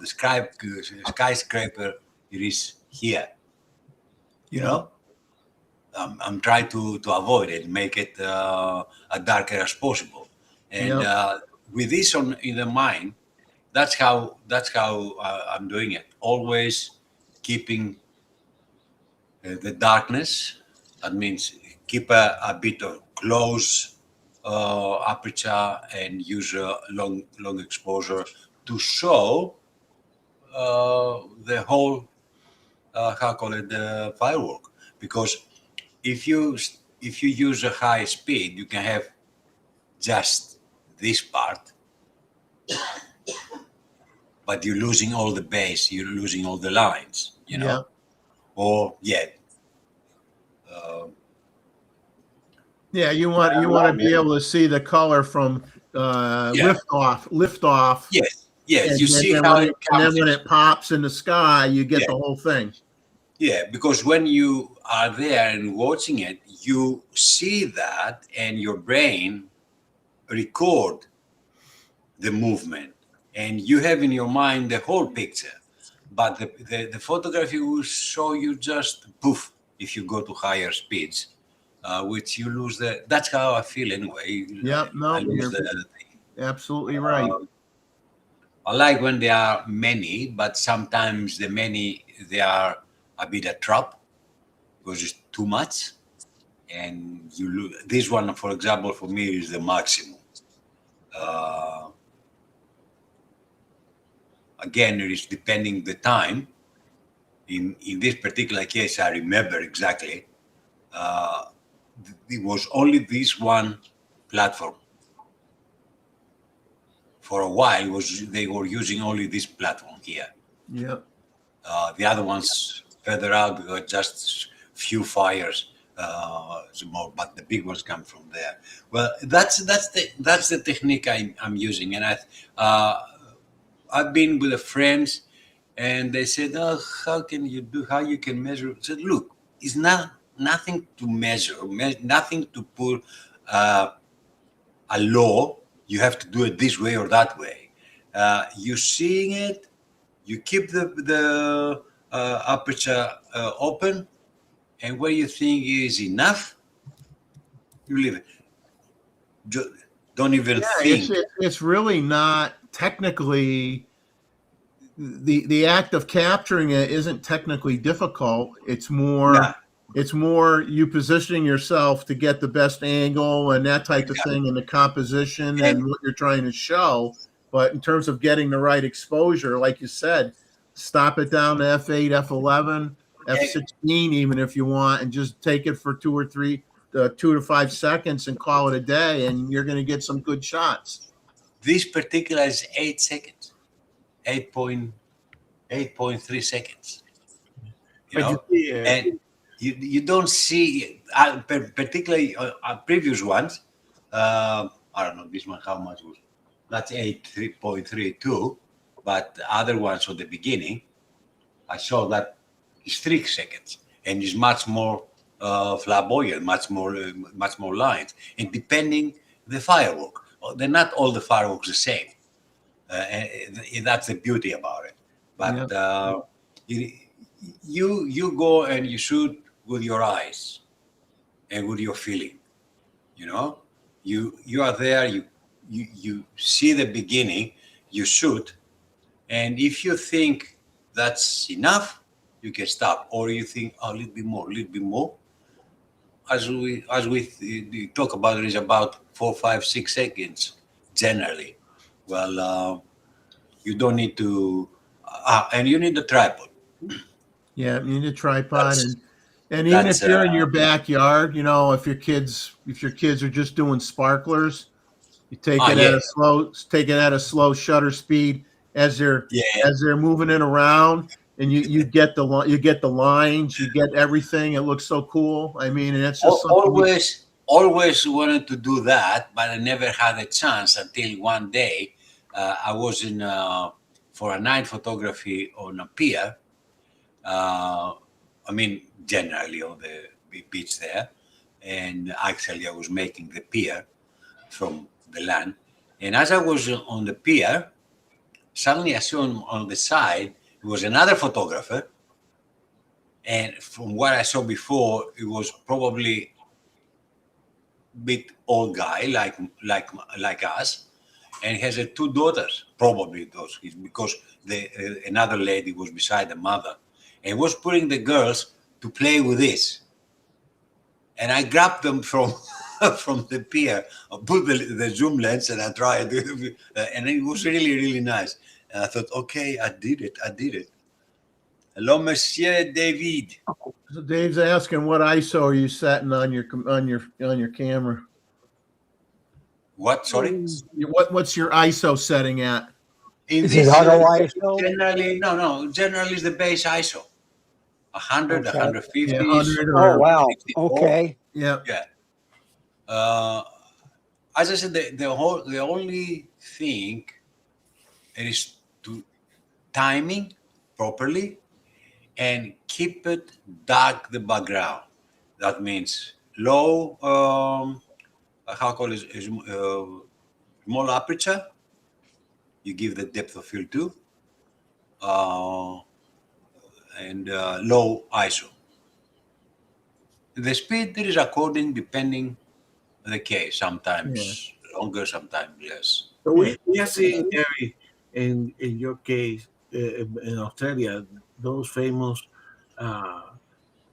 skyscraper. It is here. I'm trying to avoid it, make it as darker as possible. And with this in the mind, that's how I'm doing it. Always keeping the darkness. That means keep a bit of close aperture and use long exposure to show the whole the firework. Because if you use a high speed, you can have just this part, but you're losing all the base, you're losing all the lines, or you want to be able to see the color from lift off. Yes, and you see then how and then when it pops in the sky, you get the whole thing. Yeah, because when you are there and watching it, you see that, and your brain record the movement, and you have in your mind the whole picture. But the photography will show you just poof if you go to higher speeds, which you lose the. That's how I feel anyway. Yep, no, I lose you're the. absolutely right. I like when there are many, but sometimes the many they are a bit a trap because it's too much, and you lose. This one, for example, for me is the maximum. Again, it is depending the time. In this particular case, I remember exactly. It was only this one platform. For a while, they were using only this platform here. Yep. The other ones further out were just few fires, more, but the big ones come from there. Well, that's the technique I'm using, and I've been with the friends, and they said, "Oh, how you can measure?" I said, "Look, it's nothing to measure, nothing to put a law. You have to do it this way or that way. You're seeing it. You keep the aperture open, and where you think is enough, you leave it. Don't even Yeah, think. it's really not technically the act of capturing it isn't technically difficult. It's more Nah. it's more you positioning yourself to get the best angle and that type of thing, and the composition and what you're trying to show. But in terms of getting the right exposure, like you said, stop it down to f8, f11, f16, even if you want, and just take it for 2 to 5 seconds and call it a day, and you're going to get some good shots. This particular is 8 seconds, 8.3 seconds. You know, and you don't see, particularly previous ones. I don't know this one how much was. That's 8.32, but the other ones at the beginning, I saw that it's 3 seconds, and it's much more flamboyant, much more lines, and depending the firework. They're not all the fireworks the same. And that's the beauty about it. But you go and you shoot with your eyes and with your feeling. You know, you are there. You see the beginning. You shoot, and if you think that's enough, you can stop. Or you think, oh, a little bit more. As we talk about, it is about 4, 5, 6 seconds generally. Well, you don't need to, and you need a tripod. Yeah, you need a tripod, That's- and even that's, if you're in your backyard, if your kids are just doing sparklers, you take it at a slow shutter speed as they're moving it around, and you get the lines, you get everything. It looks so cool. I mean, and it's just always wanted to do that, but I never had a chance until one day I was in for a night photography on a pier. I mean, generally on the beach there, and actually I was making the pier from the land. And as I was on the pier, suddenly I saw on the side it was another photographer, and from what I saw before, it was probably a bit old guy like us, and he has 2 daughters, probably those, because another lady was beside the mother, and was putting the girls to play with this. And I grabbed them from from the pier, I put the zoom lens, and I tried, and it was really, really nice. And I thought, okay, I did it. Hello, Monsieur David. So Dave's asking, what ISO are you setting on your camera? What? Sorry. What's your ISO setting at? Is it auto ISO? Generally, no. Generally, it's the base ISO. 100, Okay. 150. Yeah, 100 Oh, wow. 64. Okay. Yeah. As I said, the only thing is to timing properly, and keep it dark the background. That means low, how call it, small aperture. You give the depth of field to, and low ISO. The speed there is according depending the case. Sometimes longer, sometimes less. So we are seeing, Gary, in your case, in Australia, those famous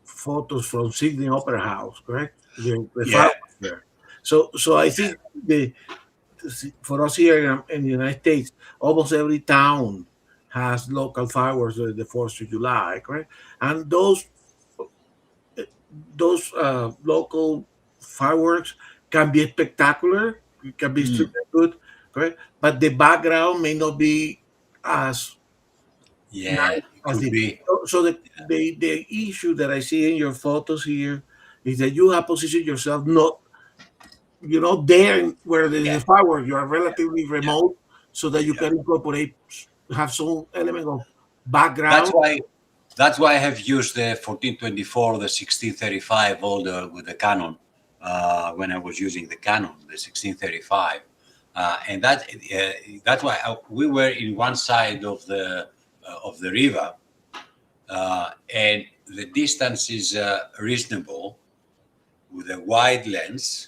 photos from Sydney Opera House, correct? The Yeah. fireworks there. So I think for us here in the United States, almost every town has local fireworks on the 4th of July, correct? And those local fireworks can be spectacular, it can be super good, correct? But the background may not be as Yeah, nice it as could be. so the issue that I see in your photos here is that you have positioned yourself not there where there's Yeah. a firework. You are relatively remote so that you can incorporate, have some element of background. That's why I have used the 1424, the 1635 older with the Canon when I was using the Canon, the 1635, and that's why we were in one side of the river, and the distance is reasonable. With a wide lens,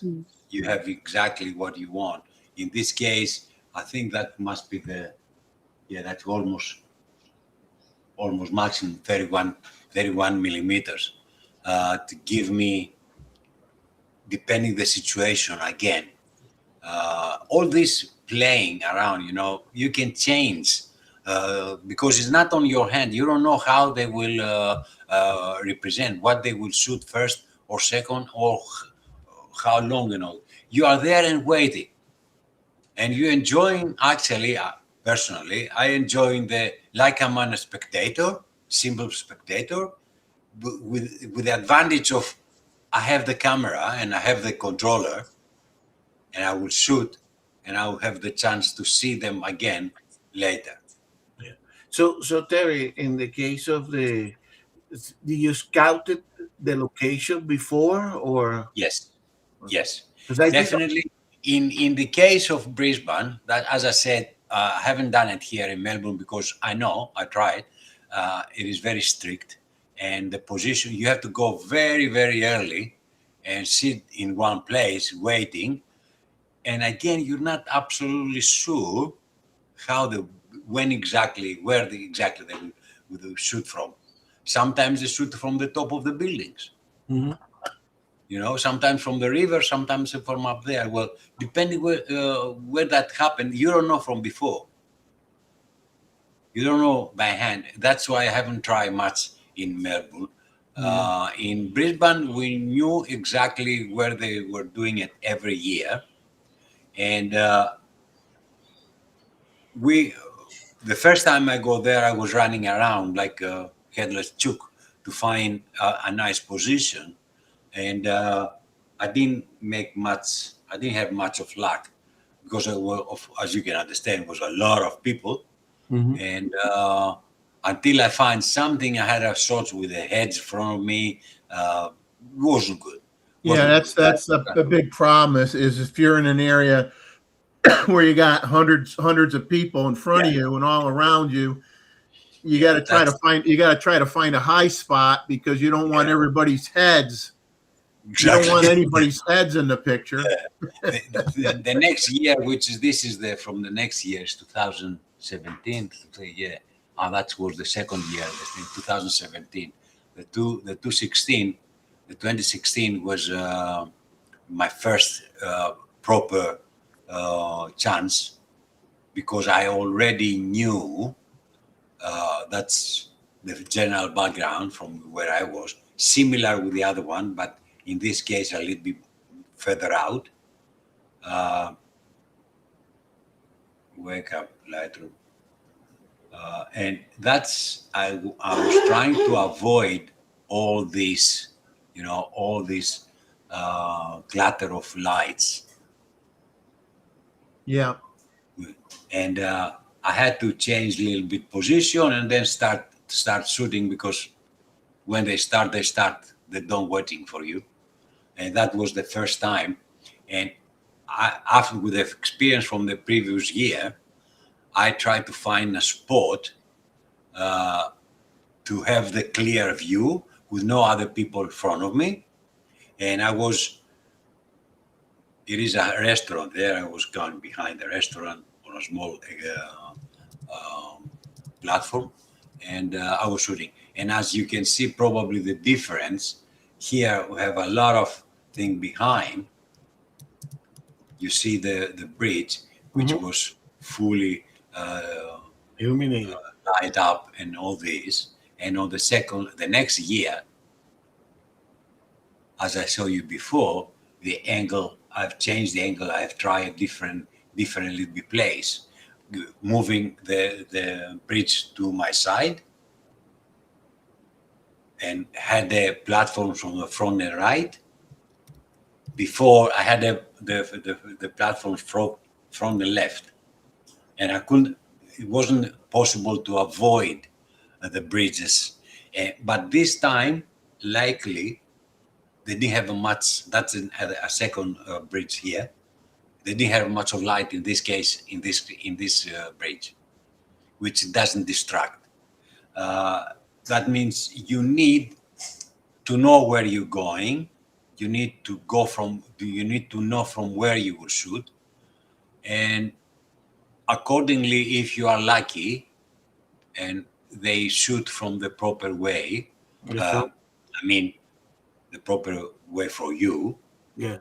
you have exactly what you want. In this case, I think that must be that's almost maximum 31 millimeters to give me, depending the situation again. All this playing around, you can change because it's not on your hand. You don't know how they will represent, what they will shoot first or second, or how long. You are there and waiting, and you enjoying. Actually, personally, I enjoying like I'm a spectator, simple spectator, with the advantage of I have the camera and I have the controller, and I will shoot, and I will have the chance to see them again later. So Terry, in the case of did you scouted the location before, or? Yes, I definitely. In the case of Brisbane, that, as I said, I haven't done it here in Melbourne because I tried. It is very strict, and the position, you have to go very, very early and sit in one place waiting. And again, you're not absolutely sure where exactly they will shoot from. Sometimes they shoot from the top of the buildings. Mhm. Sometimes from the river, sometimes from up there. Well, depending where that happened, you don't know from before. You don't know by hand. That's why I haven't tried much in Melbourne. In Brisbane, we knew exactly where they were doing it every year. And the first time I go there, I was running around like a headless chook to find a nice position. And I didn't have much of luck because as you can understand, it was a lot of people. Mhm. And until I find something, I had a shot with the hedge in front of me. Wasn't good. Yeah, that's a big problem is if you're in an area where you got hundreds of people in front of you and all around you, you got to try to find a high spot because you don't want everybody's heads. Exactly. You don't want anybody's heads in the picture. The next year, from the next year is 2017. That was the second year. In 2017, the 2016 was my first proper chance because I already knew that's the general background from where I was, similar with the other one, but in this case a little bit further out. Wake up, Lightroom. And that's, I was trying to avoid all this, clutter of lights. Yeah. And I had to change a little bit position and then start shooting because when they start. They don't waiting for you, and that was the first time. And after with the experience from the previous year, I tried to find a spot to have the clear view with no other people in front of me. And it is a restaurant there. I was going behind the restaurant on a small platform, and I was shooting. And as you can see, probably the difference here, we have a lot of thing behind. You see the bridge, which was fully illuminated. light up and all this. And on the next year, as I showed you before, the angle, I've changed the angle. I've tried different little bit place, moving the bridge to my side, and had the platforms from the front and right. Before I had the platform from the left, and it wasn't possible to avoid the bridges. But this time, likely, they didn't have much. That's a second bridge here. They didn't have much of light in this case in this bridge, which doesn't distract. That means you need to know where you're going. You need to know from where you will shoot, and accordingly, if you are lucky, and they shoot from the proper way. I mean, the proper way for you. Yeah.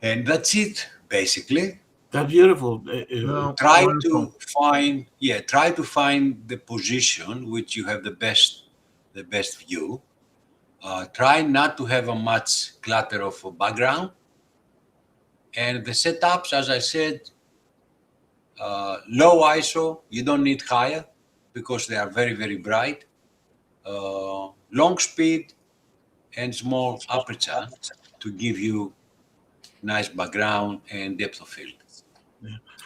And that's it, basically. That's beautiful. No, Try wonderful. to find the position which you have the best view. Try not to have a much clutter of a background. And the setups, as I said, low ISO, you don't need higher because they are very, very bright. Long speed and small aperture to give you nice background and depth of field.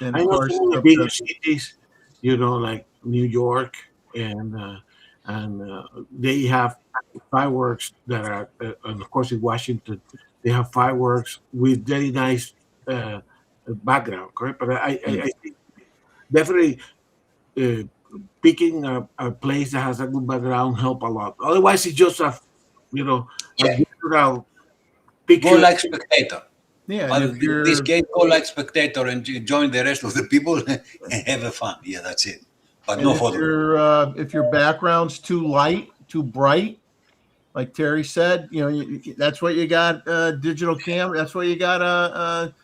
And I of know course, some of the bigger cities, like New York, and they have fireworks that are, and of course in Washington, they have fireworks with very nice background, correct? But I think definitely picking a place that has a good background help a lot. Otherwise, it's just a picture. Go like spectator. yeah, But and if in this you're case, go like spectator and join the rest of the people and have a fun. Yeah, that's it. But no photo. if your background's too light, too bright, like Terry said, that's what you got digital camera. That's what you got a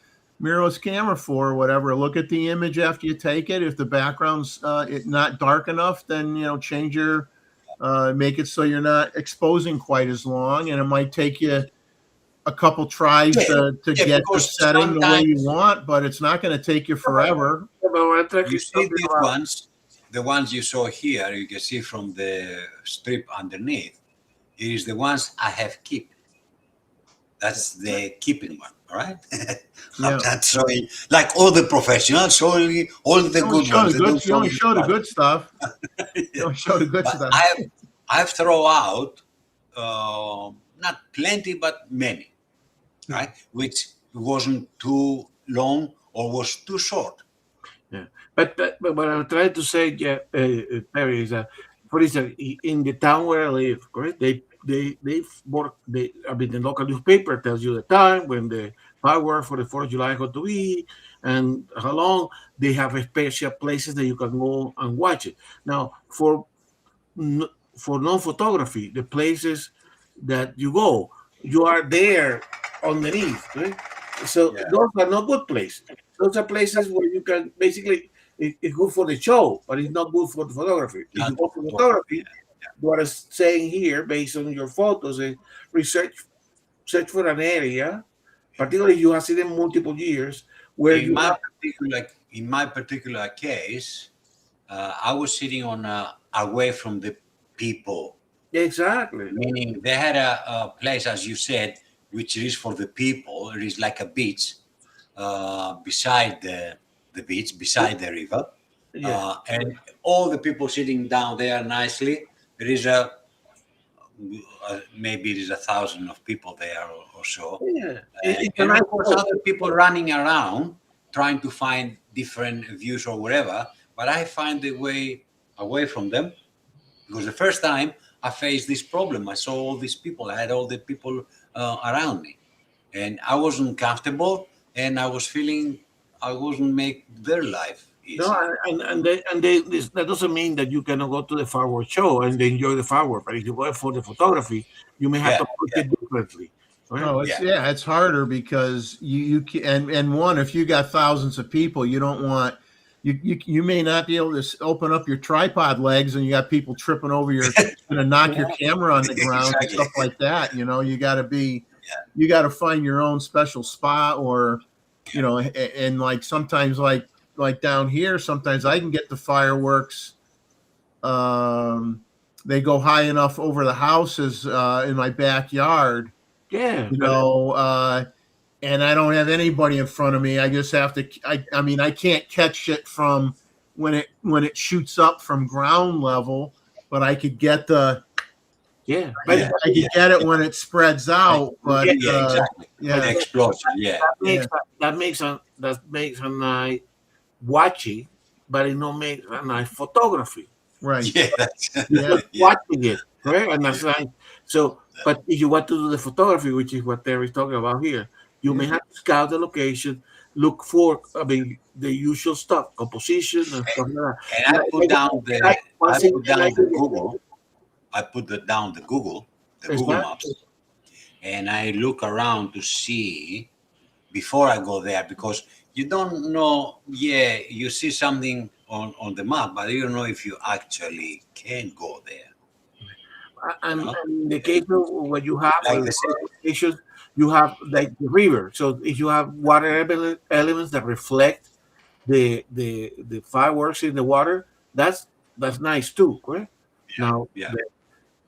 mirrorless camera for, or whatever. Look at the image after you take it. If the background's not dark enough, then change your make it so you're not exposing quite as long, and it might take you a couple tries to get the setting the way you want, but it's not going to take you forever. You see these ones, the ones you saw here, you can see from the strip underneath, it is the ones I have kept. That's the keeping one, all right? I'm not showing, like all the professionals, showing all the good ones. You only show the good stuff. You don't show the good stuff. I've thrown out not plenty, but many, right? Which wasn't too long or was too short. Yeah, but what I'm trying to say, Terry, is that, for instance, in the town where I live, correct? The local newspaper tells you the time when the fireworks for the 4th of July are going to be and how long. They have special places that you can go and watch it. Now, for non-photography, the places that you go, you are there underneath, right? So those are not good places. Those are places where you can basically, it's good for the show, but it's not good for the photography. If you go for photography, what I'm saying here, based on your photos, is search for an area, particularly if you have seen them multiple years, where in my particular case, I was sitting on away from the people. Exactly. Meaning they had a place, as you said, which is for the people. It is like a beach beside the beach, beside the river. And all the people sitting down there nicely. there is maybe it is 1,000 of people there or so. Yeah. And of course, other people running around trying to find different views or whatever. But I find the way away from them, because the first time I faced this problem, I saw all these people. I had all the people around me, and I wasn't comfortable, and I was feeling I wouldn't make their life easy. No, that doesn't mean that you cannot go to the fireworks show and enjoy the fireworks. But if you go for the photography, you may have to put it differently. Right? No, it's harder because you can, and one, if you got thousands of people, you don't want you may not be able to open up your tripod legs, and you got people tripping over your going to knock your camera on the ground and stuff like that. You know, you got to find your own special spot, or you know, and like sometimes like down here, sometimes I can get the fireworks. They go high enough over the houses in my backyard. Yeah, you know, and I don't have anybody in front of me. I just have to. I mean, I can't catch it from when it shoots up from ground level, but I could get the. Yeah, I could get it when it spreads out. But exactly. Yeah, the explosion. Yeah, that makes a nice watching, but it don't make a nice photography. Right. Yeah, Watching it, right? And that's like so. But if you want to do the photography, which is what Terry's talking about here, you may have to scout the location, look for, the usual stuff, composition and stuff like that. And I put down the Google. I put down the Google Maps, and I look around to see before I go there, because you don't know. Yeah, you see something on the map, but you don't know if you actually can go there. And in the case of what you have, Like issues, you have like the river. So if you have water elements that reflect the fireworks in the water, that's nice too, correct? Now,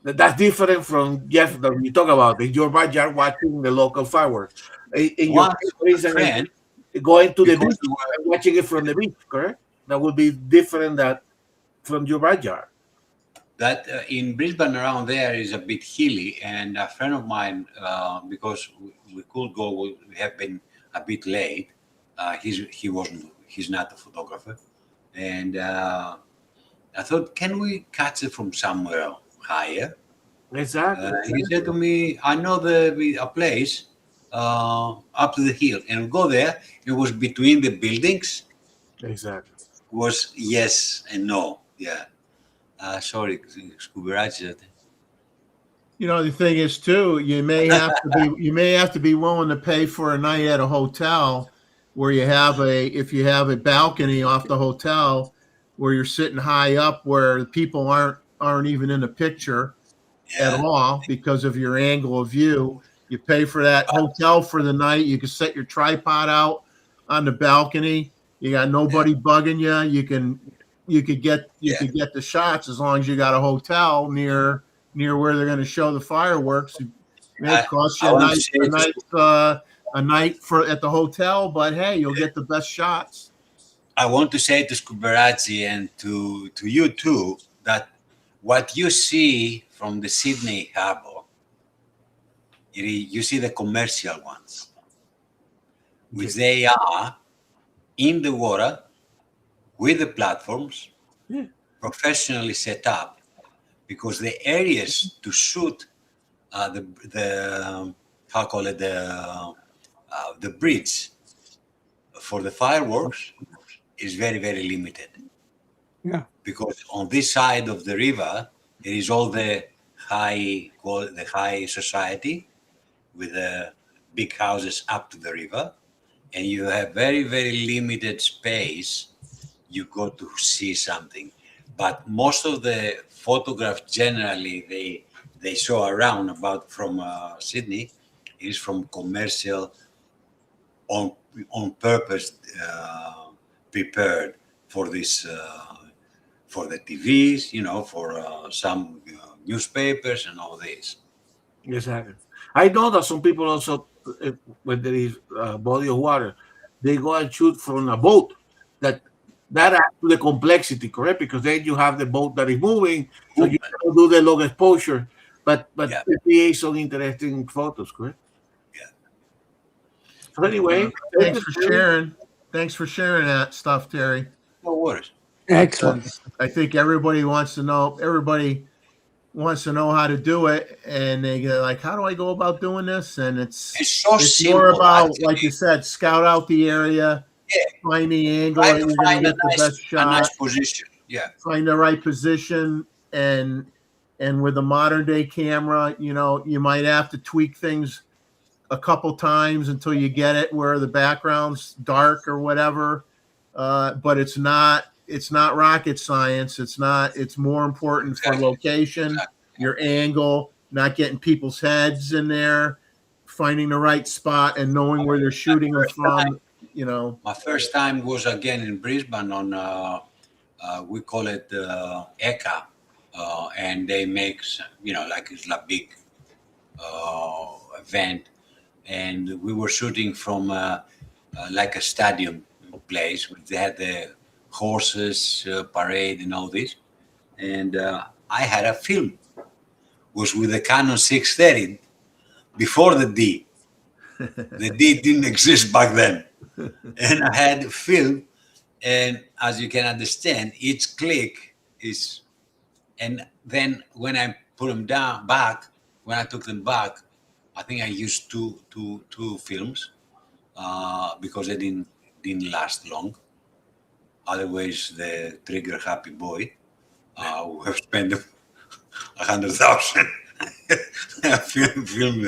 that's different from Jeff that we talk about in your backyard watching the local fireworks. In your friend, going to the beach and watching it from the beach, correct? That would be different that from your backyard. That in Brisbane around there is a bit hilly, and a friend of mine, because we could go, we have been a bit late. He's not a photographer, and I thought, can we catch it from somewhere higher? Exactly. He said to me, I know a place up to the hill, and we go there. It was between the buildings. Exactly. It was yes and no. Yeah. Sorry, Scuberachi. You know, the thing is too, you may have to be willing to pay for a night at a hotel where if you have a balcony off the hotel where you're sitting high up where the people aren't even in the picture at all because of your angle of view. You pay for that hotel for the night. You can set your tripod out on the balcony. You got nobody bugging you. You could get the shots as long as you got a hotel near where they're going to show the fireworks. It may cost you a night at the hotel, but hey, you'll get the best shots. I want to say to Scuberachi and to you too that what you see from the Sydney Harbour, you see the commercial ones, which they are in the water with the platforms, professionally set up, because the areas to shoot the bridge for the fireworks is very, very limited. Yeah. Because on this side of the river, there is all the high society with the big houses up to the river, and you have very, very limited space. You go to see something, but most of the photographs generally they show around about from Sydney is from commercial on purpose prepared for this for the TVs, for some newspapers and all this. Exactly. I know that some people also, when there is a body of water, they go and shoot from a boat that that adds to the complexity, correct? Because then you have the boat that is moving, so you can do the long exposure. But Yeah. it creates some interesting photos, correct? Yeah. So anyway, Thanks for sharing. Thanks for sharing that stuff, Terry. No worries. Excellent. I think everybody wants to know. Everybody wants to know how to do it, and they go like, "How do I go about doing this?" And It's so it's simple. more about, actually. like you said, scout out the area, Yeah. find the angle Try that to you're going find to a get the nice, best a shot, nice position. Yeah. find the right position, and with a modern day camera, you might have to tweak things a couple times until you get it where the background's dark or whatever. But it's not rocket science. It's more important for Exactly. location, Exactly. your angle, not getting people's heads in there, finding the right spot and knowing where they're shooting them from, My first time was again in Brisbane on, we call it ECA, and they make, like it's a big event, and we were shooting from like a stadium place. They had the horses parade and all this, and I had a film. Was with the Canon 630 before the D. The D didn't exist back then, and I had film. And as you can understand, each click is, and then when I put them back, when I took them back, I think I used two films because they didn't last long. Otherwise, the trigger happy boy would have spent 100,000 film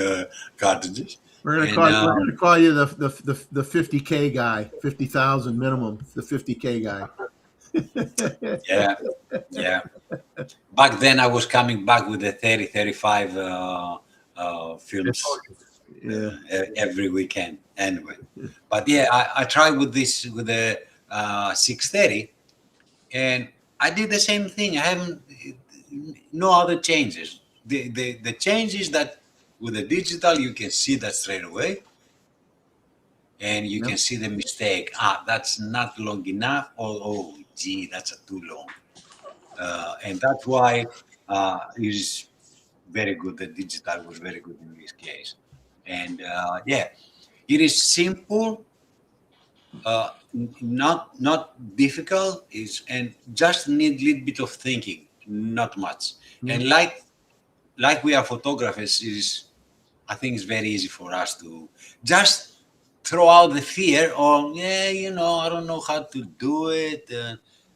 cartridges. We're gonna call you the 50K guy, 50,000 minimum, the 50K guy. Yeah. Back then, I was coming back with the 30, 35 films every weekend. Anyway, but yeah, I tried with the 630, and I did the same thing. I haven't no other changes. The change is that with the digital, you can see that straight away, and you can see the mistake. That's not long enough. Oh, gee, that's too long. And that's why it is very good. The digital was very good in this case. And it is simple, not difficult, and just need a little bit of thinking, not much. And like we are photographers, I think it's very easy for us to just throw out the fear of, I don't know how to do it,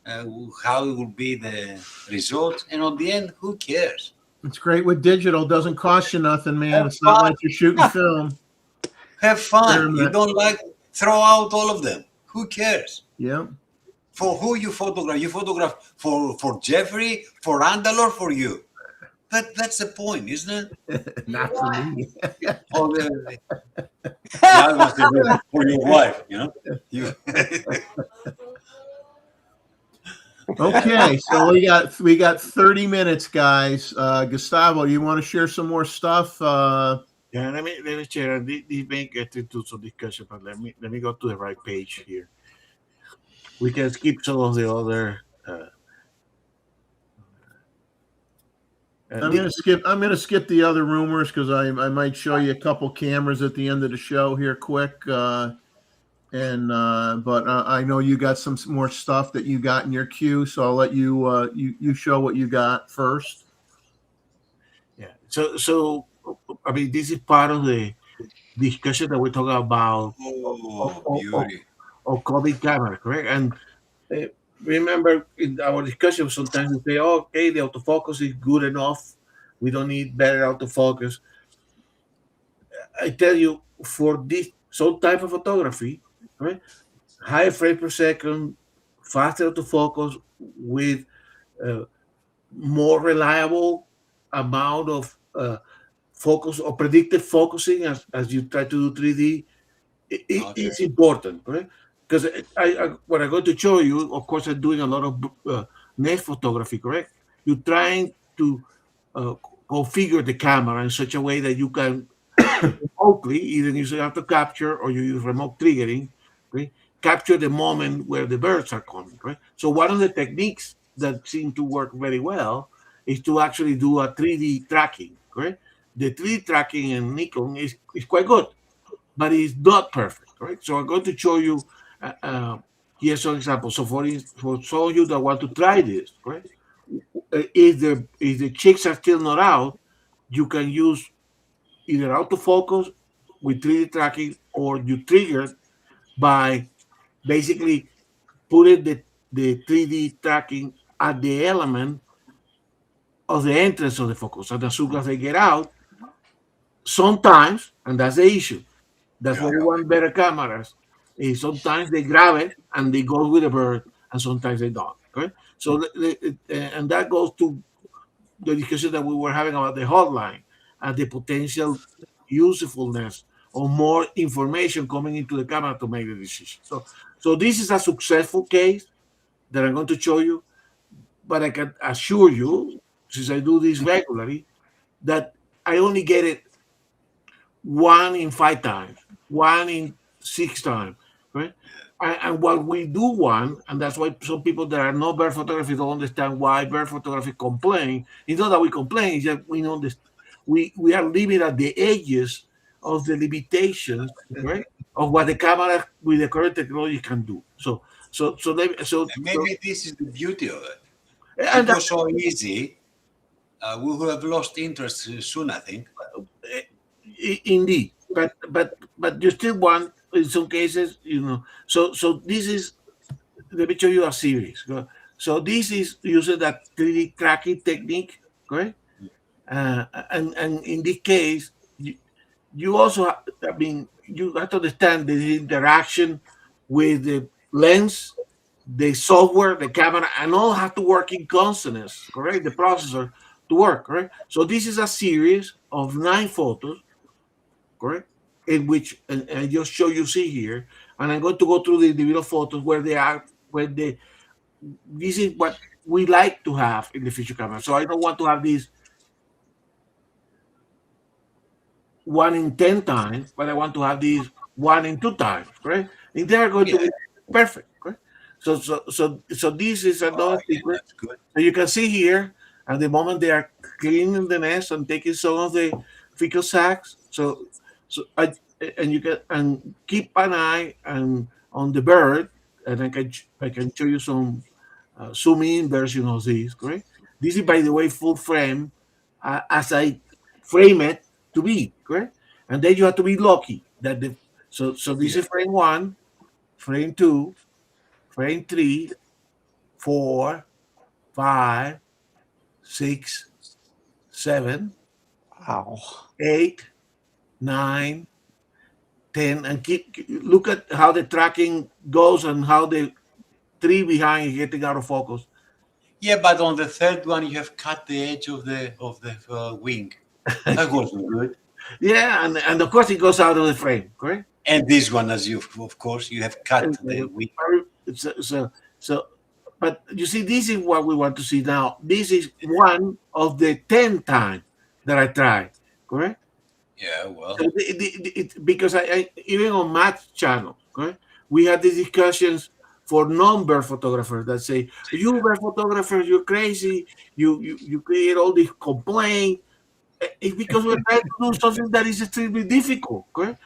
how it will be the result. And at the end, who cares? It's great with digital. Doesn't cost you nothing, man. It's not like you're shooting film. Have fun. You don't throw out all of them. Who cares? Yeah. For who you photograph? You photograph for Jeffrey, for Randall, or for you? That's the point, isn't it? Not for me. Oh, that was for your wife, Okay, so we got 30 minutes, guys. Gustavo, you want to share some more stuff? Yeah, let me share. This may get into some discussion, but let me go to the right page here. We can skip some of the other. I'm gonna skip the other rumors because I might show you a couple cameras at the end of the show here, quick. But I know you got some more stuff that you got in your queue, so I'll let you you show what you got first. Yeah. So I mean, this is part of the discussion that we're talking about. Beauty. Of COVID camera, correct? And remember, in our discussion, sometimes we say, okay, the autofocus is good enough. We don't need better autofocus. I tell you, for this some type of photography, right? High frame per second, faster autofocus with more reliable amount of focus or predicted focusing as you try to do 3D. It's important, right? Because what I'm going to show you, of course, I'm doing a lot of nest photography, correct? You're trying to configure the camera in such a way that you can remotely, either use auto capture or you use remote triggering, okay? capture the moment where the birds are coming, right? So one of the techniques that seem to work very well is to actually do a 3D tracking, right? The 3D tracking in Nikon is quite good, but it's not perfect, right? So I'm going to show you here some examples. So for some of you that want to try this, right? If the chicks are still not out, you can use either autofocus with 3D tracking, or you trigger by basically putting the 3D tracking at the element of the entrance of the focus. And as soon as they get out, sometimes, and that's the issue, that's what we want better cameras, is sometimes they grab it and they go with the bird, and sometimes they don't. Okay? So, and that goes to the discussion that we were having about the hotline and the potential usefulness or more information coming into the camera to make the decision. So this is a successful case that I'm going to show you, but I can assure you, since I do this regularly, that I only get it 1 in 5 times, 1 in 6 times, right? And what we do want, and that's why some people that are not bird photography don't understand why bird photography complain. It's not that we complain, it's that we know this. We are living at the edges of the limitations, right, of what the camera with the current technology can do. So maybe this is the beauty of it. And It was so easy. We would have lost interest soon, I think. Indeed, but you still want, in some cases, So this is, let me show you a series. So this is using that 3D tracking technique, correct? And in this case, you also, you have to understand the interaction with the lens, the software, the camera, and all have to work in consonance, correct? The processor to work, correct? So this is a series of 9 photos, correct? In which, and I just show you see here, and I'm going to go through the individual photos where they are, this is what we like to have in the feature camera. So I don't want to have this 1 in 10 times, but I want to have these 1 in 2 times, right? And they are going to be perfect, right? So this is another secret. Good. So you can see here, at the moment they are cleaning the nest and taking some of the fecal sacs. And you can keep an eye on the bird, and I can show you some zoom in version of this, correct? This is, by the way, full frame as I frame it to be, correct? And then you have to be lucky that so this is frame 1, frame 2, frame 3, 4, 5, 6, 7, Wow. 8, 9, 10, and look at how the tracking goes and how the tree behind is getting out of focus. Yeah, but on the third one, you have cut the edge of the wing. That wasn't good. Yeah, and of course it goes out of the frame, correct? And this one, of course, you have cut the wing. So, but you see, this is what we want to see now. This is 1 of the 10 times that I tried, correct? Yeah, well. So because I even on Matt's channel, correct, we had these discussions for non-bird photographers that say, you bird photographers, you're crazy, you create all these complaints. It's because we're trying to do something that is extremely difficult, correct?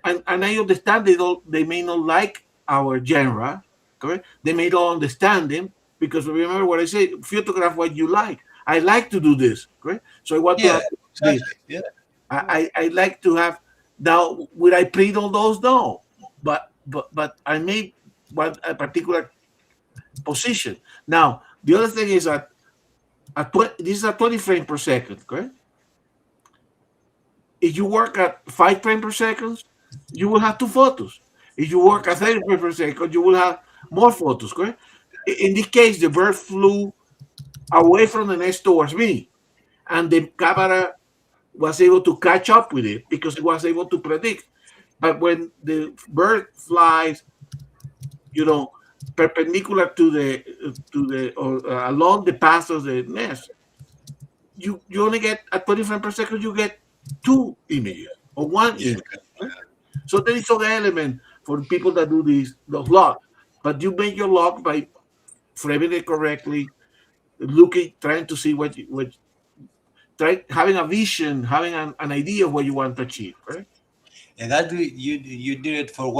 And I understand they may not like our genre, correct? They may not understand them, because remember what I say, photograph what you like. I like to do this, correct? So I want to have this. Yeah. I like to have, now would I print all those? No, but I made a particular position. Now the other thing is that this is a 20 frames per second, correct? If you work at 5 frames per second, you will have 2 photos. If you work at 30 frames per second, you will have more photos, correct? In this case, the bird flew away from the nest towards me, and the camera was able to catch up with it because it was able to predict. But when the bird flies, perpendicular to the or along the path of the nest, you only get at 20 frames per second. You get 2 images or 1 image. So there is other element for people that do those logs. But you make your log by framing it correctly, looking, trying to see having a vision, having an idea of what you want to achieve, right? And that you did it for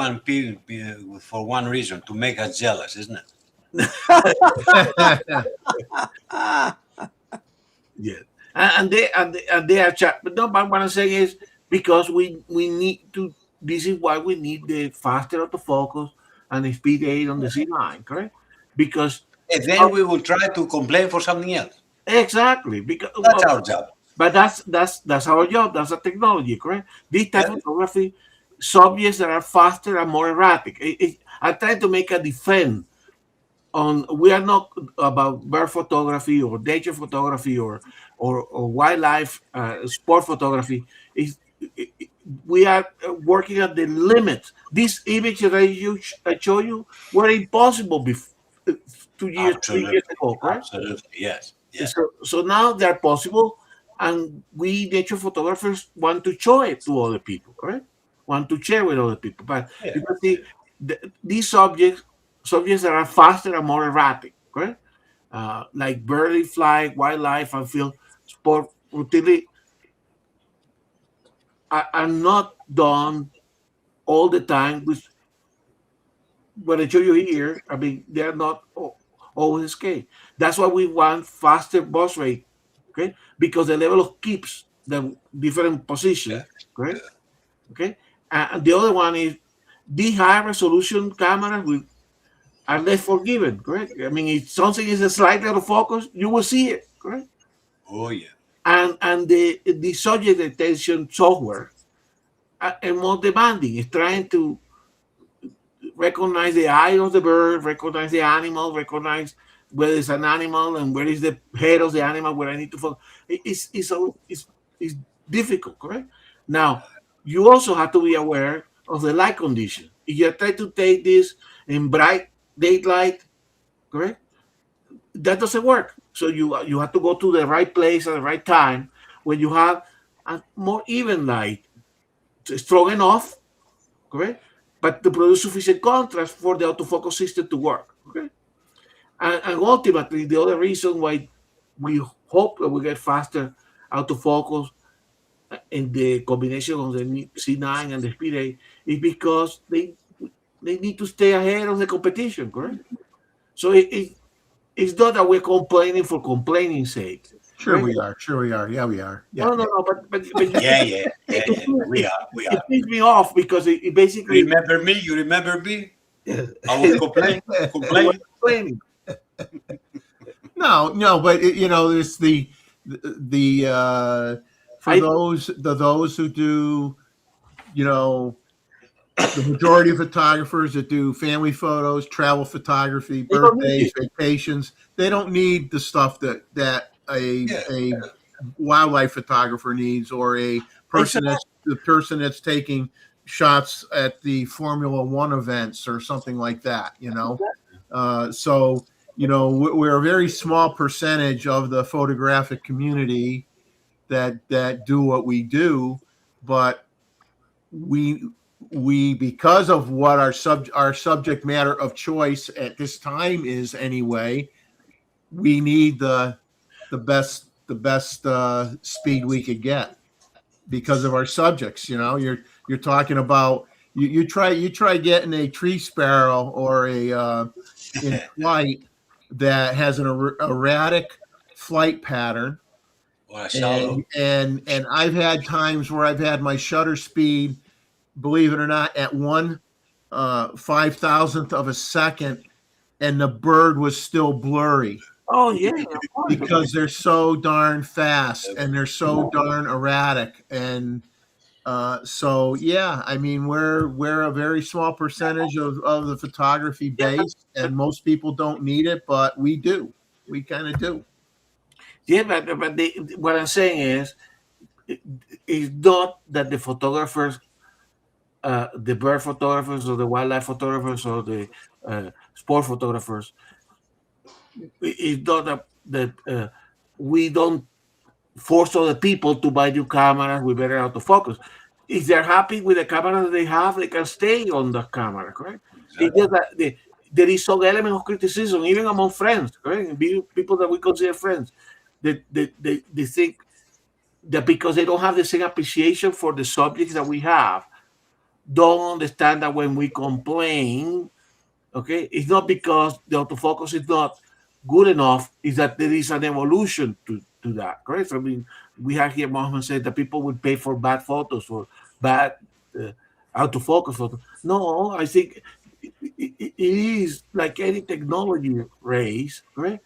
for one reason, to make us jealous, isn't it? Yeah, and they are chat. But no, but what I'm saying is because we need to. This is why we need the faster autofocus and the speed 8 on the C9, correct? Because And then we will try to complain for something else. exactly because That's our job. but that's our job. That's a technology, correct? This type Yeah. of photography, subjects that are faster and more erratic. I try to make a defense on. We are not about bird photography or nature photography or wildlife sport photography. We are working at the limits. These images that I show you were impossible before 2 years, 3 years ago, correct? Absolutely, yes. Yes. So now they're possible, and we nature photographers want to show it to other people, correct? Want to share with other people. But Yeah. you can see these subjects that are faster and more erratic, correct? Like birdie fly, wildlife, and field sport routinely are not done all the time with what I show you here. I mean, they're not always okay. That's why we want faster bus rate, okay? Because the level of keeps the different positions, correct? Okay. And the other one is the high resolution cameras are less forgiving, correct? I mean, if something is slightly out of focus, you will see it, correct? Oh yeah. And the subject detection software and more demanding. It's trying to recognize the eye of the bird, recognize the animal, recognize whether it's an animal and where is the head of the animal, where I need to focus. It's difficult, correct? Now, you also have to be aware of the light condition. If you try to take this in bright daylight, correct? That doesn't work. So you have to go to the right place at the right time when you have a more even light, strong enough, correct? But to produce sufficient contrast for the autofocus system to work, okay? And ultimately, the other reason why we hope that we get faster autofocus in the combination of the C9 and the Speed 8 is because they need to stay ahead of the competition, correct? So it's not that we're complaining for complaining's sake. Sure we are. Sure we are. Yeah, we are. Yeah. No, but Yeah. We are. it pissed me off because it basically Remember me? You remember me? Yes. I was complaining. No, but there's the for those who do, the majority of photographers that do family photos, travel photography, birthdays, vacations, they don't need the stuff that a wildlife photographer needs, or a person that's taking shots at the Formula One events or something like that, so we're a very small percentage of the photographic community that do what we do, but we because of what our subject matter of choice at this time is anyway, we need the best speed we could get because of our subjects. You're talking about you try getting a tree sparrow or a in flight that has an erratic flight pattern, and I've had times where I've had my shutter speed, believe it or not, at 1/5000th of a second, and the bird was still blurry. Oh yeah, because they're so darn fast and they're so darn erratic, and so yeah, I mean we're a very small percentage of the photography base, and most people don't need it, but we do. We kind of do. Yeah, but what I'm saying is, it's not that the photographers, the bird photographers or the wildlife photographers or the sport photographers, it's not that we don't force other people to buy new cameras with better autofocus. if they're happy with the camera that they have, they can stay on the camera, correct? It's just that there is some element of criticism, even among friends, correct? People that we consider friends, they think that because they don't have the same appreciation for the subjects that we have, don't understand that when we complain, okay, it's not because the autofocus is not good enough, it's that there is an evolution to that, correct? I mean, we have here Mohammed said that people would pay for bad photos or bad autofocus photos. No, I think it is like any technology race, right?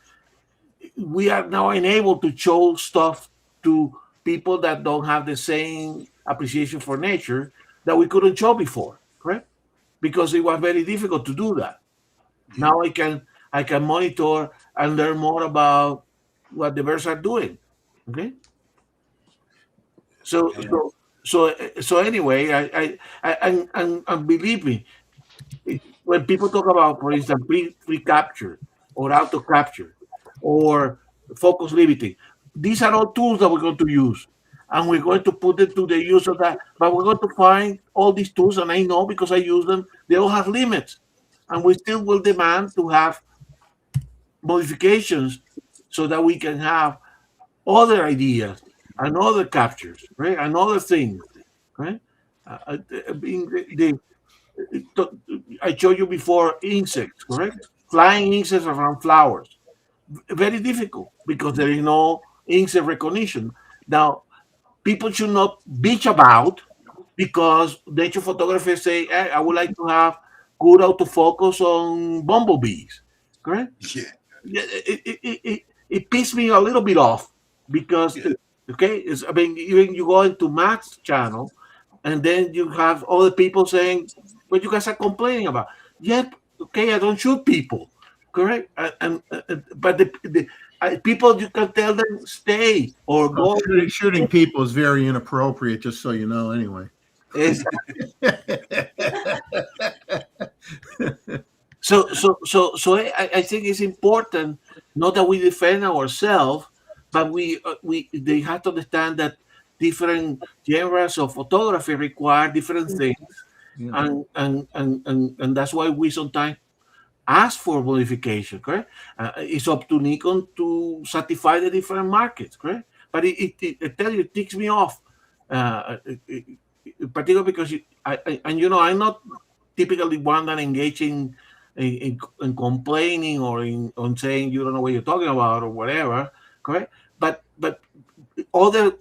We are now enabled to show stuff to people that don't have the same appreciation for nature that we couldn't show before, correct? Because it was very difficult to do that. Now I can monitor and learn more about what the birds are doing. Okay. So anyway, and believe me, when people talk about, for instance, pre capture or auto capture or focus limiting, these are all tools that we're going to use. And we're going to put it to the use of that. But we're going to find all these tools, and I know because I use them, they all have limits. And we still will demand to have modifications so that we can have other ideas and other captures, right? And other things, right? I showed you before insects, correct? Flying insects around flowers. Very difficult because there is no insect recognition. Now, people should not bitch about because nature photographers say, hey, I would like to have good autofocus on bumblebees, correct? Yeah. It pissed me a little bit off because, okay, I mean, even you go into Matt's channel and then you have other people saying, what you guys are complaining about. Yep, okay, I don't shoot people, correct? But the people, you can tell them stay or go. Shooting people is very inappropriate, just so you know, anyway. So I think it's important not that we defend ourselves, but they have to understand that different genres of photography require different things, and that's why we sometimes ask for modification. Correct? It's up to Nikon to satisfy the different markets. Correct? But I tell you, it ticks me off, particularly because I'm not typically one that engaging in complaining or on saying you don't know what you're talking about or whatever, correct? But other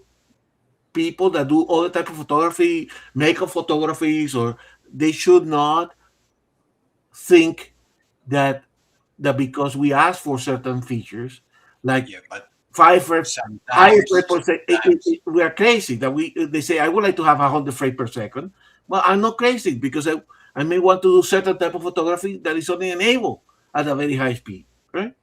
people that do other type of photography, makeup photographies, or they should not think that because we ask for certain features, like but 5% we are crazy that they say I would like to have 100 frames per second. Well, I'm not crazy because I may want to do certain type of photography that is only enabled at a very high speed, right?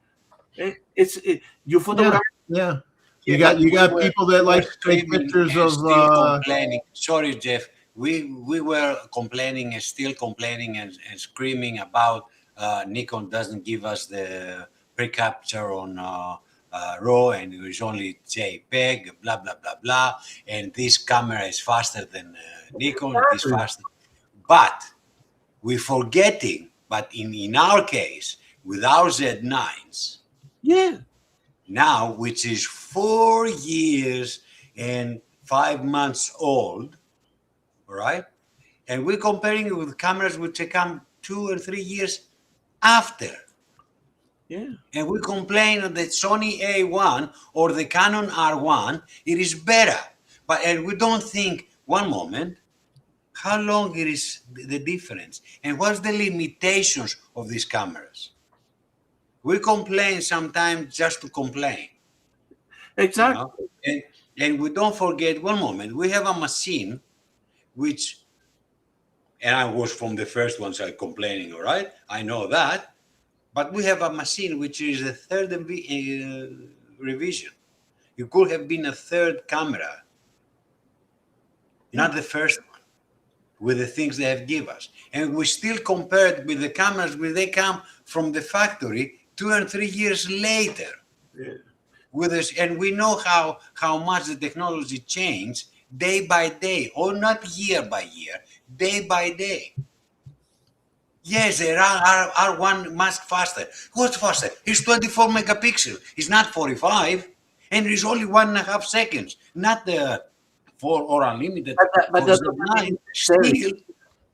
You photograph. Yeah. You got people that like to take pictures of. Complaining. Sorry, Jeff. We were complaining and still complaining and screaming about Nikon doesn't give us the pre-capture on RAW and it was only JPEG, blah blah blah blah, and this camera is faster than Nikon. It is faster, but we're forgetting. But in our case, with our Z9s, now which is 4 years and 5 months old, right? And we're comparing it with cameras which come 2 or 3 years after. Yeah. And we complain that the Sony A1 or the Canon R1, it is better. And we don't think, one moment, how long it is the difference? And what's the limitations of these cameras? We complain sometimes just to complain. Exactly. You know? And we don't forget, one moment, we have a machine which, and I was from the first ones complaining, all right? I know that. But we have a machine which is the third revision. It could have been a third camera, not the first one, with the things they have given us. And we still compared with the cameras when they come from the factory 2 and 3 years later. Yeah. With us, and we know how much the technology changed day by day, or not year by year, day by day. Yes, there are one much faster. What's faster? It's 24 megapixel. It's not 45, and it's only 1.5 seconds. Not the 4 or unlimited. But for that the doesn't mean, 9. Terry,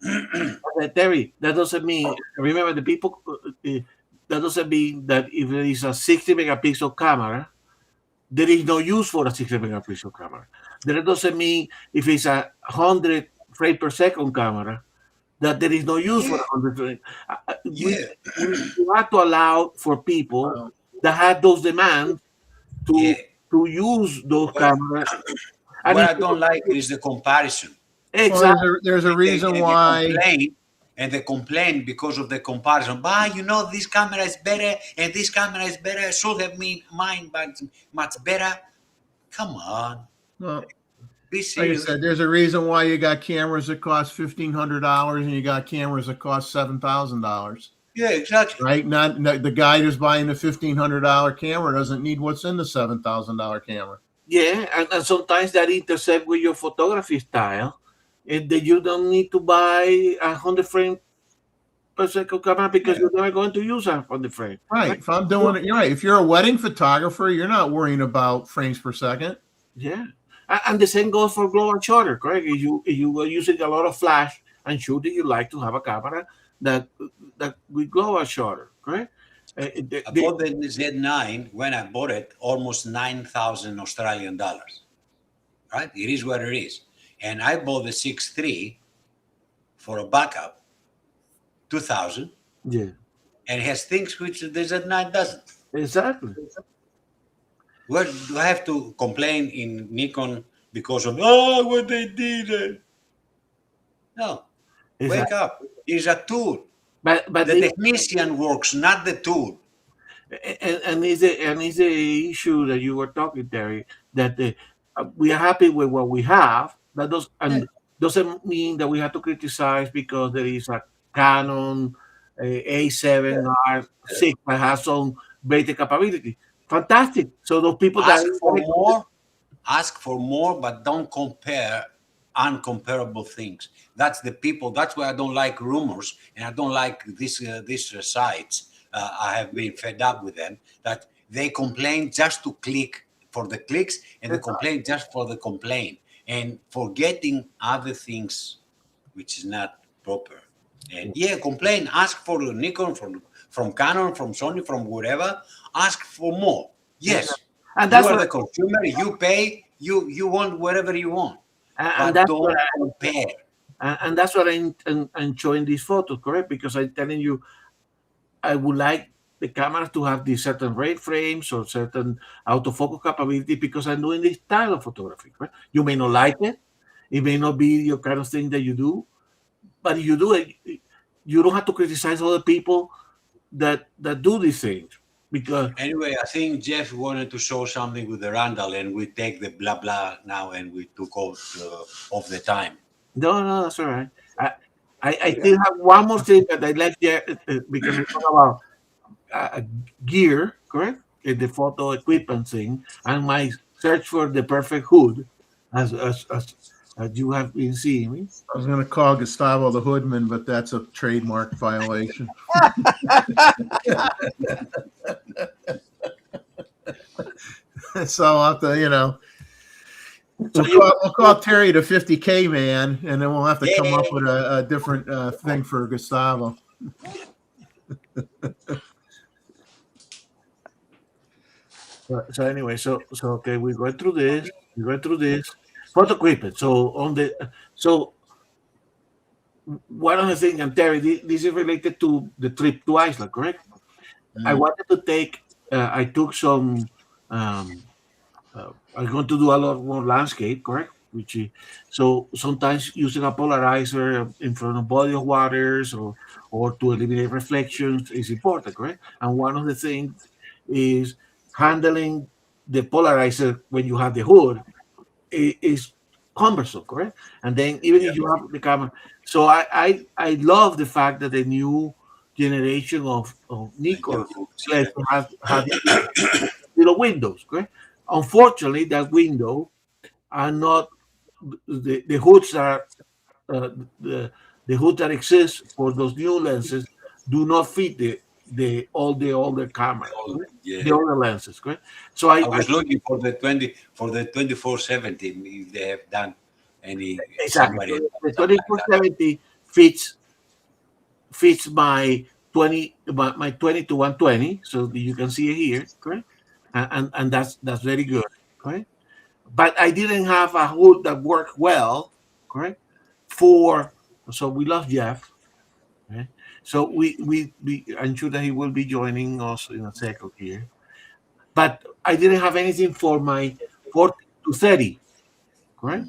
Still, Terry, that doesn't mean. Remember, the people. That doesn't mean that if there is a 60 megapixel camera, there is no use for a 60 megapixel camera. That doesn't mean if it's a 100 frame per second camera, that there is no use for 100 frame. yeah. We have to allow for people that have those demands to Yeah. to use those cameras. And What I if- don't like is the comparison. exactly. Well, there's a reason They why. complain, and they complain because of the comparison. But this camera is better, and this camera is better. I should have mine, but much better. Come on, Well, be like I serious. said, there's a reason why you got cameras that cost $1,500 and you got cameras that cost $7,000. Yeah, exactly. Right? Not the guy who's buying the $1,500 camera doesn't need what's in the $7,000 camera. Yeah, and sometimes that intersect with your photography style, and then you don't need to buy 100 frame per second camera because you're never going to use a 100 frame. Right. If I'm doing it, you're right. If you're a wedding photographer, you're not worrying about frames per second. Yeah, and the same goes for global shutter, correct? If you were using a lot of flash and shooting, you like to have a camera that with global shutter, correct? I bought the Z9 when I bought it, almost 9,000 Australian dollars. Right? It is what it is. And I bought the 6.3 for a backup, 2,000, yeah, and it has things which the Z9 doesn't. exactly. Well, do I have to complain in Nikon because of what they did? No, wake up. It's a tool. But The technician works, not the tool. and is the issue that you were talking, Terry, that we are happy with what we have. That doesn't mean that we have to criticize because there is a Canon A7R6 that has some greater capability. Fantastic. So those people Ask for more, but don't compare uncomparable things. That's the people. That's why I don't like rumors, and I don't like these sites. I have been fed up with them that they complain just to click for the clicks, and they complain just for the complaint, and forgetting other things, which is not proper. And complain. Ask for Nikon, from Canon, from Sony, from wherever. Ask for more. Yes, and that's you are what the consumer. You pay. You want whatever you want. and But that's don't what compare. and that's what I'm showing these photos, correct? Because I'm telling you, I would like the cameras to have these certain ray frames or certain autofocus capability because I'm doing this style of photography. Right? You may not like it. It may not be your kind of thing that you do, but if you do it, you don't have to criticize other people that do these things because Anyway, I think Jeff wanted to show something with the Randall, and we take the blah blah now, and we took off the time. no, that's all right. I still have one more thing that I like there because we talk about gear, correct? The photo equipment thing, and my search for the perfect hood, as you have been seeing me. I was going to call Gustavo the Hoodman, but that's a trademark violation. So I'll have to, we'll call Terry the 50K man, and then we'll have to come up with a different thing for Gustavo. So anyway, so okay, we went through this. Photo equipment. So one of the things, and Terry, this is related to the trip to Iceland, correct? I wanted to take. I took some. I'm going to do a lot more landscape, correct? So sometimes using a polarizer in front of body of waters or to eliminate reflections is important, correct? And one of the things is handling the polarizer when you have the hood is cumbersome, correct? And then even if you have the camera, so I love the fact that the new generation of Nikon have little windows, correct? Unfortunately, that window are not the hoods are the hood that exists for those new lenses do not fit the older camera, Yeah. the older lenses, correct? So I was looking for the 2470 if they have done any exactly. somebody. The 2470 fits my 20 my 20 to 120, so you can see it here, correct? And that's very good, correct? But I didn't have a hood that worked well, correct? So we love Jeff, right? So I'm sure that he will be joining us in a second here. But I didn't have anything for my 40 to 30, correct?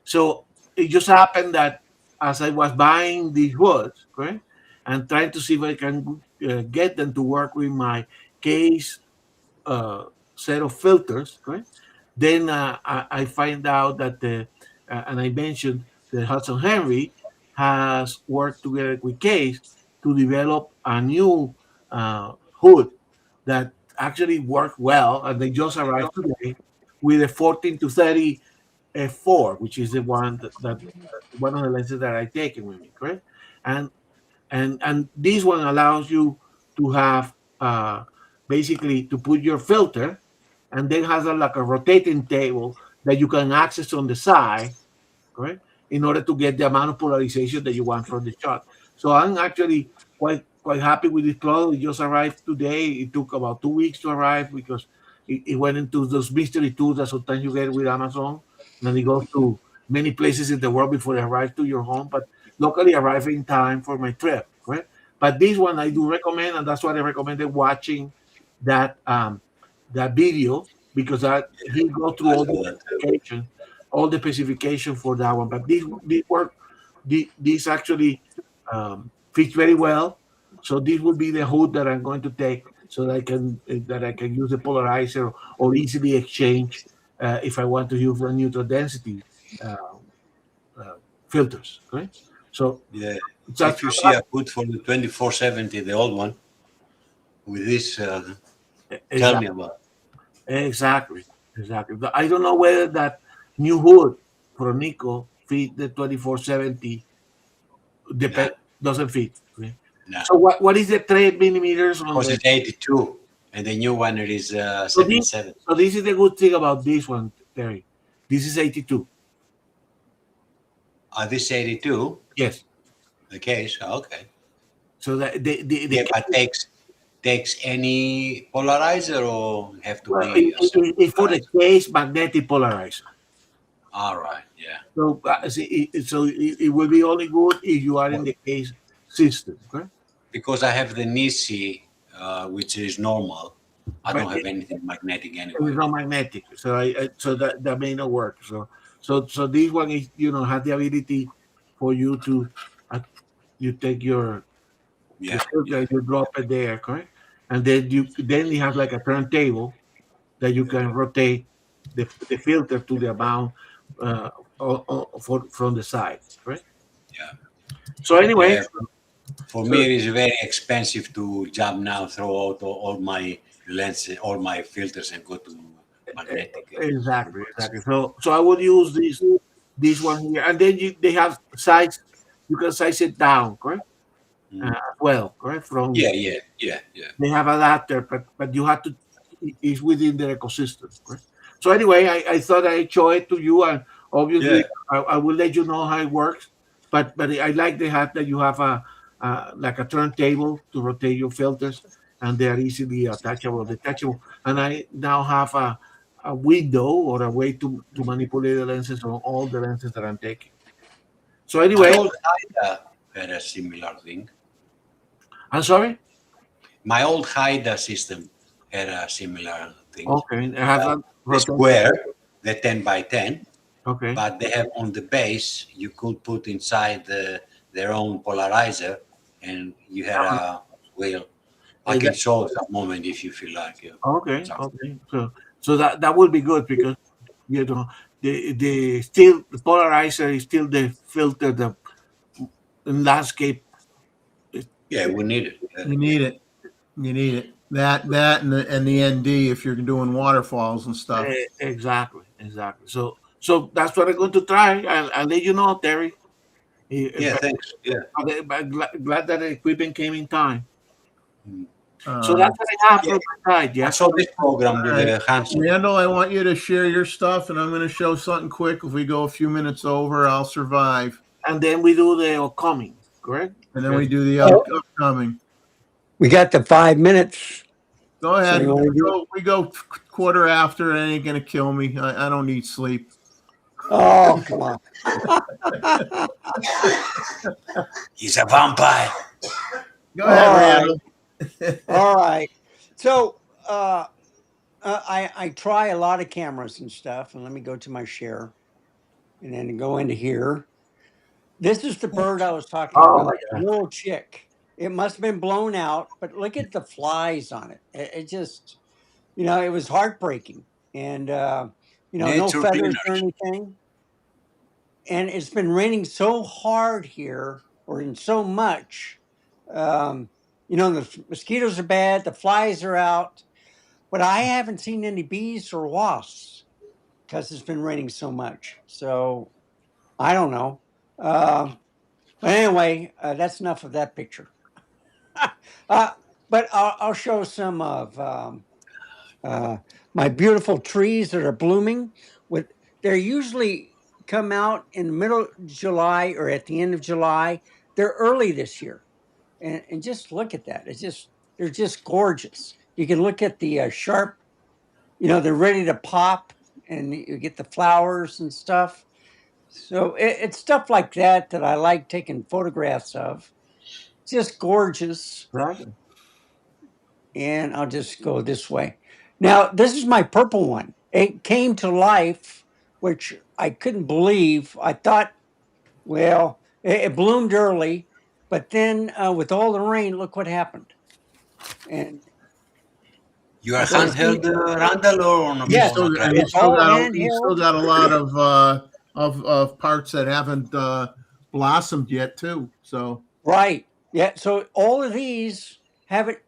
So it just happened that as I was buying these hoods, correct, and trying to see if I can get them to work with my case set of filters, correct, then I find out that and I mentioned that Hudson Henry has worked together with Case to develop a new hood that actually worked well, and they just arrived today with a 14 to 30 f4, which is the one that one of the lenses that I taken with me, correct? And this one allows you to have basically to put your filter, and then has like a rotating table that you can access on the side, correct, in order to get the amount of polarization that you want from the shot. So I'm actually quite happy with this product. It just arrived today. It took about 2 weeks to arrive because it went into those mystery tools that sometimes you get with Amazon, and then it goes to many places in the world before it arrives to your home. But locally arrived in time for my trip, correct? But this one I do recommend, and that's why I recommended watching that that video, because he go through all the specification for that one. But this actually fits very well. So this will be the hood that I'm going to take, so that I can use the polarizer or easily exchange if I want to use a neutral density filters. Okay, so Yeah. If you see a hood for the 2470, the old one, with this, tell me about it. Exactly. I don't know whether that new hood from Nico fit the 2470. Doesn't fit. Okay? No. So what is the 3 millimeters on Because the? it's 82, and the new one it is So 77. So this is the good thing about this one, Terry. This is 82. This 82, Yes. the case. Okay. So that Yeah, but takes any polarizer or have to well, be. it's for the case magnetic polarizer. All right. Yeah. So it will be only good if you are in the case system. Okay? Because I have the Nisi, which is normal. I But don't have anything magnetic anyway. It's not magnetic, so so that may not work. So this one is has the ability for you to you take your Yeah. you drop it there, correct? And then you have like a turntable that you can rotate the filter to the amount from the side, right? Yeah. So anyway, Yeah, for me, it is very expensive to jump now, throw out all my lenses, all my filters, and go to magnetic. exactly. So I would use this one here, and then they have size. You can size it down, correct? Well, correct. From Yeah. they have adapter, but you have to. It's within their ecosystem, correct? So anyway, I thought I'd show it to you, and obviously I will let you know how it works. But I like the fact that you have a like a turntable to rotate your filters, and they are easily attachable, detachable. And I now have a window or a way to manipulate the lenses on all the lenses that I'm taking. So anyway, My old Haida had a similar thing. I'm sorry. My old Haida system had a similar thing. Okay, I have The a square, the 10 by 10, Okay. but they have on the base, you could put inside their own polarizer, and you had a wheel. I can show it a moment if you feel like it. Okay. So that would be good, because the polarizer is still the filter, the landscape. Yeah, we need it. You need it. You need it. That and the ND if you're doing waterfalls and stuff. Exactly. So So that's what I'm going to try. I'll let you know, Terry. Yeah, But, thanks. Yeah. but glad that the equipment came in time. So Uh, that's what I have Yeah. from my side. I Yeah. saw this program with Alright. the Hanson. Randall, I want you to share your stuff, and I'm going to show something quick. If we go a few minutes over, I'll survive. And then we do the upcoming, correct? And then we do the upcoming. We got the 5 minutes. Go ahead. you wanna do We go quarter after. It ain't going to kill me. I don't need sleep. Oh, come on. He's a vampire. Go ahead, All right. Randall. All right. So I try a lot of cameras and stuff, and let me go to my share and then go into here. This is the bird I was talking Oh, about, my God. little chick. It must have been blown out, but look at the flies on it. It just, it was heartbreaking. And, no Nature feathers or cleaners. anything. And it's been raining so hard here, or in so much. The mosquitoes are bad, the flies are out, but I haven't seen any bees or wasps because it's been raining so much. So I don't know. But anyway, that's enough of that picture. But I'll show some of my beautiful trees that are blooming. They're usually come out in the middle of July or at the end of July. They're early this year, and just look at that. They're just gorgeous. You can look at the sharp. They're ready to pop, and you get the flowers and stuff. So it's stuff like that that I like taking photographs of. Just gorgeous. Right. And I'll just go this way. Now, this is my purple one. It came to life, which I couldn't believe. I thought, well, it bloomed early, but then with all the rain, look what happened. And You are So it's handheld, Randall, or on a Yes, phone? And it's all handheld. you still got a lot of parts that haven't blossomed yet too. So Right. Yeah. So all of these haven't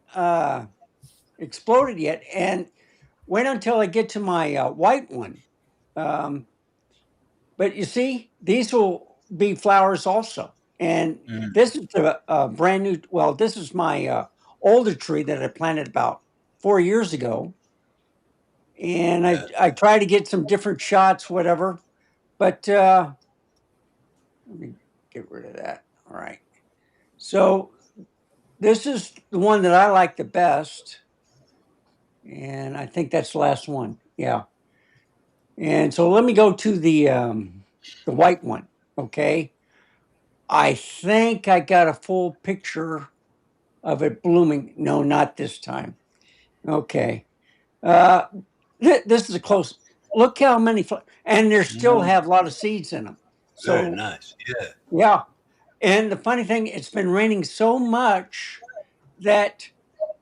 exploded yet. And wait until I get to my white one. But you see, these will be flowers also. And Mm. this is a brand new, well, this is my older tree that I planted about 4 years ago. And I try to get some different shots, whatever. But let me get rid of that. All right. So this is the one that I like the best. And I think that's the last one. Yeah. And so let me go to the white one. Okay. I think I got a full picture of it blooming. No, not this time. Okay. This is a close. Look how many, and they still have a lot of seeds in them. Very So nice. Yeah. yeah. And the funny thing, it's been raining so much that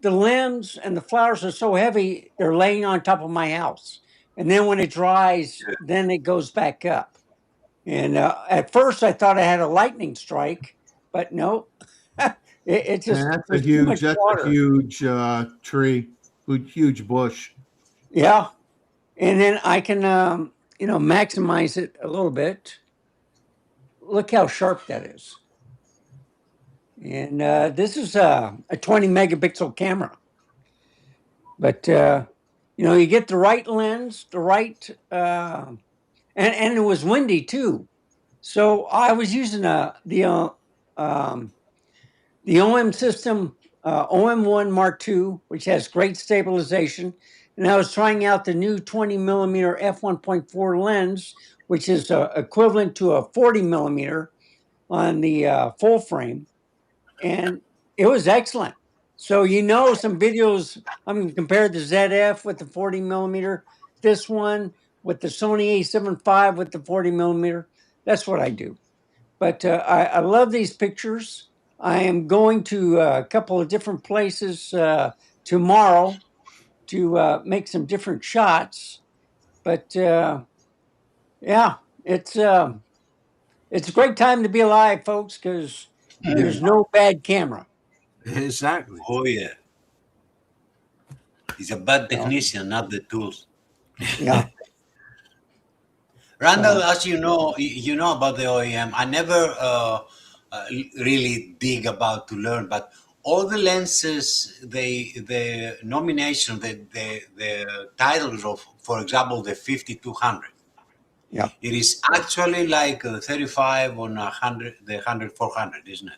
the limbs and the flowers are so heavy, they're laying on top of my house. And then when it dries, then it goes back up. And at first I thought I had a lightning strike, but no, it just that's a was too much water. huge tree, huge bush. Yeah. And then I can, maximize it a little bit. Look how sharp that is. And this is a 20 megapixel camera. But, you get the right lens, the right, and it was windy too. So I was using the OM system, OM1 Mark II, which has great stabilization. And I was trying out the new 20 millimeter f1.4 lens, which is equivalent to a 40 millimeter on the full frame. And it was excellent. So, some videos, I'm going to compare the ZF with the 40 millimeter, this one with the Sony A7 IV with the 40 millimeter. That's what I do. But I love these pictures. I am going to a couple of different places tomorrow to make some different shots. But yeah, it's a great time to be alive, folks, because there's no bad camera. Exactly. Oh, yeah. He's a bad technician, not the tools. Yeah. Randall, as you know, you know about the OEM. I never really dig about to learn, but all the lenses, the nomination, the titles of, for example, the 5200. Yeah. It is actually like the 35 on 100, the 100 400, isn't it?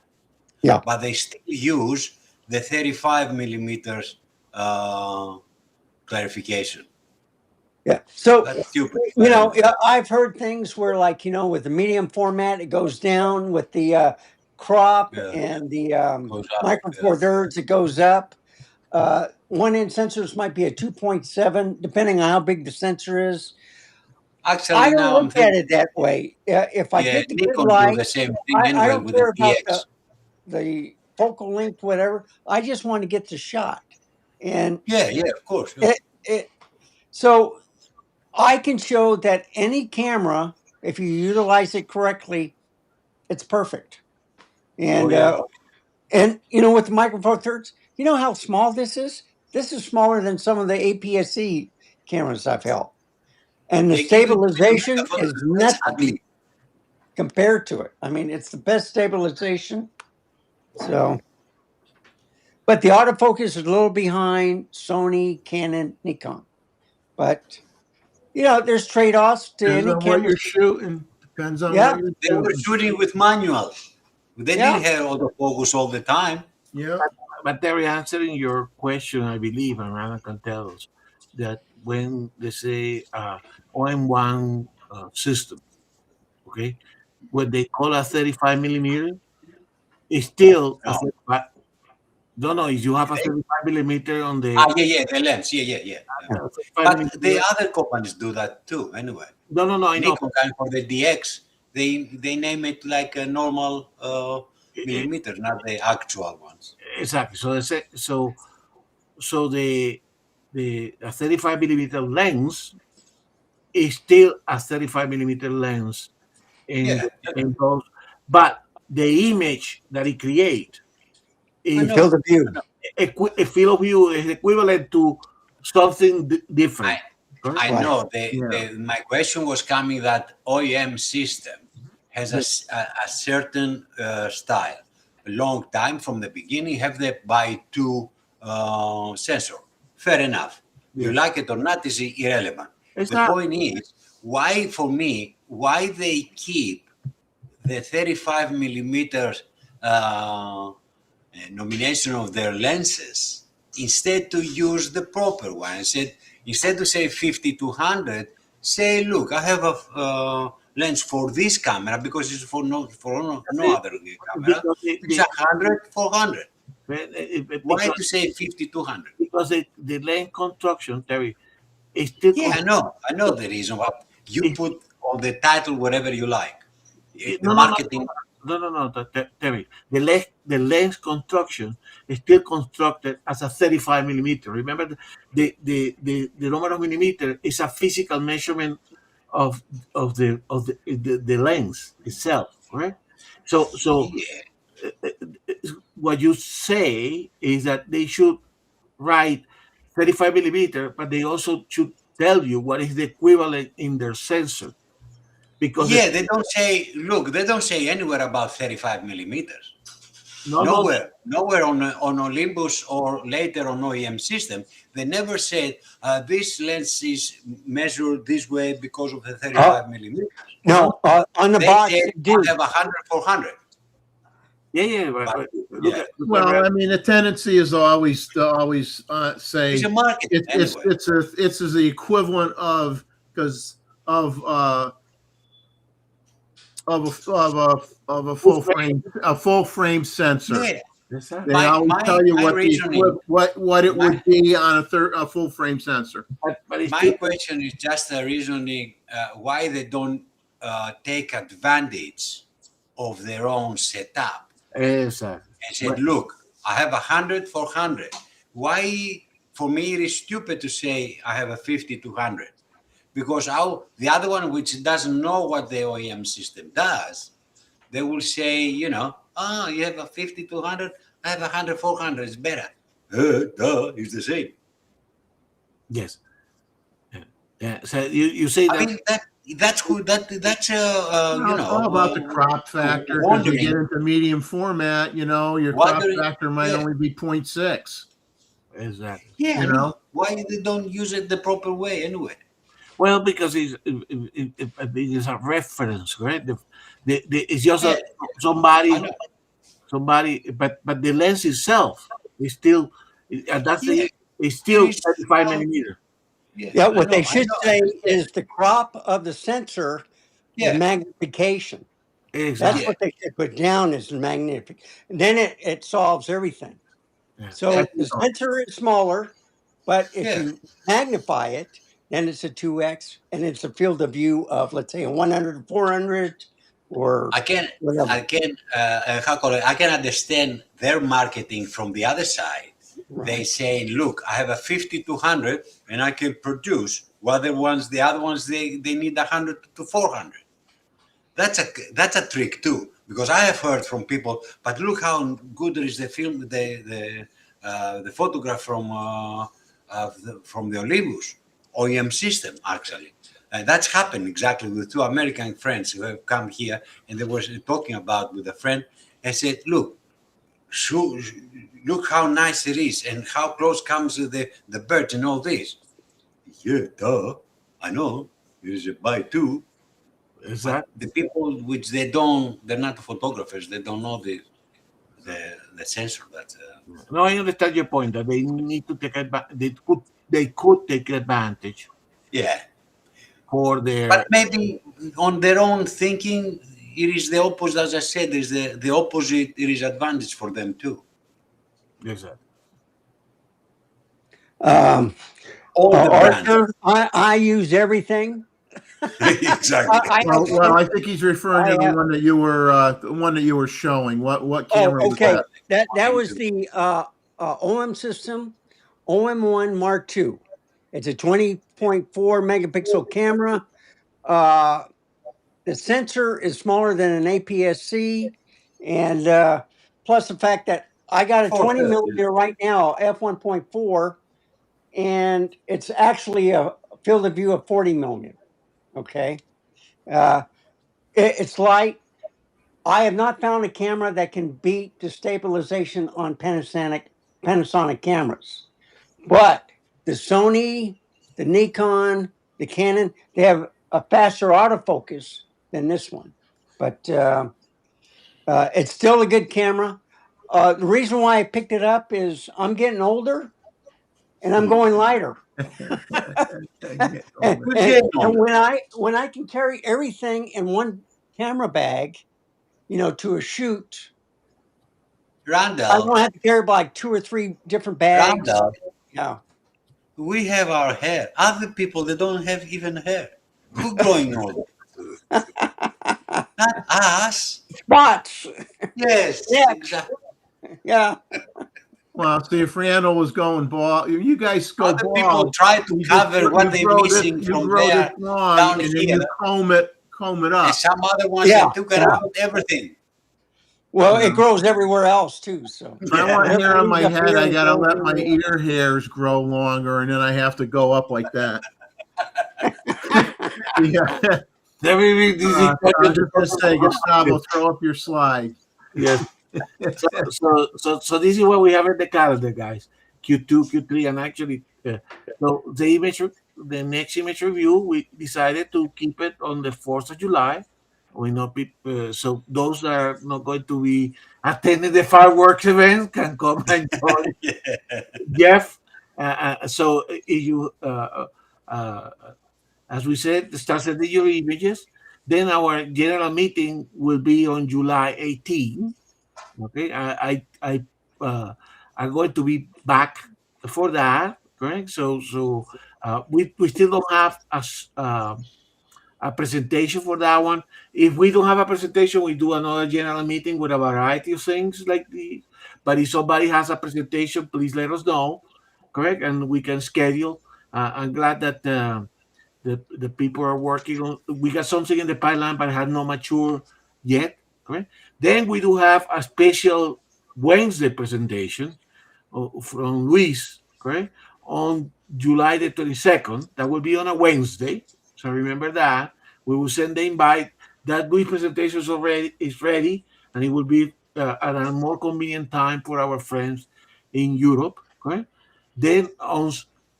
Yeah. But they still use the 35 millimeters clarification. Yeah. So, That's stupid. you know, I've heard things where, like, you know, with the medium format, it goes down. With the crop Yeah. and the Goes up, micro yeah. four thirds, it goes up. 1-inch sensors might be a 2.7, depending on how big the sensor is. Actually, I don't now I'm look at thinking, it that way. If I yeah, get the good Nikon do light, the same thing I anyway don't with care the about DX. the focal length, whatever. I just want to get the shot. And Yeah, of course. Yeah. so I can show that any camera, if you utilize it correctly, it's perfect. And yeah. and you know, with the Micro Four Thirds, you know how small this is? This is smaller than some of the APS-C cameras I've held. And the They give you stabilization is that's nothing ugly. compared to it. I mean, it's the best stabilization. So, but the autofocus is a little behind Sony, Canon, Nikon. But you know, there's trade-offs to Depends any on what camera. you're shooting. Depends on Yeah. what you're They were shooting. shooting with manual. They Yeah. didn't have autofocus all the time. Yeah. But Terry, answering your question, I believe, and Rana can tell us that when they say OM1 system, okay, what they call a 35 millimeter, is still a No. 35. No, if you have a 35 millimeter on the Yeah, the lens. Yeah. 35 But millimeter, the other companies do that too. Anyway, no, I know. Nikon can for the DX, they name it like a normal millimeter, not the actual ones. Exactly. So they say, so the 35 millimeter lens is still a 35 millimeter lens Yeah. in those, but the image that it creates is know. Field of view. a field of view is equivalent to something different. I Right. know. Yeah. My question was coming that OEM system has a certain style. A long time from the beginning, have the by two sensor. Fair enough. You like it or not is irrelevant. It's The not. point is, why they keep the 35 millimeters nomination of their lenses instead to use the proper one. Instead to say 50-200, say, look, I have a lens for this camera because it's for no other camera. It's 100-400. Why to say 50-200? Because the lens construction, Terry, is still. Yeah, I know the reason why. You put on the title whatever you like. The marketing. No, Terry. The lens construction is still constructed as a 35 millimeter. Remember, the number of millimeter is a physical measurement of the lens itself, right? So Yeah. what you say is that they should write 35 millimeter, but they also should tell you what is the equivalent in their sensor. Because they don't say. Look, they don't say anywhere about 35 millimeters. Nowhere on Olympus or later on OEM system, they never said this lens is measured this way because of the 35 millimeters. No, on the They box, said it did. I have 100-400. Yeah. But look Well, I mean, the tendency is to always say It's a market. it's Anyway. it's the equivalent of because of a full frame sensor. Yeah. They always tell you what reasoning- what it would be on a full frame sensor. but it's My still, question is just a reasoning why they don't take advantage of their own setup exactly. and said, look, I have 100-400. Why, for me, it is stupid to say I have a 50-200 because the other one, which doesn't know what the OEM system does, they will say, you have a 50-200, I have 100-400, it's better. It's the same. Yes. Yeah. So you say that. I mean, That's who that's Well, it's all about the crop factor. Because you get into medium format, your crop wondering- factor might yeah. only be 0.6. Exactly. Yeah, You know? why they don't use it the proper way anyway? Well, because it's a reference, right? It's just Yeah. somebody, I know. but the lens itself is still, that's it's still Please, 35 millimeter. Yeah, I what know, they I should know. say is the crop of the sensor Yeah. is magnification. That's Exactly. what they should put down is magnification. Then it solves everything. Yeah. So the sensor is smaller, but if Yeah. you magnify it, then it's a 2x and it's a field of view of, let's say, a 100, 400, or I can whatever. I can understand their marketing from the other side. They Right. say, look, I have a 50-200 and I can produce. While the other ones, they need 100 to 400. That's a trick too, because I have heard from people, but look how good is the film, the photograph from the Olympus OEM system, actually. That's happened exactly with two American friends who have come here, and they were talking about with a friend and said, look how nice it is and how close comes the birds and all this. Yeah, duh, I know, it is a buy too. Exactly. The people which they're not photographers, they don't know the sensor. That No, I understand your point that they need to take advantage. They could take advantage yeah, for their. but maybe on their own thinking, it is the opposite. As I said, is the opposite. It is advantage for them too. Exactly. All the brands. Arthur, I use everything. Exactly. Well, I think he's referring to I, the one that you were showing. What camera was okay. that? That was the OM system, OM1 Mark II. It's a 20.4 megapixel camera. The sensor is smaller than an APS-C, and plus the fact that I got a 20 millimeter right now, f1.4, and it's actually a field of view of 40 millimeter. Okay, it's light. I have not found a camera that can beat the stabilization on Panasonic cameras, but the Sony, the Nikon, the Canon, they have a faster autofocus than this one, but it's still a good camera. The reason why I picked it up is I'm getting older and I'm going lighter. And when I can carry everything in one camera bag, to a shoot, I Randall, don't have to carry like 2 or 3 different bags. Randall, Yeah. we have our hair. Other people, they don't have even hair. Who growing old? Not us. Spots. Yes. Yeah. Exactly. Yeah. Well, see, if Randall was going bald, you guys go Other people bald. try to You cover just- what you they're grow this- missing you from grow there. this long, down and then here. you comb it up. And some other ones Yeah, they took yeah. around everything. Well, it grows everywhere else too. So If I want hair on my Up head, here I and gotta grow let my everywhere. ear hairs grow longer, and then I have to go up like that. Yeah. I'm just gonna say, Gustavo, throw up your slide. Yes. So this is what we have in the calendar, guys. Q2, Q3, and actually, so the next image review, we decided to keep it on the 4th of July. We know people, so those that are not going to be attending the fireworks event can come and join Jeff. So if you, as we said, start sending your images. Then our general meeting will be on July 18. Okay, I'm going to be back for that. Correct. So we still don't have a presentation for that one. If we don't have a presentation, we do another general meeting with a variety of things like the. But if somebody has a presentation, please let us know. Correct, and we can schedule. I'm glad that the people are working on. We got something in the pipeline, but it has not matured yet. Correct. Then we do have a special Wednesday presentation from Luis. Correct, on July the 22nd. That will be on a Wednesday. So remember that We will send the invite. That week presentation is ready, and it will be at a more convenient time for our friends in Europe. Okay. Then on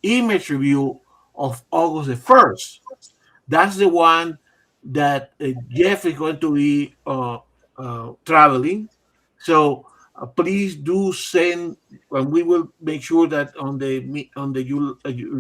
image review of August the 1st, that's the one that Jeff is going to be traveling. So please do send, and we will make sure that on the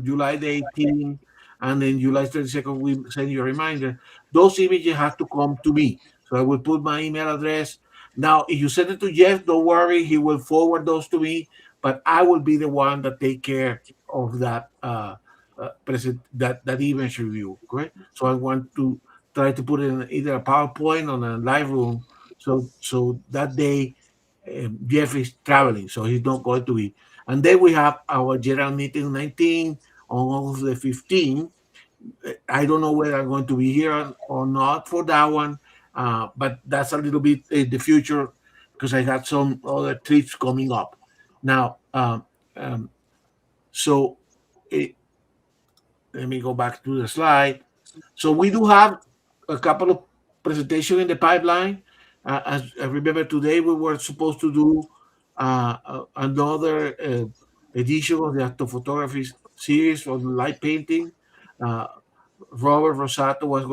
July the 18th and then July 22nd we send you a reminder. Those images have to come to me, so I will put my email address. Now, if you send it to Jeff, don't worry, he will forward those to me, but I will be the one that take care of that that image review. Correct. So I want to try to put it in either a PowerPoint or a live room. So that day Jeff is traveling, so he's not going to be. And then we have our general meeting 19 on August the 15th. I don't know whether I'm going to be here or not for that one, but that's a little bit in the future because I got some other trips coming up. Now, so let me go back to the slide. So we do have a couple of presentations in the pipeline. As I remember today, we were supposed to do another edition of the astrophotography series on light painting. Robert Rosato was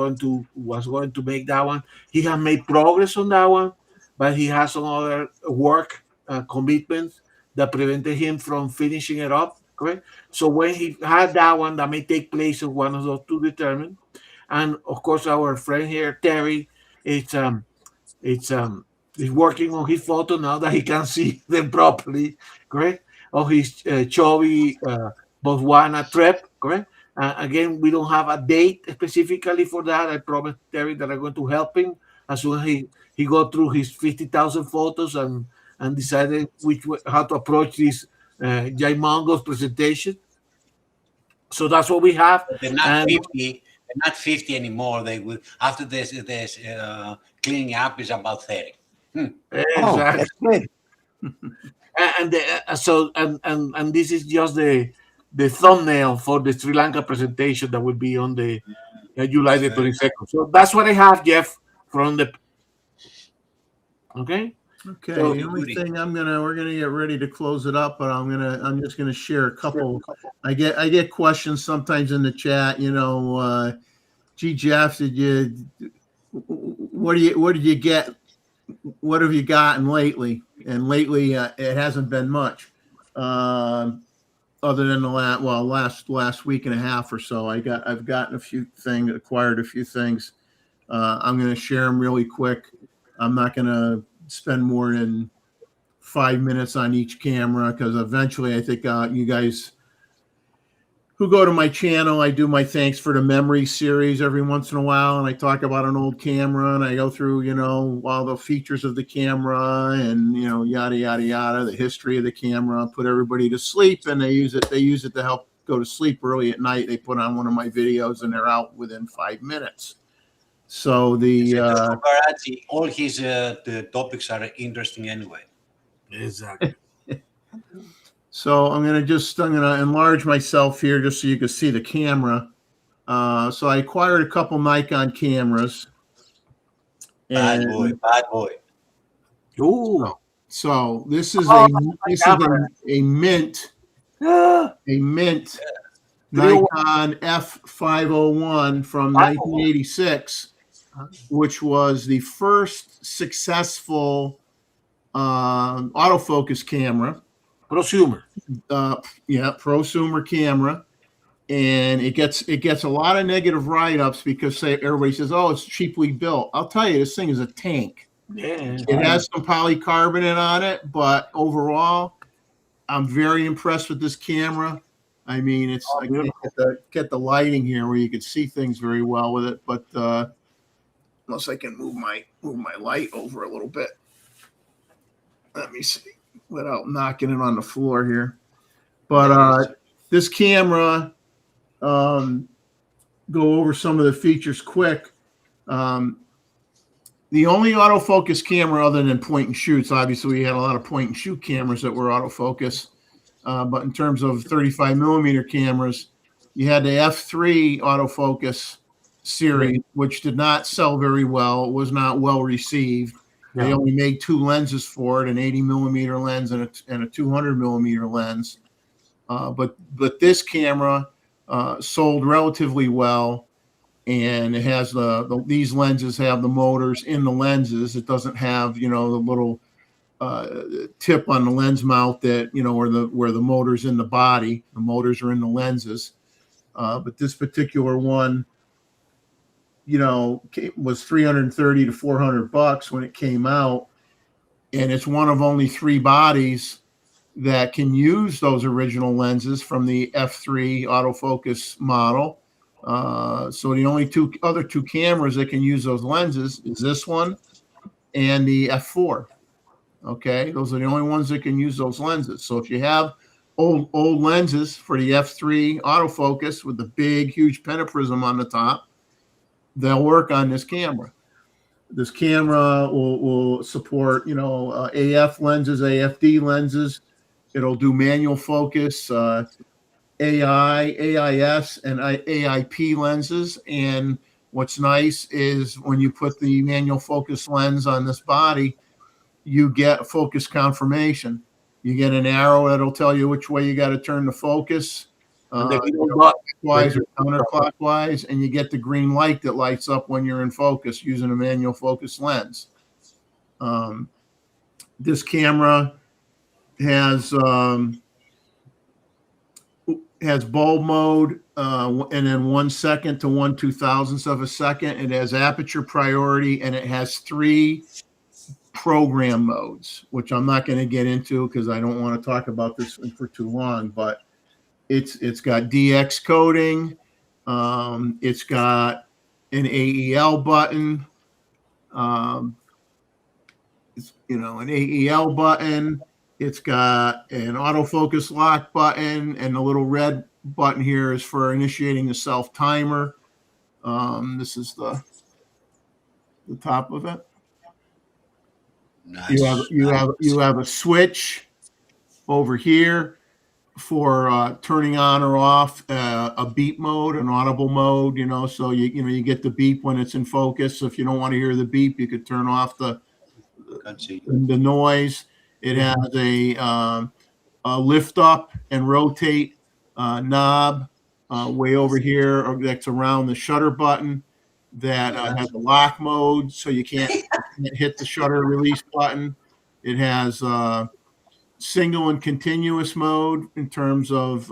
going to make that one. He has made progress on that one, but he has some other work commitments that prevented him from finishing it up. Correct. So when he had that one, that may take place of one of those to determine. And of course, our friend here, Terry, he's working on his photo now that he can see them properly. Correct. Of his Chobe Botswana trip. Correct. Again, we don't have a date specifically for that. I promised Terry that I'm going to help him as soon as he go through his 50,000 photos and decided how to approach this Jaimongo's presentation. So that's what we have. They're not 50. They're not 50 anymore. They will after this cleaning up is about 30. Exactly. Oh, that's good. And this is just the thumbnail for the Sri Lanka presentation that will be on the July the 22nd. So that's what I have, Jeff, from the. Okay. Okay, So, the only thing we're gonna get ready to close it up, but I'm just gonna share a couple. I get questions sometimes in the chat. Gee, Jeff, what did you get? What have you gotten lately? And lately, it hasn't been much, other than the last week and a half or so. I've gotten a few things, acquired a few things. I'm gonna share them really quick. I'm not gonna spend more than 5 minutes on each camera because eventually I think you guys who go to my channel, I do my thanks for the memory series every once in a while, and I talk about an old camera and I go through all the features of the camera and yada yada yada, the history of the camera, put everybody to sleep, and they use it to help go to sleep early at night. They put on one of my videos and they're out within 5 minutes. So all his the topics are interesting anyway. Exactly. So I'm gonna enlarge myself here just so you can see the camera. So I acquired a couple Nikon cameras. Bad boy. Ooh. So this is Oh, a mint Nikon F501 from 1986, which was the first successful autofocus camera. Prosumer. Prosumer camera. And it gets a lot of negative write-ups because everybody says, oh, it's cheaply built. I'll tell you, this thing is a tank. Yeah. It has some polycarbonate on it, but overall, I'm very impressed with this camera. I mean, I can't get the lighting here where you can see things very well with it, but unless I can move my light over a little bit. Let me see without knocking it on the floor here. But this camera, go over some of the features quick. The only autofocus camera other than point and shoots, obviously we had a lot of point and shoot cameras that were autofocus. But in terms of 35 millimeter cameras, you had the F3 autofocus series, which did not sell very well, was not well received. They only made 2 lenses for it, an 80 millimeter lens and a 200 millimeter lens. But this camera sold relatively well, and it has these lenses have the motors in the lenses. It doesn't have, you know, the little tip on the lens mount that, you know, where the motor's in the body. The motors are in the lenses. But this particular one, you know, was $330 to $400 when it came out, and it's one of only 3 bodies that can use those original lenses from the F3 autofocus model. So the only other two cameras that can use those lenses is this one and the F4. Okay, those are the only ones that can use those lenses. So if you have old lenses for the F3 autofocus with the big, huge pentaprism on the top, they'll work on this camera. This camera will support, you know, AF lenses, AFD lenses. It'll do manual focus, AI, AIS, and AIP lenses. And what's nice is when you put the manual focus lens on this body, you get focus confirmation. You get an arrow that'll tell you which way you got to turn the focus. Clockwise or counterclockwise, and you get the green light that lights up when you're in focus using a manual focus lens. This camera has bulb mode, and then 1 second to 1/2000th of a second. It has aperture priority, and it has 3 program modes, which I'm not going to get into because I don't want to talk about this for too long, but it's got DX coding. It's got an AEL button. It's, you know, an AEL button. It's got an autofocus lock button, and the little red button here is for initiating the self timer. This is the top of it. Nice. You have a switch over here for turning on or off a beep mode, an audible mode, you know, so you get the beep when it's in focus. So if you don't want to hear the beep, you could turn off the noise. It has a lift up and rotate knob way over here that's around the shutter button that has a lock mode, so you can't hit the shutter release button. It has single and continuous mode in terms of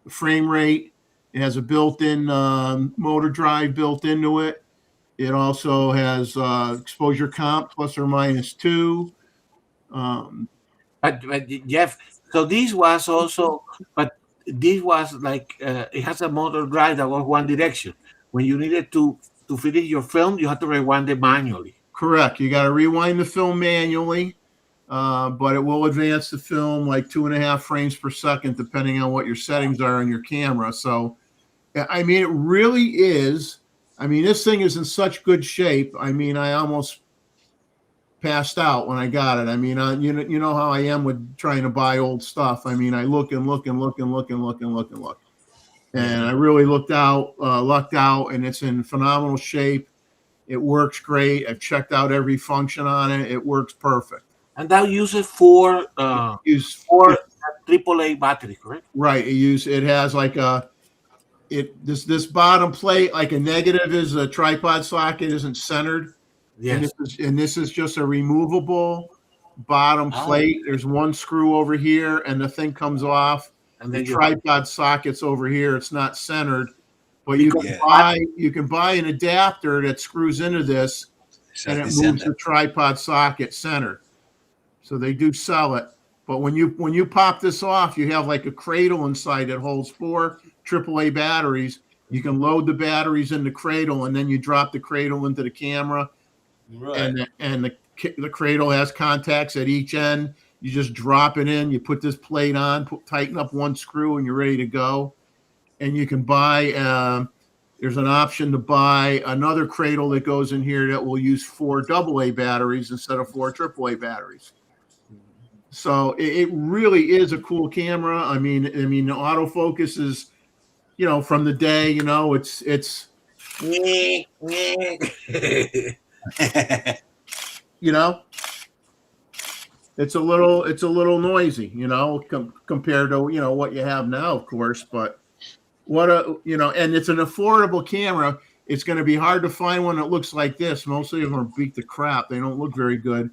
frame rate. It has a built-in motor drive built into it. It also has exposure comp plus or minus 2. But Jeff, so this was also, but this was like it has a motor drive that was one direction. When you needed to finish your film, you had to rewind it manually. Correct. You got to rewind the film manually, but it will advance the film like 2.5 frames per second, depending on what your settings are on your camera. So, I mean, it really is. I mean, this thing is in such good shape. I mean, I almost passed out when I got it. I mean, you know how I am with trying to buy old stuff. I mean, I look and look and look and look and look and look and look. And I really lucked out, and it's in phenomenal shape. It works great. I've checked out every function on it. It works perfect. And that uses four AAA batteries, correct? Right. It has like this bottom plate, like a negative is a tripod socket, isn't centered. Yes. And this is just a removable bottom plate. There's one screw over here, and the thing comes off. And the tripod socket's over here. It's not centered, but you can buy an adapter that screws into this, and it moves the tripod socket centered. So they do sell it. But when you pop this off, you have like a cradle inside that holds 4 AAA batteries. You can load the batteries in the cradle, and then you drop the cradle into the camera. Right. And the cradle has contacts at each end. You just drop it in. You put this plate on, tighten up one screw, and you're ready to go. And you can buy. There's an option to buy another cradle that goes in here that will use 4 AA batteries instead of 4 AAA batteries. So it really is a cool camera. I mean, the autofocus is, from the day, it's You know, it's a little noisy, you know, compared to, you know, what you have now, of course, but and it's an affordable camera. It's going to be hard to find one that looks like this. Mostly of them are beat to crap. They don't look very good.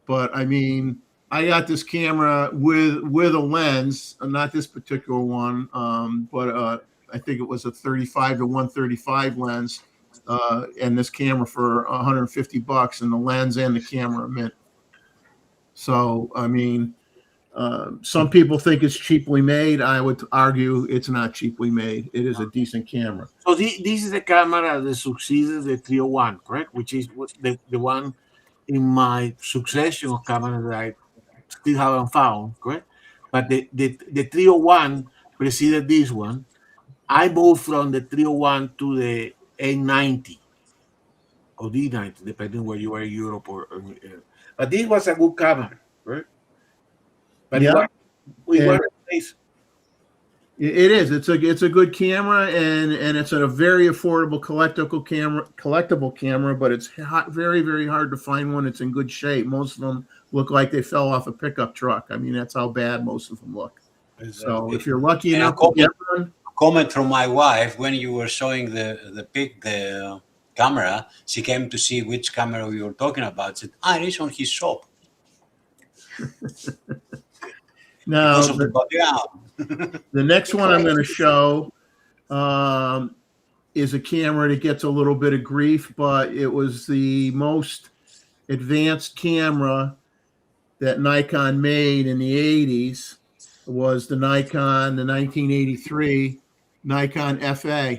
But I mean, I got this camera with a lens, not this particular one, but I think it was a 35 to 135 lens, and this camera for $150, and the lens and the camera mint. So I mean, some people think it's cheaply made. I would argue it's not cheaply made. It is a decent camera. So this is the camera that succeeds the 301, correct? Which is the one in my succession of cameras that I still haven't found, correct? But the 301 preceded this one. I moved from the 301 to the A90 or D90, depending where you are in Europe but this was a good camera, right? But yeah, it is. It's a good camera, and it's a very affordable collectible camera. But it's very, very hard to find one that's in good shape. Most of them look like they fell off a pickup truck. I mean, that's how bad most of them look. So if you're lucky enough to get one, comment from my wife when you were showing the camera, she came to see which camera we were talking about. Said, it is on his shop. Now, the next one I'm going to show is a camera that gets a little bit of grief, but it was the most advanced camera that Nikon made in the 80s. Was the 1983 Nikon FA.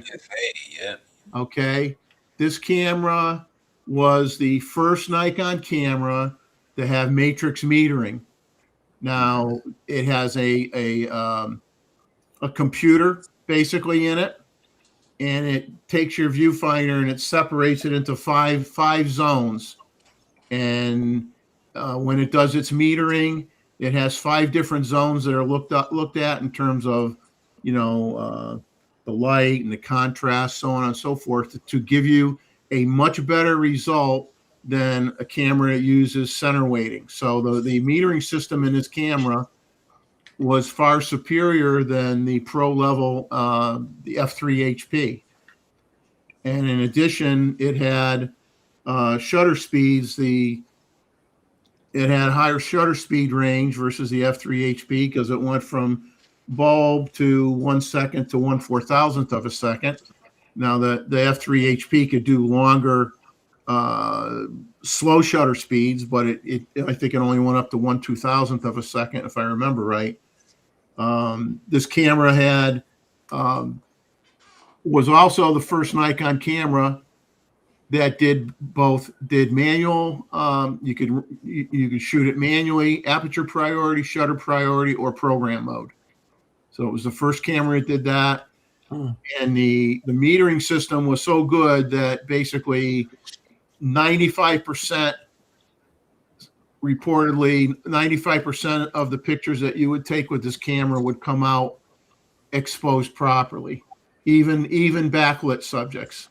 Yeah. Okay. This camera was the first Nikon camera to have matrix metering. Now it has a computer basically in it, and it takes your viewfinder and it separates it into five zones. And when it does its metering, it has 5 different zones that are looked at in terms of, you know, the light and the contrast, so on and so forth, to give you a much better result than a camera that uses center weighting. So the metering system in this camera was far superior than the pro level, the F3 HP. And in addition, it had shutter speeds. It had higher shutter speed range versus the F3 HP because it went from bulb to 1 second to 1/4000th of a second. Now the F3 HP could do longer slow shutter speeds, but I think it only went up to 1/2000th of a second, if I remember right. This camera was also the first Nikon camera that did manual. You could shoot it manually, aperture priority, shutter priority, or program mode. So it was the first camera that did that. And the metering system was so good that basically 95% of the pictures that you would take with this camera would come out exposed properly, even backlit subjects.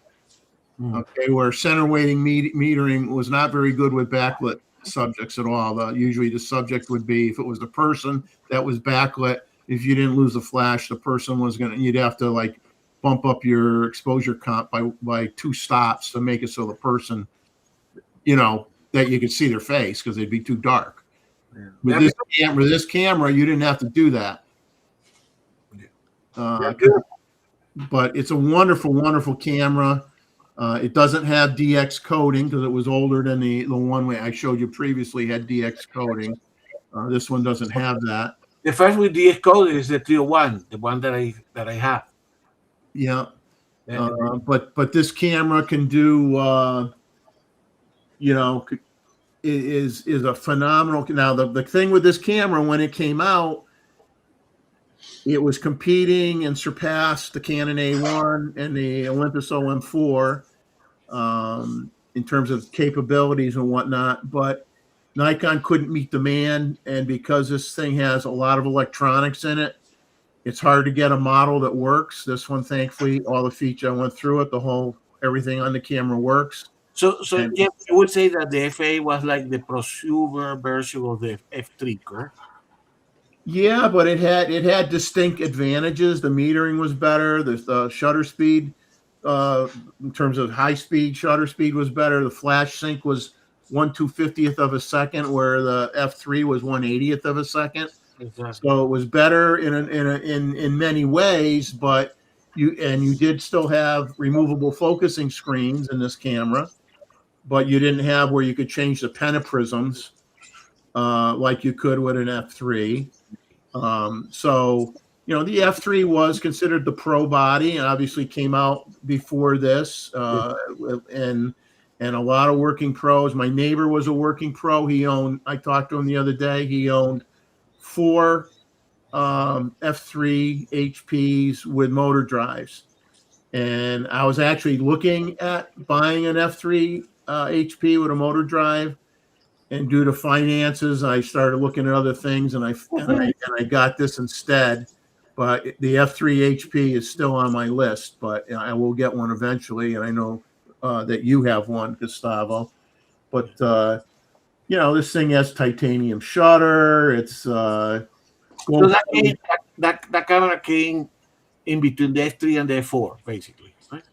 Okay, where center weighting metering was not very good with backlit subjects at all. Usually the subject would be, if it was the person that was backlit, if you didn't lose the flash, the person was you'd have to like bump up your exposure count by 2 stops to make it so the person, you know, that you could see their face because they'd be too dark. Yeah. With this camera, you didn't have to do that. But it's a wonderful, wonderful camera. It doesn't have DX coding because it was older than the one I showed you previously had DX coding. This one doesn't have that. The first with DX coding is the 301, the one that I have. Yeah. But this camera can do, you know, is a phenomenal. Now the thing with this camera, when it came out, it was competing and surpassed the Canon A1 and the Olympus OM4 in terms of capabilities and whatnot. But Nikon couldn't meet demand, and because this thing has a lot of electronics in it, it's hard to get a model that works. This one, thankfully, all the features, I went through it, everything on the camera works. So And- Jeff, you would say that the FA was like the prosumer version of the F3, correct? Yeah, but it had distinct advantages. The metering was better. The shutter speed, in terms of high speed, shutter speed was better. The flash sync was 1/250th of a second, where the F3 was 1/80th of a second. Exactly. So it was better in many ways, but you did still have removable focusing screens in this camera, but you didn't have where you could change the pentaprisms like you could with an F3. So the F3 was considered the pro body, and obviously came out before this, and a lot of working pros. My neighbor was a working pro. I talked to him the other day. He owned 4 F3 HPs with motor drives, and I was actually looking at buying an F3 HP with a motor drive, and due to finances, I started looking at other things, and I got this instead. But the F3 HP is still on my list, but I will get one eventually, and I know that you have one, Gustavo. But this thing has titanium shutter. It's So that camera came in between the F3 and the F4, basically, right?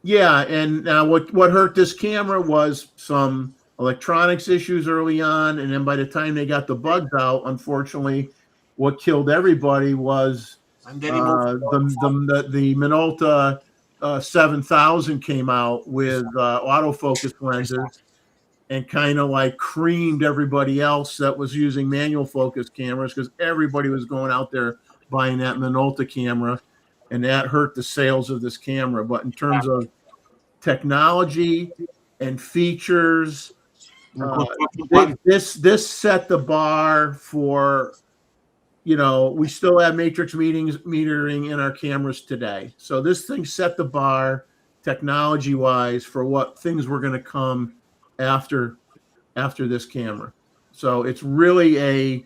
Yeah, and now what hurt this camera was some electronics issues early on, and then by the time they got the bugs out, unfortunately, what killed everybody was And then he moved the Minolta 7000 came out with autofocus lenses, and kind of like creamed everybody else that was using manual focus cameras, because everybody was going out there buying that Minolta camera, and that hurt the sales of this camera. But in terms of technology and features, this set the bar for, we still have matrix metering in our cameras today. So this thing set the bar technology wise for what things were going to come after this camera. So it's really a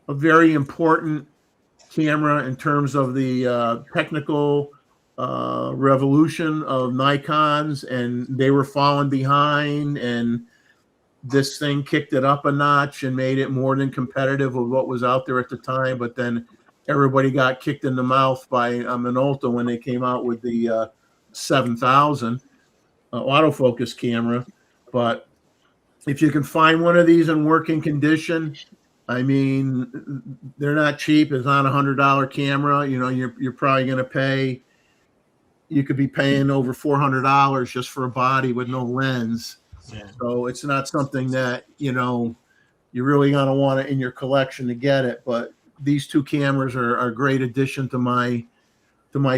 very important camera in terms of the technical revolution of Nikons, and they were falling behind, and this thing kicked it up a notch and made it more than competitive with what was out there at the time. But then everybody got kicked in the mouth by Minolta when they came out with the 7000 autofocus camera. But if you can find one of these in working condition, I mean, they're not cheap. It's not $100 camera. You're probably going to pay. You could be paying over $400 just for a body with no lens. Yeah. So it's not something that you're really going to want it in your collection to get it. But these 2 cameras are a great addition to my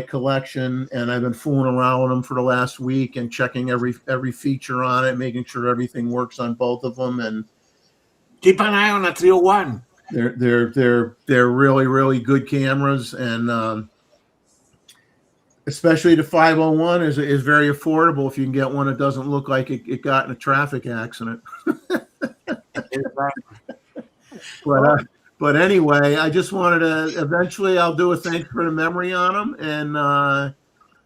collection, and I've been fooling around with them for the last week and checking every feature on it, making sure everything works on both of them. And keep an eye on a 301. They're really, really good cameras, and especially the 501 is very affordable if you can get one that doesn't look like it got in a traffic accident. But anyway, I just wanted to eventually I'll do a thanks for the memory on them,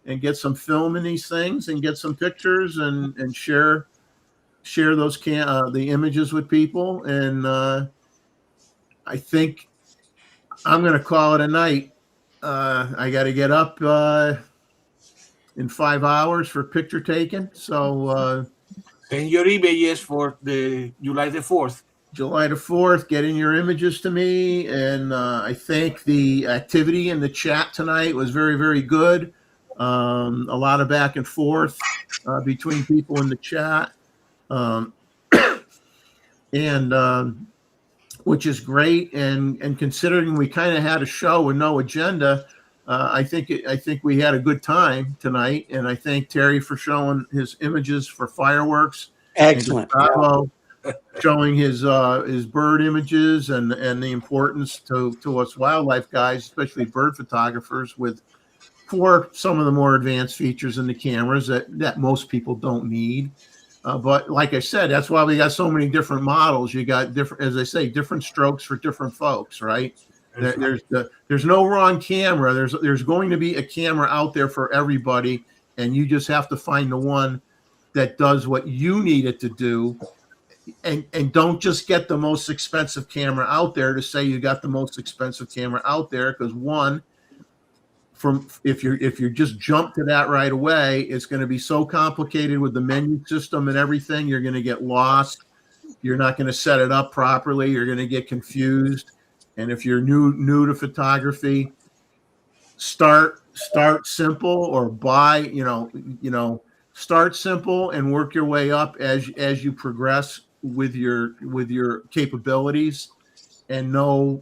and get some film in these things, and get some pictures, and share those the images with people. And I think I'm going to call it a night. I got to get up in 5 hours for picture taking. So Send your images for the July the 4th. July the 4th, get in your images to me. And I think the activity in the chat tonight was very, very good. A lot of back and forth between people in the chat. Which is great. And considering we kind of had a show with no agenda, I think we had a good time tonight. And I thank Terry for showing his images for fireworks. Excellent. Gustavo showing his bird images and the importance to us wildlife guys, especially bird photographers, for some of the more advanced features in the cameras that most people don't need. But like I said, that's why we got so many different models. You got different, as I say, different strokes for different folks, right? There's no wrong camera. There's going to be a camera out there for everybody, and you just have to find the one that does what you need it to do. And don't just get the most expensive camera out there to say you got the most expensive camera out there, because one, from if you just jump to that right away, it's going to be so complicated with the menu system and everything. You're going to get lost. You're not going to set it up properly. You're going to get confused. And if you're new to photography, start simple, or buy, start simple and work your way up as you progress with your capabilities, and know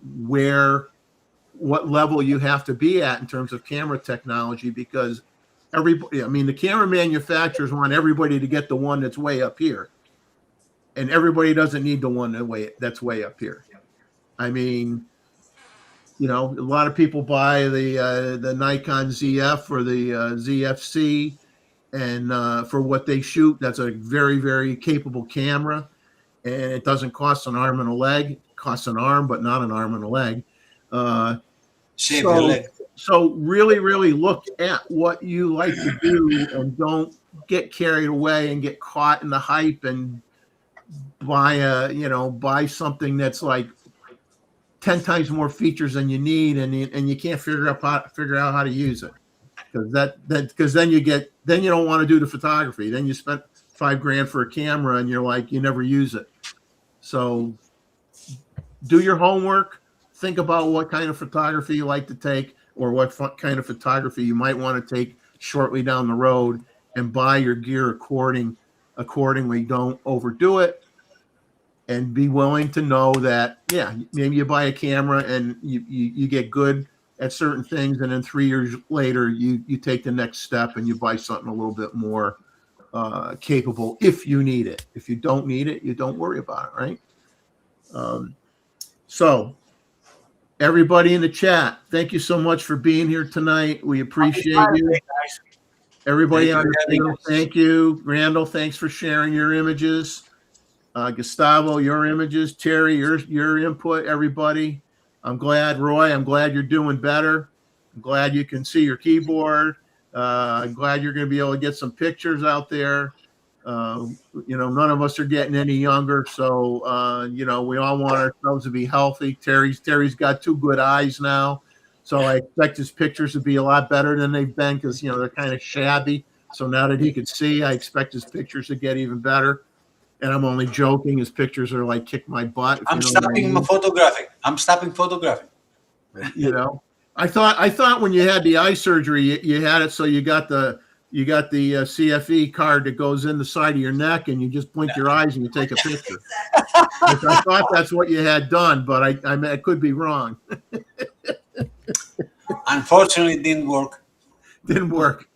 what level you have to be at in terms of camera technology, because the camera manufacturers want everybody to get the one that's way up here, and everybody doesn't need the one that's way up here. I mean, a lot of people buy the Nikon ZF or the ZFC, and for what they shoot, that's a very, very capable camera, and it doesn't cost an arm and a leg. It costs an arm, but not an arm and a leg. Save the leg. So really, really look at what you like to do, and don't get carried away and get caught in the hype and buy something that's like 10 times more features than you need, and you can't figure out how to use it, because then you don't want to do the photography. Then you spent $5,000 for a camera, and you're like, you never use it. So do your homework. Think about what kind of photography you like to take, or what kind of photography you might want to take shortly down the road, and buy your gear accordingly. Don't overdo it, and be willing to know that, maybe you buy a camera and you get good at certain things, and then 3 years later you take the next step and you buy something a little bit more capable if you need it. If you don't need it, you don't worry about it, right? So everybody in the chat, thank you so much for being here tonight. We appreciate you. Everybody on the channel, thank you. Randall, thanks for sharing your images. Gustavo, your images. Terry, your input. Everybody, I'm glad. Roy, I'm glad you're doing better. I'm glad you can see your keyboard. I'm glad you're going to be able to get some pictures out there. None of us are getting any younger, so we all want ourselves to be healthy. Terry's got 2 good eyes now, so I expect his pictures to be a lot better than they've been, because they're kind of shabby. So now that he can see, I expect his pictures to get even better. And I'm only joking. His pictures are like kick my butt. I'm stopping photographing. I thought when you had the eye surgery, you had it so you got the CFE card that goes in the side of your neck, and you just blink your eyes and you take a picture. I thought that's what you had done, but I could be wrong. Unfortunately, it didn't work. Didn't work.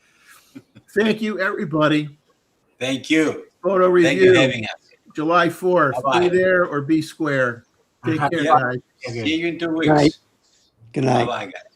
Thank you, everybody. Thank you. Photo review. Thank you for having us. July 4th. Bye-bye. Be there or be square. Take care, guys. See you in 2 weeks. Right. Good night. Bye-bye, guys.